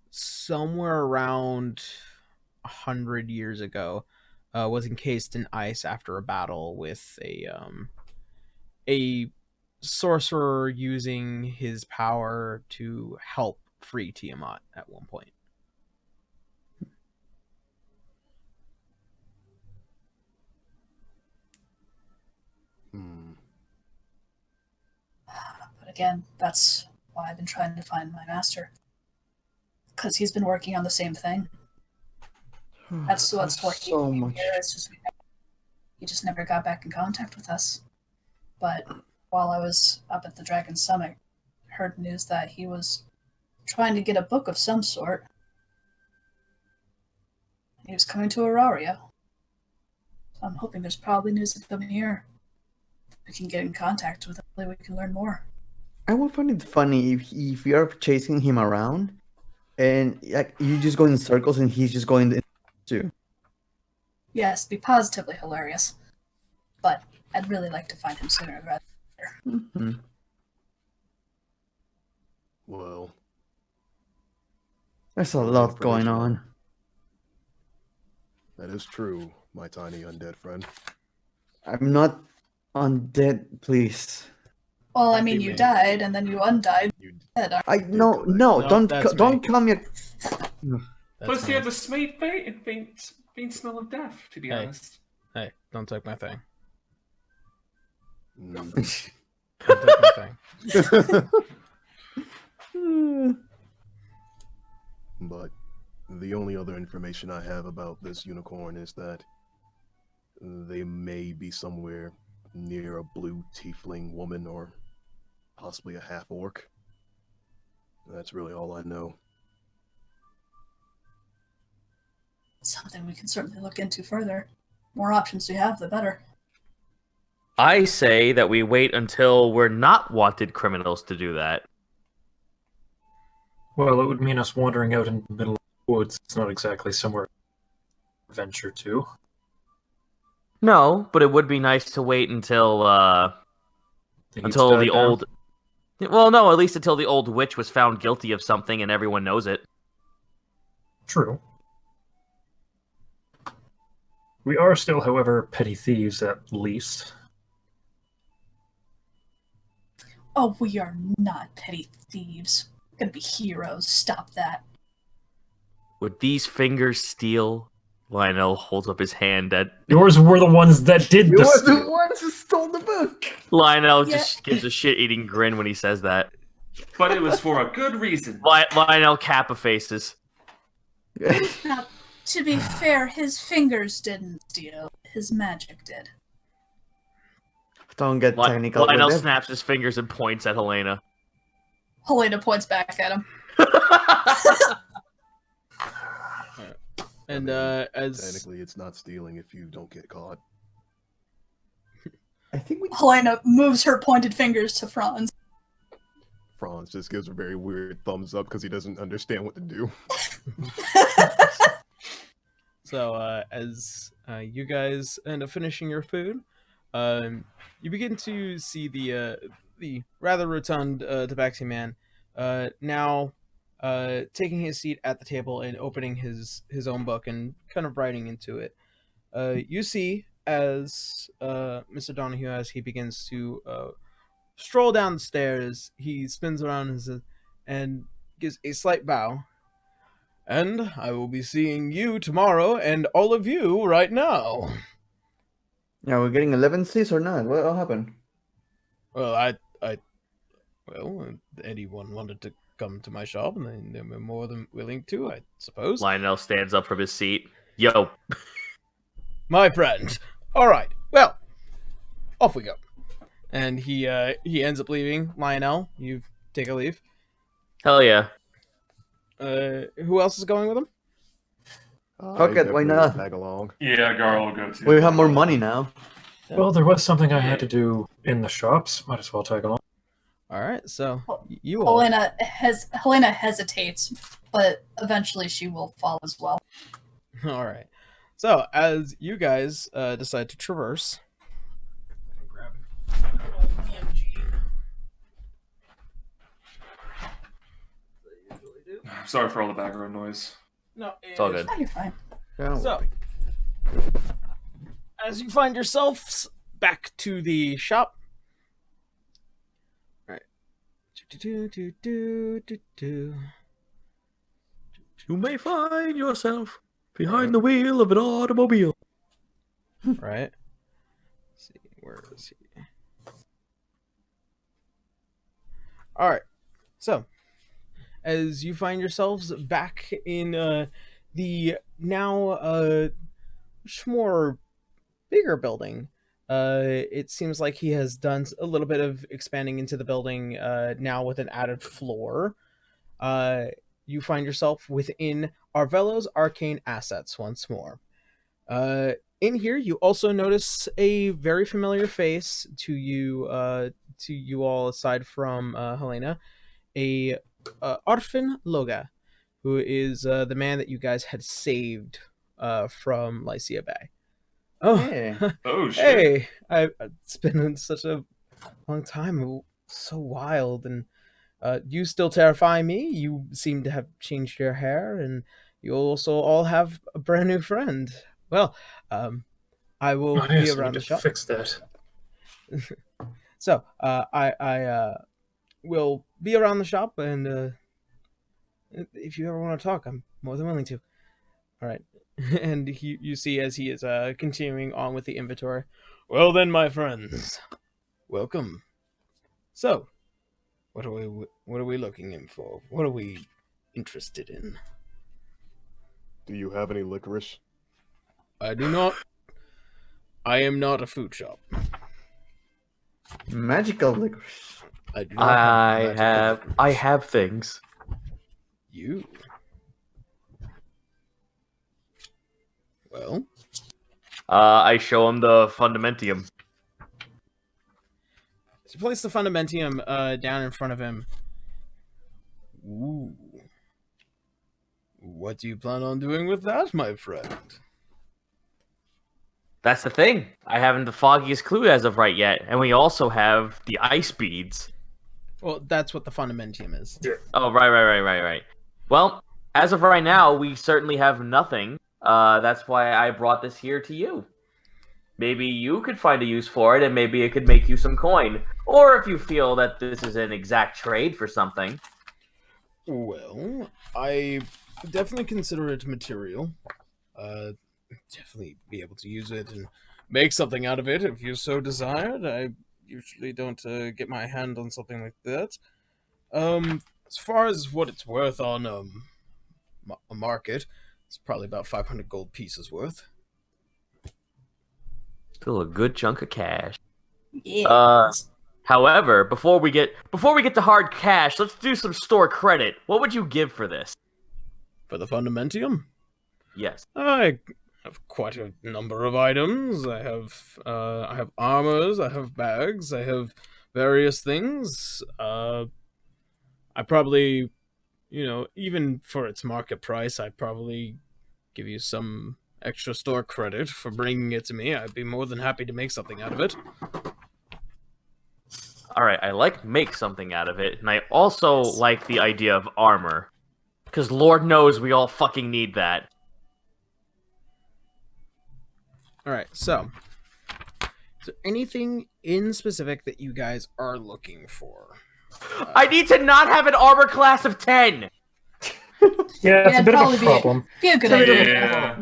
somewhere around 100 years ago was encased in ice after a battle with a sorcerer using his power to help free Tiamat at one point. But again, that's why I've been trying to find my master. Because he's been working on the same thing. That's what's working so much. here. It's just he just never got back in contact with us. But while I was up at the Dragon Summit, I heard news that he was trying to get a book of some sort. He was coming to Orario. So I'm hoping there's probably news of him here. We can get in contact with him. We can learn more. I would find it funny if you're chasing him around and like you just go in circles and he's just going too. Yes, be positively hilarious. But I'd really like to find him sooner rather than later. Mm-hmm. Well, There's a lot going on. That is true, my tiny undead friend. I'm not undead, please. Well, I mean, you died and then you undied. No, don't call me. Plus, he has a faint smell of death, to be honest. Hey, don't take my thing. Mm. Don't take my thing. But the only other information I have about this unicorn is that they may be somewhere near a blue tiefling woman or possibly a half-orc. That's really all I know. Something we can certainly look into further. More options we have, the better. I say that we wait until we're not wanted criminals to do that. Well, it would mean us wandering out in the middle of the woods. It's not exactly somewhere to venture to. No, but it would be nice to wait until the old... Well, no, at least until the old witch was found guilty of something and everyone knows it. True. We are still, however, petty thieves at least. Oh, we are not petty thieves. We're gonna be heroes. Stop that. Would these fingers steal? Lionel holds up his hand at... Yours were the ones that did You this. were the ones who stole the book. Lionel just gives a shit-eating grin when he says that. But it was for a good reason. Lionel Kappa faces. Now, to be fair, his fingers didn't steal. His magic did. Don't get technical. Lionel with it. snaps his fingers and points at Helena. Helena points back at him. And as technically, it's not stealing if you don't get caught. I think we. Helena moves her pointed fingers to Franz. Franz just gives a very weird thumbs up because he doesn't understand what to do. So as you guys end up finishing your food, you begin to see the rather rotund Tabaxi man now taking his seat at the table and opening his own book and kind of writing into it. You see as Mr. Donahue, as he begins to stroll down the stairs, he spins around and gives a slight bow. And I will be seeing you tomorrow, and all of you right now. Yeah, we're getting 11 Cs or not? What happened? Well, well, anyone wanted to come to my shop, and they were more than willing to, I suppose. Lionel stands up from his seat. Yo. My friend. All right. Well, off we go. And he ends up leaving. Lionel, you take a leave. Hell yeah. Who else is going with him? Fuck it, why definitely not? Tag along. Yeah, Gar will go too. We have more money now. Well, there was something I had to do in the shops. Might as well tag along. All right, so you all. Helena hesitates, but eventually she will follow as well. All right. So as you guys decide to traverse. Sorry for all the background noise. No, It's all good. Oh, you're fine. So, as you find yourselves back to the shop. All right. You may find yourself behind the wheel of an automobile. Right. Let's see, where is he? All right. So, as you find yourselves back in the now much more bigger building, it seems like he has done a little bit of expanding into the building now with an added floor. You find yourself within Arvello's arcane assets once more. In here, you also notice a very familiar face to you all, aside from Helena, a Orphan Loga, who is the man that you guys had saved from Lycia Bay. Oh, Yeah. Oh shit! hey! It's been such a long time, so wild, and you still terrify me. You seem to have changed your hair, and you also all have a brand new friend. Well, I will be Yes, we around need the to shop. fix that. So, I will be around the shop, and if you ever want to talk, I'm more than willing to. All right. And you see as he is continuing on with the inventory. Well then, my friends, welcome. So, what are we looking in for? What are we interested in? Do you have any licorice? I do not. I am not a food shop. Magical licorice. I do not I have things. You. Well, I show him the fundamentium. so you place the fundamentium down in front of him. Ooh. What do you plan on doing with that, my friend? That's the thing. I haven't the foggiest clue as of right yet, and we also have the ice beads. Well, that's what the fundamentium is. Oh, right. Well, as of right now, we certainly have nothing. That's why I brought this here to you. Maybe you could find a use for it, and maybe it could make you some coin. Or if you feel that this is an exact trade for something. Well, I definitely consider it material. Definitely be able to use it and make something out of it if you so desired. I usually don't get my hand on something like that. As far as what it's worth on a market, it's probably about 500 gold pieces worth. Still a good chunk of cash. Yeah. However, before we get to hard cash, let's do some store credit. What would you give for this? For the fundamentium? Yes. I have quite a number of items. I have armors, I have bags, I have various things. I probably, even for its market price, I'd probably give you some extra store credit for bringing it to me. I'd be more than happy to make something out of it. Alright, I like make something out of it, and I also like the idea of armor. Because Lord knows we all fucking need that. Alright, so, is there anything in specific that you guys are looking for? I need to not have an armor class of 10! Yeah, it's a bit of a probably problem. Be a good idea. Yeah.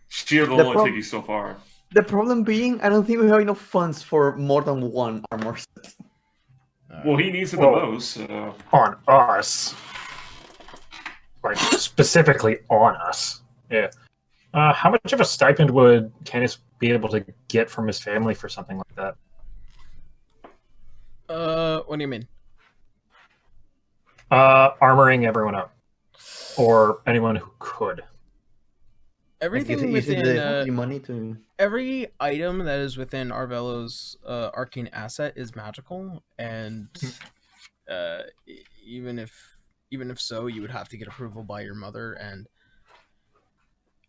Shield will The only take you so far. The problem being, I don't think we have enough funds for more than one armor set. Well, he needs it the Well- most, so... On us. Like, specifically on us. Yeah. How much of a stipend would Canis be able to get from his family for something like that? What do you mean? Armoring everyone up. or anyone who could. Everything Is it within the money to? every item that is within Arvello's arcane asset is magical, and even if so, you would have to get approval by your mother, and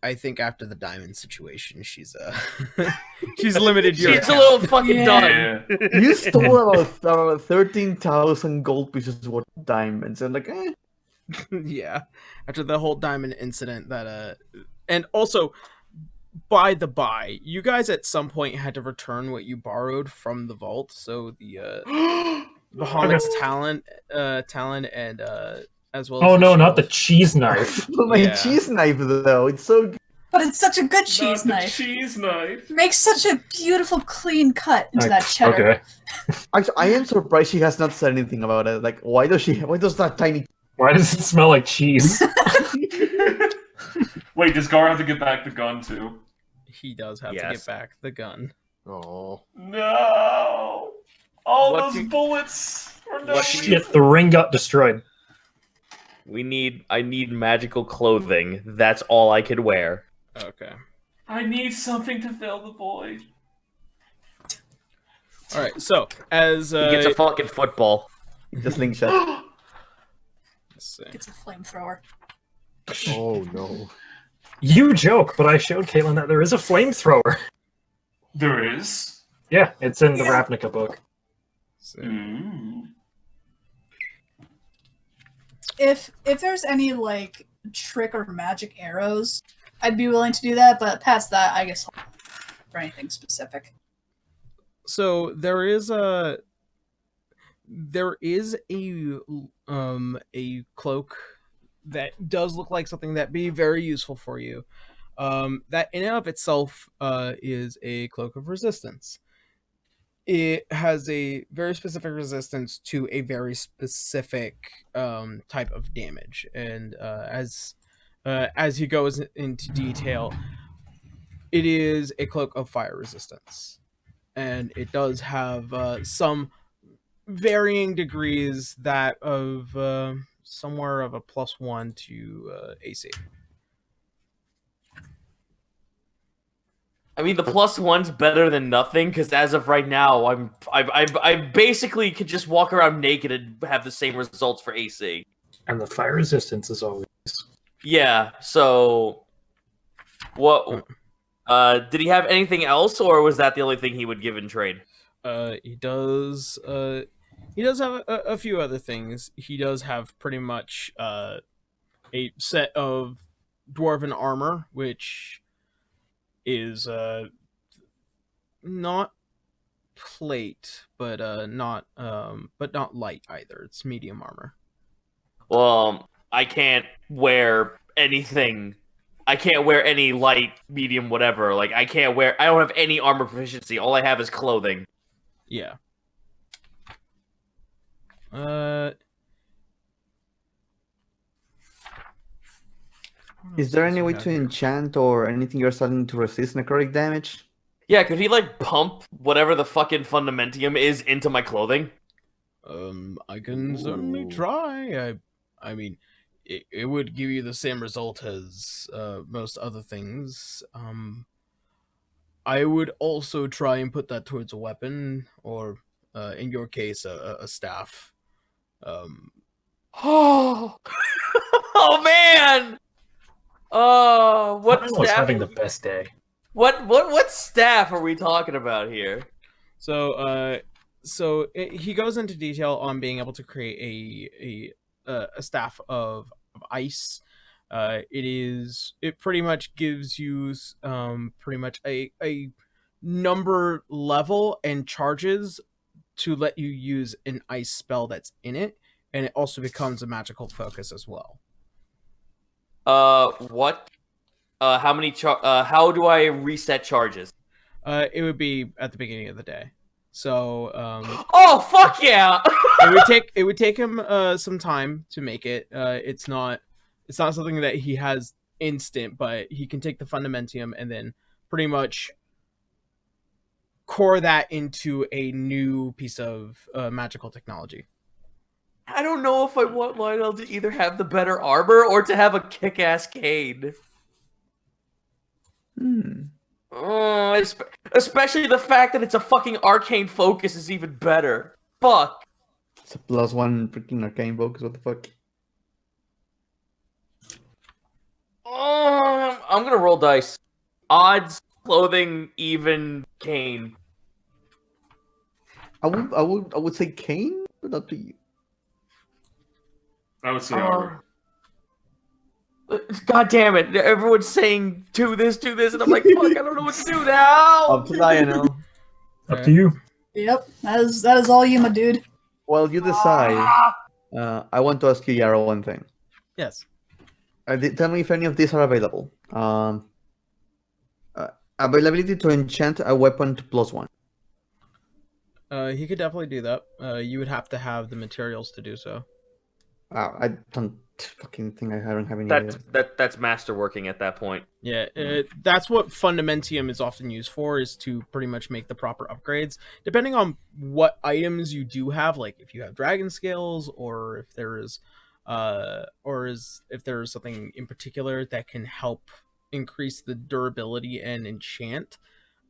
I think after the diamond situation, she's she's limited your She's a account. little fucking done. Yeah. You stole about 13,000 gold pieces worth of diamonds, and Yeah, after the whole diamond incident that and also, by the by, you guys at some point had to return what you borrowed from the vault, so the Bahamut's talent and as well as Oh the no, not the shield. cheese knife. my Yeah. cheese knife though, it's so good. But it's such a good cheese Not the knife. cheese knife. Makes such a beautiful, clean cut into that cheddar. Okay. Actually, I am surprised she has not said anything about it. Like, why does that tiny? Why does it smell like cheese? Wait, does Gar have to get back the gun too? He does have to Yes. get back the gun. Oh, No! All What those do- bullets are no. what do you- Shit, the ring got destroyed. I need magical clothing. That's all I could wear. Okay. I need something to fill the void. All right. So as He gets a fucking football. Just slingshot. let's see. It's a flamethrower. oh no. You joke, but I showed Caitlin that there is a flamethrower. There is. Yeah, it's in the Ravnica book. So, Mm. If there's any like trick or magic arrows, I'd be willing to do that. But past that, I guess for anything specific. so there is a cloak that does look like something that'd be very useful for you. That in and of itself is a cloak of resistance. It has a very specific resistance to a very specific type of damage, and as he goes into detail, it is a cloak of fire resistance, and it does have some varying degrees that of somewhere of a +1 to AC. I mean, the +1's better than nothing because as of right now, I basically could just walk around naked and have the same results for AC. And the fire resistance is always. Yeah. So, what? Did he have anything else, or was that the only thing he would give in trade? He does have a few other things. He does have pretty much a set of dwarven armor, which is not plate, but not light either. It's medium armor. Well, I can't wear anything. I can't wear any light, medium, whatever. Like I don't have any armor proficiency. All I have is clothing. Yeah. Is there any way to enchant or anything you're starting to resist necrotic damage? Yeah, could he like pump whatever the fucking fundamentium is into my clothing? I can certainly Ooh. try. I mean, it would give you the same result as most other things. I would also try and put that towards a weapon, or in your case, a staff. Oh, oh man! Oh, what Kyle was staff? having the best day. What staff are we talking about here? So, he goes into detail on being able to create a staff of ice. It pretty much gives you pretty much a number level and charges to let you use an ice spell that's in it, and it also becomes a magical focus as well. What? How many? How do I reset charges? It would be at the beginning of the day. So, Oh fuck yeah! it would take him some time to make it. It's not something that he has instant, but he can take the fundamentium and then pretty much core that into a new piece of magical technology. I don't know if I want Lionel to either have the better armor or to have a kick-ass cane. Especially the fact that it's a fucking arcane focus is even better. Fuck. It's a +1 freaking arcane focus. What the fuck? I'm gonna roll dice. Odds, clothing, even, cane. I would say cane, but up to you. I would say armor. God damn it! Everyone's saying do this, and I'm like, fuck, I don't know what to do now. Up to Lionel. Up to you. Yep, that is all you, my dude. Well, you decide. I want to ask you, Yarrow, one thing. Yes. Tell me if any of these are available. Availability to enchant a weapon to +1. He could definitely do that. You would have to have the materials to do so. I don't fucking think I don't have any idea. That's masterworking at that point. Yeah, that's what Fundamentium is often used for, is to pretty much make the proper upgrades. Depending on what items you do have, like if you have dragon scales, or if there is something in particular that can help increase the durability and enchant.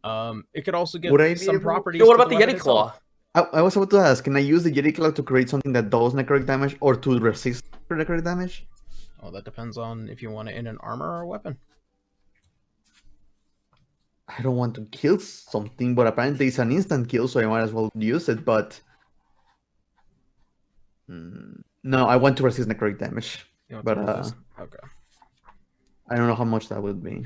It could also get some properties. What about the Yeti Claw? I was about to ask, can I use the Yeti Claw to create something that does necrotic damage or to resist necrotic damage? Oh, that depends on if you want it in an armor or a weapon. I don't want to kill something, but apparently it's an instant kill, so I might as well use it, but... No, I want to resist necrotic damage. But, okay. I don't know how much that would be.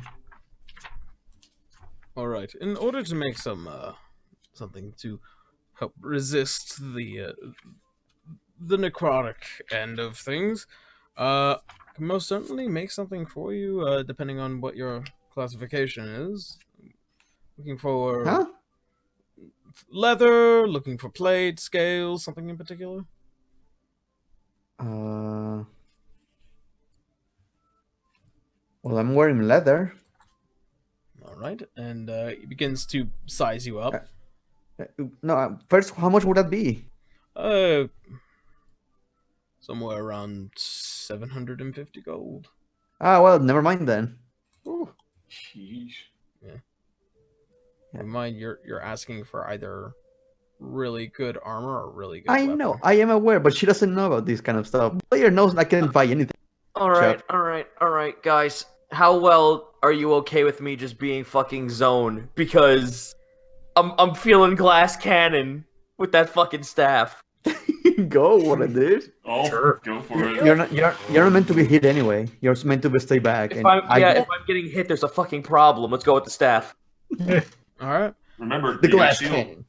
Alright, in order to make something to help resist the necrotic end of things, can most certainly make something for you, depending on what your classification is. Looking for leather, looking for plate, scales, something in particular? Well, I'm wearing leather. Alright, and he begins to size you up. No, first, how much would that be? Somewhere around 750 gold. Well, never mind then. Ooh. Sheesh. Yeah. Never mind, you're asking for either really good armor or really good weapon. Know, I am aware, but she doesn't know about this kind of stuff. Player knows I can buy anything. All right, guys. How well are you okay with me just being fucking zone? Because I'm feeling glass cannon with that fucking staff. Go, what I did. Oh, sure. Go for it. You're not meant to be hit anyway. You're meant to stay back. If I'm getting hit, there's a fucking problem. Let's go with the staff. All right. Remember the glass cannon.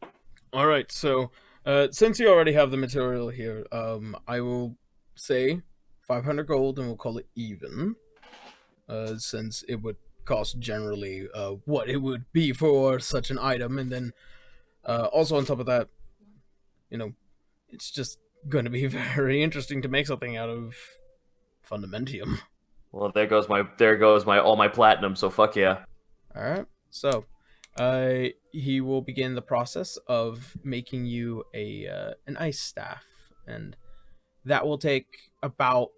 All right. So, since you already have the material here, I will say 500 gold, and we'll call it even. Since it would cost generally what it would be for such an item, and then also on top of that, it's just going to be very interesting to make something out of Fundamentium. Well, there goes my all my platinum. So fuck yeah. All right. So, he will begin the process of making you an ice staff, and that will take about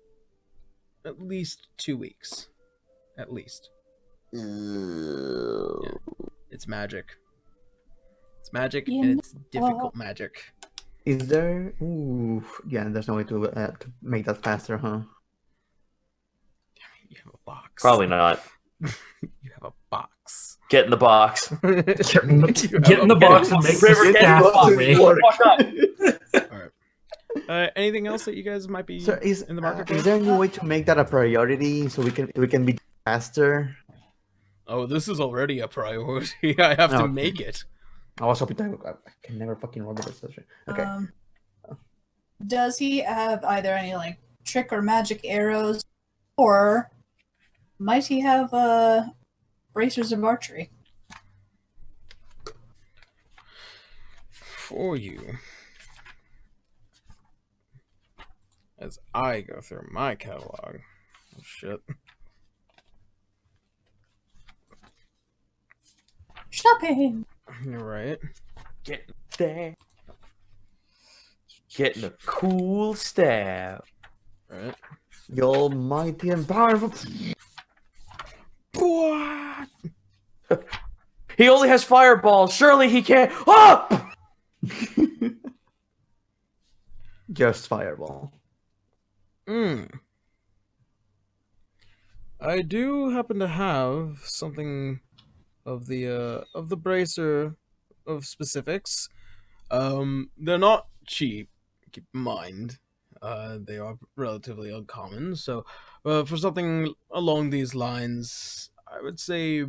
at least 2 weeks. At least. Yeah. It's magic. It's magic, and it's difficult magic. Is there... Ooh, yeah, there's no way to make that faster, huh? You have a box. Probably not. You have a box. Get in the box. Get in the box and make this staff for me. Alright. Anything else that you guys might be in the market for? Is there any way to make that a priority so we can be faster? Oh, this is already a priority. I have to make it. I was hoping I can never fucking remember this. Okay. Does he have either any trick or magic arrows, or might he have bracers of archery? For you, as I go through my catalog. Oh shit. Shopping. You're right. Get there. getting a cool stab. Right. The almighty and powerful. What? He only has fireballs. Surely he can't. Ah! Just fireball. I do happen to have something of the bracer of specifics. They're not cheap. Keep in mind, they are relatively uncommon. So, for something along these lines, I would say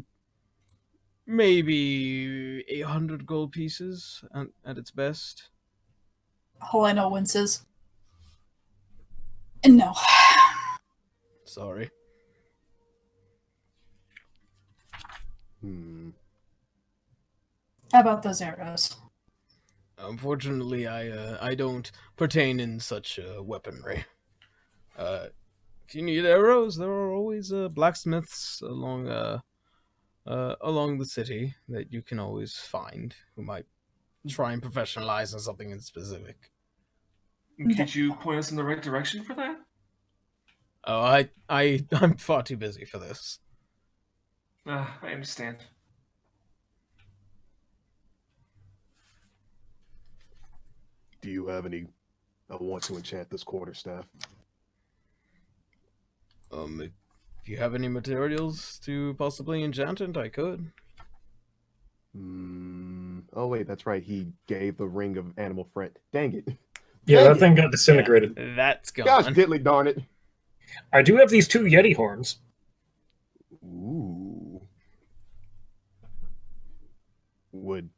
maybe 800 gold pieces at its best. Helena winces. No. Sorry. How about those arrows? Unfortunately, I don't pertain in such weaponry. If you need arrows, there are always blacksmiths along the city that you can always find who might try and professionalize on something in specific. Could you point us in the right direction for that? Oh, I'm far too busy for this. I understand. Do you have any? I want to enchant this quarterstaff. If you have any materials to possibly enchant it, I could. Oh wait, that's right. He gave the ring of animal friend. Dang it! Yeah, Dang that thing got disintegrated. That's gone. Gosh, diddly darn it! I do have these 2 Yeti horns. Ooh. Would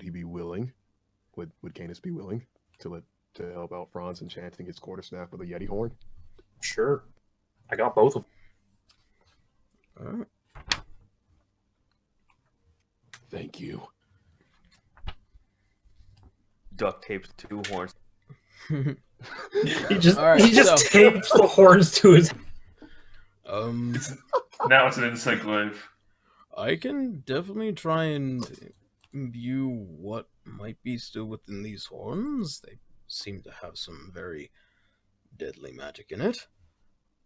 he be willing? Would Canis be willing to help out Franz enchanting his quarterstaff with a Yeti horn? Sure. I got both of them. Alright. Thank you. Duct tapes 2 horns. He just Alright, so- tapes the horns to his. Now it's an encyclave. I can definitely try and view what might be still within these horns. They seem to have some very deadly magic in it.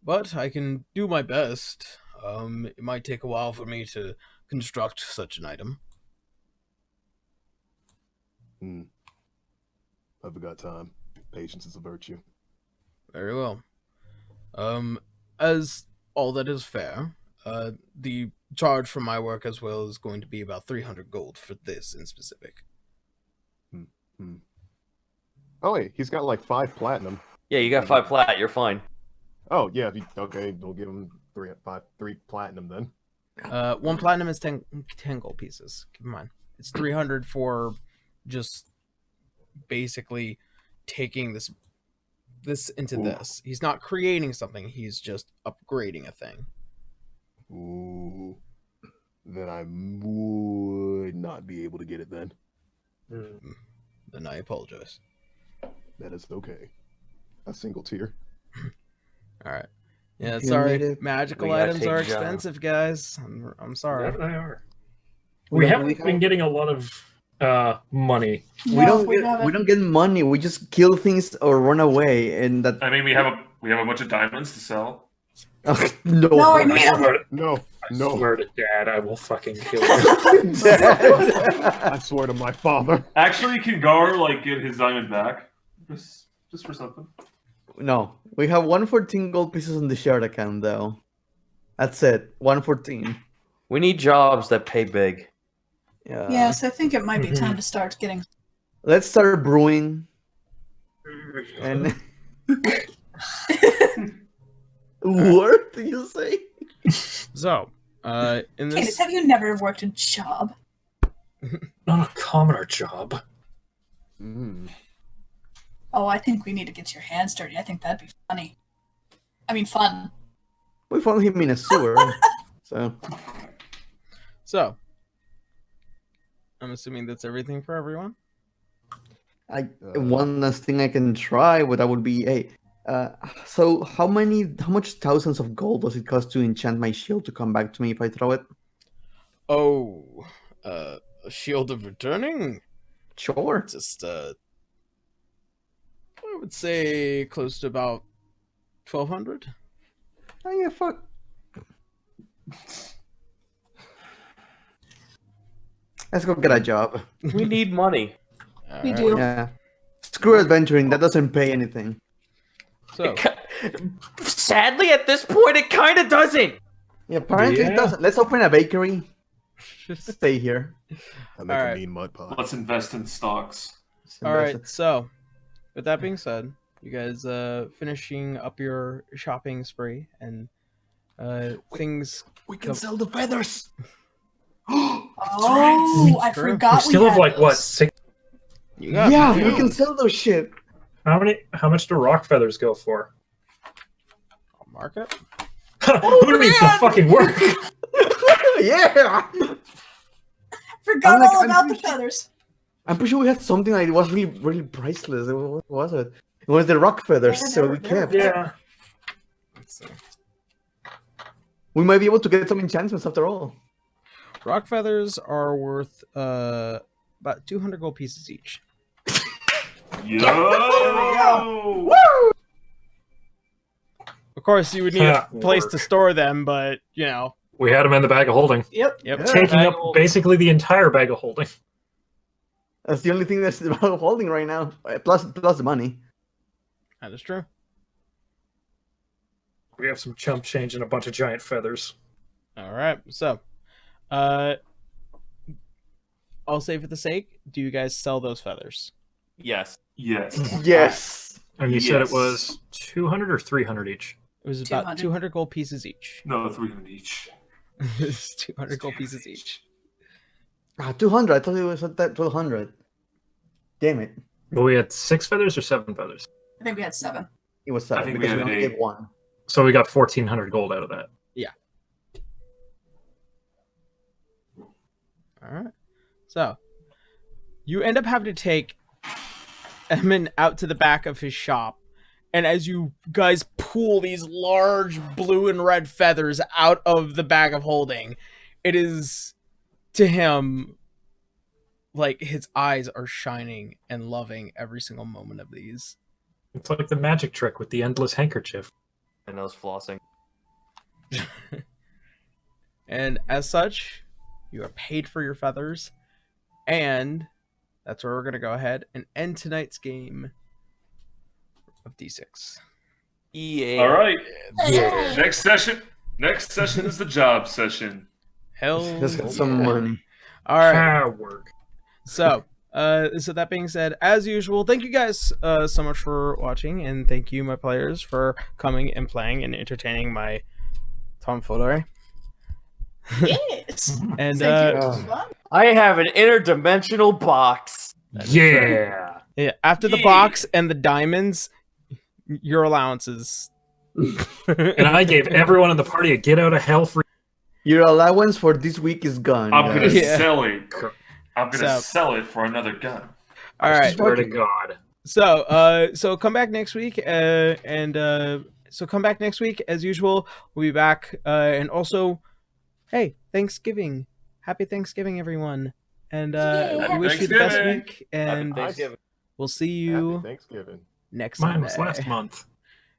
But I can do my best. It might take a while for me to construct such an item. I've got time. Patience is a virtue. Very well. As all that is fair, the charge for my work as well is going to be about 300 gold for this in specific. Oh wait, he's got like 5 platinum. Yeah, you got 5 plat. You're fine. Oh yeah, okay. We'll give him 3 platinum then. 1 platinum is 10 gold pieces. Keep in mind, it's 300 for just basically taking this into this. He's not creating something. He's just upgrading a thing. Ooh. Then I would not be able to get it then. Then I apologize. That is okay. A single tier. All right. Yeah, If you sorry. need it, Magical we gotta items take are John. expensive, guys. I'm sorry. Yeah, they are. We haven't been getting a lot of money. We don't haven't. we don't get money. We just kill things or run away, and that. I mean, we have a bunch of diamonds to sell. No. No, I I mean, swear, No, I swear to Dad, I will fucking kill you. I swear to my father. Actually, can Gar get his diamond back? Just for something. No, we have 114 gold pieces on the shared account though. That's it. 114. We need jobs that pay big. Yeah. yes, I think it might be time to start getting. Let's start brewing. And what do you say? So, in Candace, this, have you never worked a job? Not a commoner job. Oh, I think we need to get your hands dirty. I think that'd be funny. I mean, fun. We found him in a sewer. so I'm assuming that's everything for everyone. One last thing I can try, but that would be so how much thousands of gold does it cost to enchant my shield to come back to me if I throw it? Oh, a shield of returning? Sure. Just would say close to about 1,200. Oh yeah, fuck. Let's go get a job. We need money. We do. Yeah. Screw adventuring. That doesn't pay anything. So, Sadly, at this point, it kind of doesn't. Yeah, apparently it doesn't. Let's open a bakery. Stay here. I make Alright. a mean mud pie. Let's invest in stocks. all right. So, with that being said, you guys finishing up your shopping spree and things. We can sell the feathers. Oh, I True. forgot. We still we have had like what? those. 6? Yeah, we can sell those shit. How much do rock feathers go for? I'll mark it. Who needs to fucking work? Yeah. Forgot I'm like, all I'm about the pretty sure- feathers. I'm pretty sure we had something like it was really, really priceless. What was it? It was the rock feathers, Yeah, so we they're- kept. Yeah. Let's see. We might be able to get some enchantments after all. Rock feathers are worth about 200 gold pieces each. Yo! Of course, you would need a Yeah, place work. to store them, but you know. We had them in the bag of holding, Yep. Yep. Yeah. taking Bag up of holding. basically the entire bag of holding. That's the only thing that's about holding right now. Plus the money. That is true. We have some chump change and a bunch of giant feathers. All right. So, I'll say for the sake, do you guys sell those feathers? Yes. Yes. Yes. And you said it Yes. was 200 or 300 each. It was about 200. 200 gold pieces each. No, 300 each. It's 200 gold pieces each. 200. I thought it was at that 1200. Damn it. But we had 6 feathers or 7 feathers. I think we had 7. It was 7 think we because we had only 8. gave 1. So we got 1,400 gold out of that. All right. So, you end up having to take Emin out to the back of his shop. And as you guys pull these large blue and red feathers out of the bag of holding, it is to him like his eyes are shining and loving every single moment of these. It's like the magic trick with the endless handkerchief. And those flossing. And as such, you are paid for your feathers. And that's where we're going to go ahead and end tonight's game of D6. Yeah. All right. Yeah. Next session is the job session. Hell Let's get some money. All right. Work. So that being said, as usual, thank you guys so much for watching, and thank you, my players, for coming and playing and entertaining my tomfoolery. Yes. And Thank you. It was fun. I have an interdimensional box. Yeah. yeah, after the Yay. box and the diamonds, your allowances. And I gave everyone in the party a get out of hell free. Your allowance for this week is gone. I'm gonna guys. Yeah. sell it. I'm gonna So- sell it for another gun. All right. Swear to God. So come back next week, so come back next week as usual. We'll be back, and also, hey, Thanksgiving, happy Thanksgiving, everyone, and we wish you the best Thanksgiving. week, and Thanksgiving. we'll see Happy you Thanksgiving. next Mine was Sunday. last month.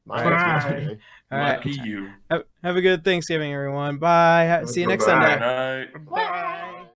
Mine Bye. was yesterday. All right, Lucky you. have a good Thanksgiving, everyone. Bye. See you next Bye-bye. Sunday. Good night. Bye.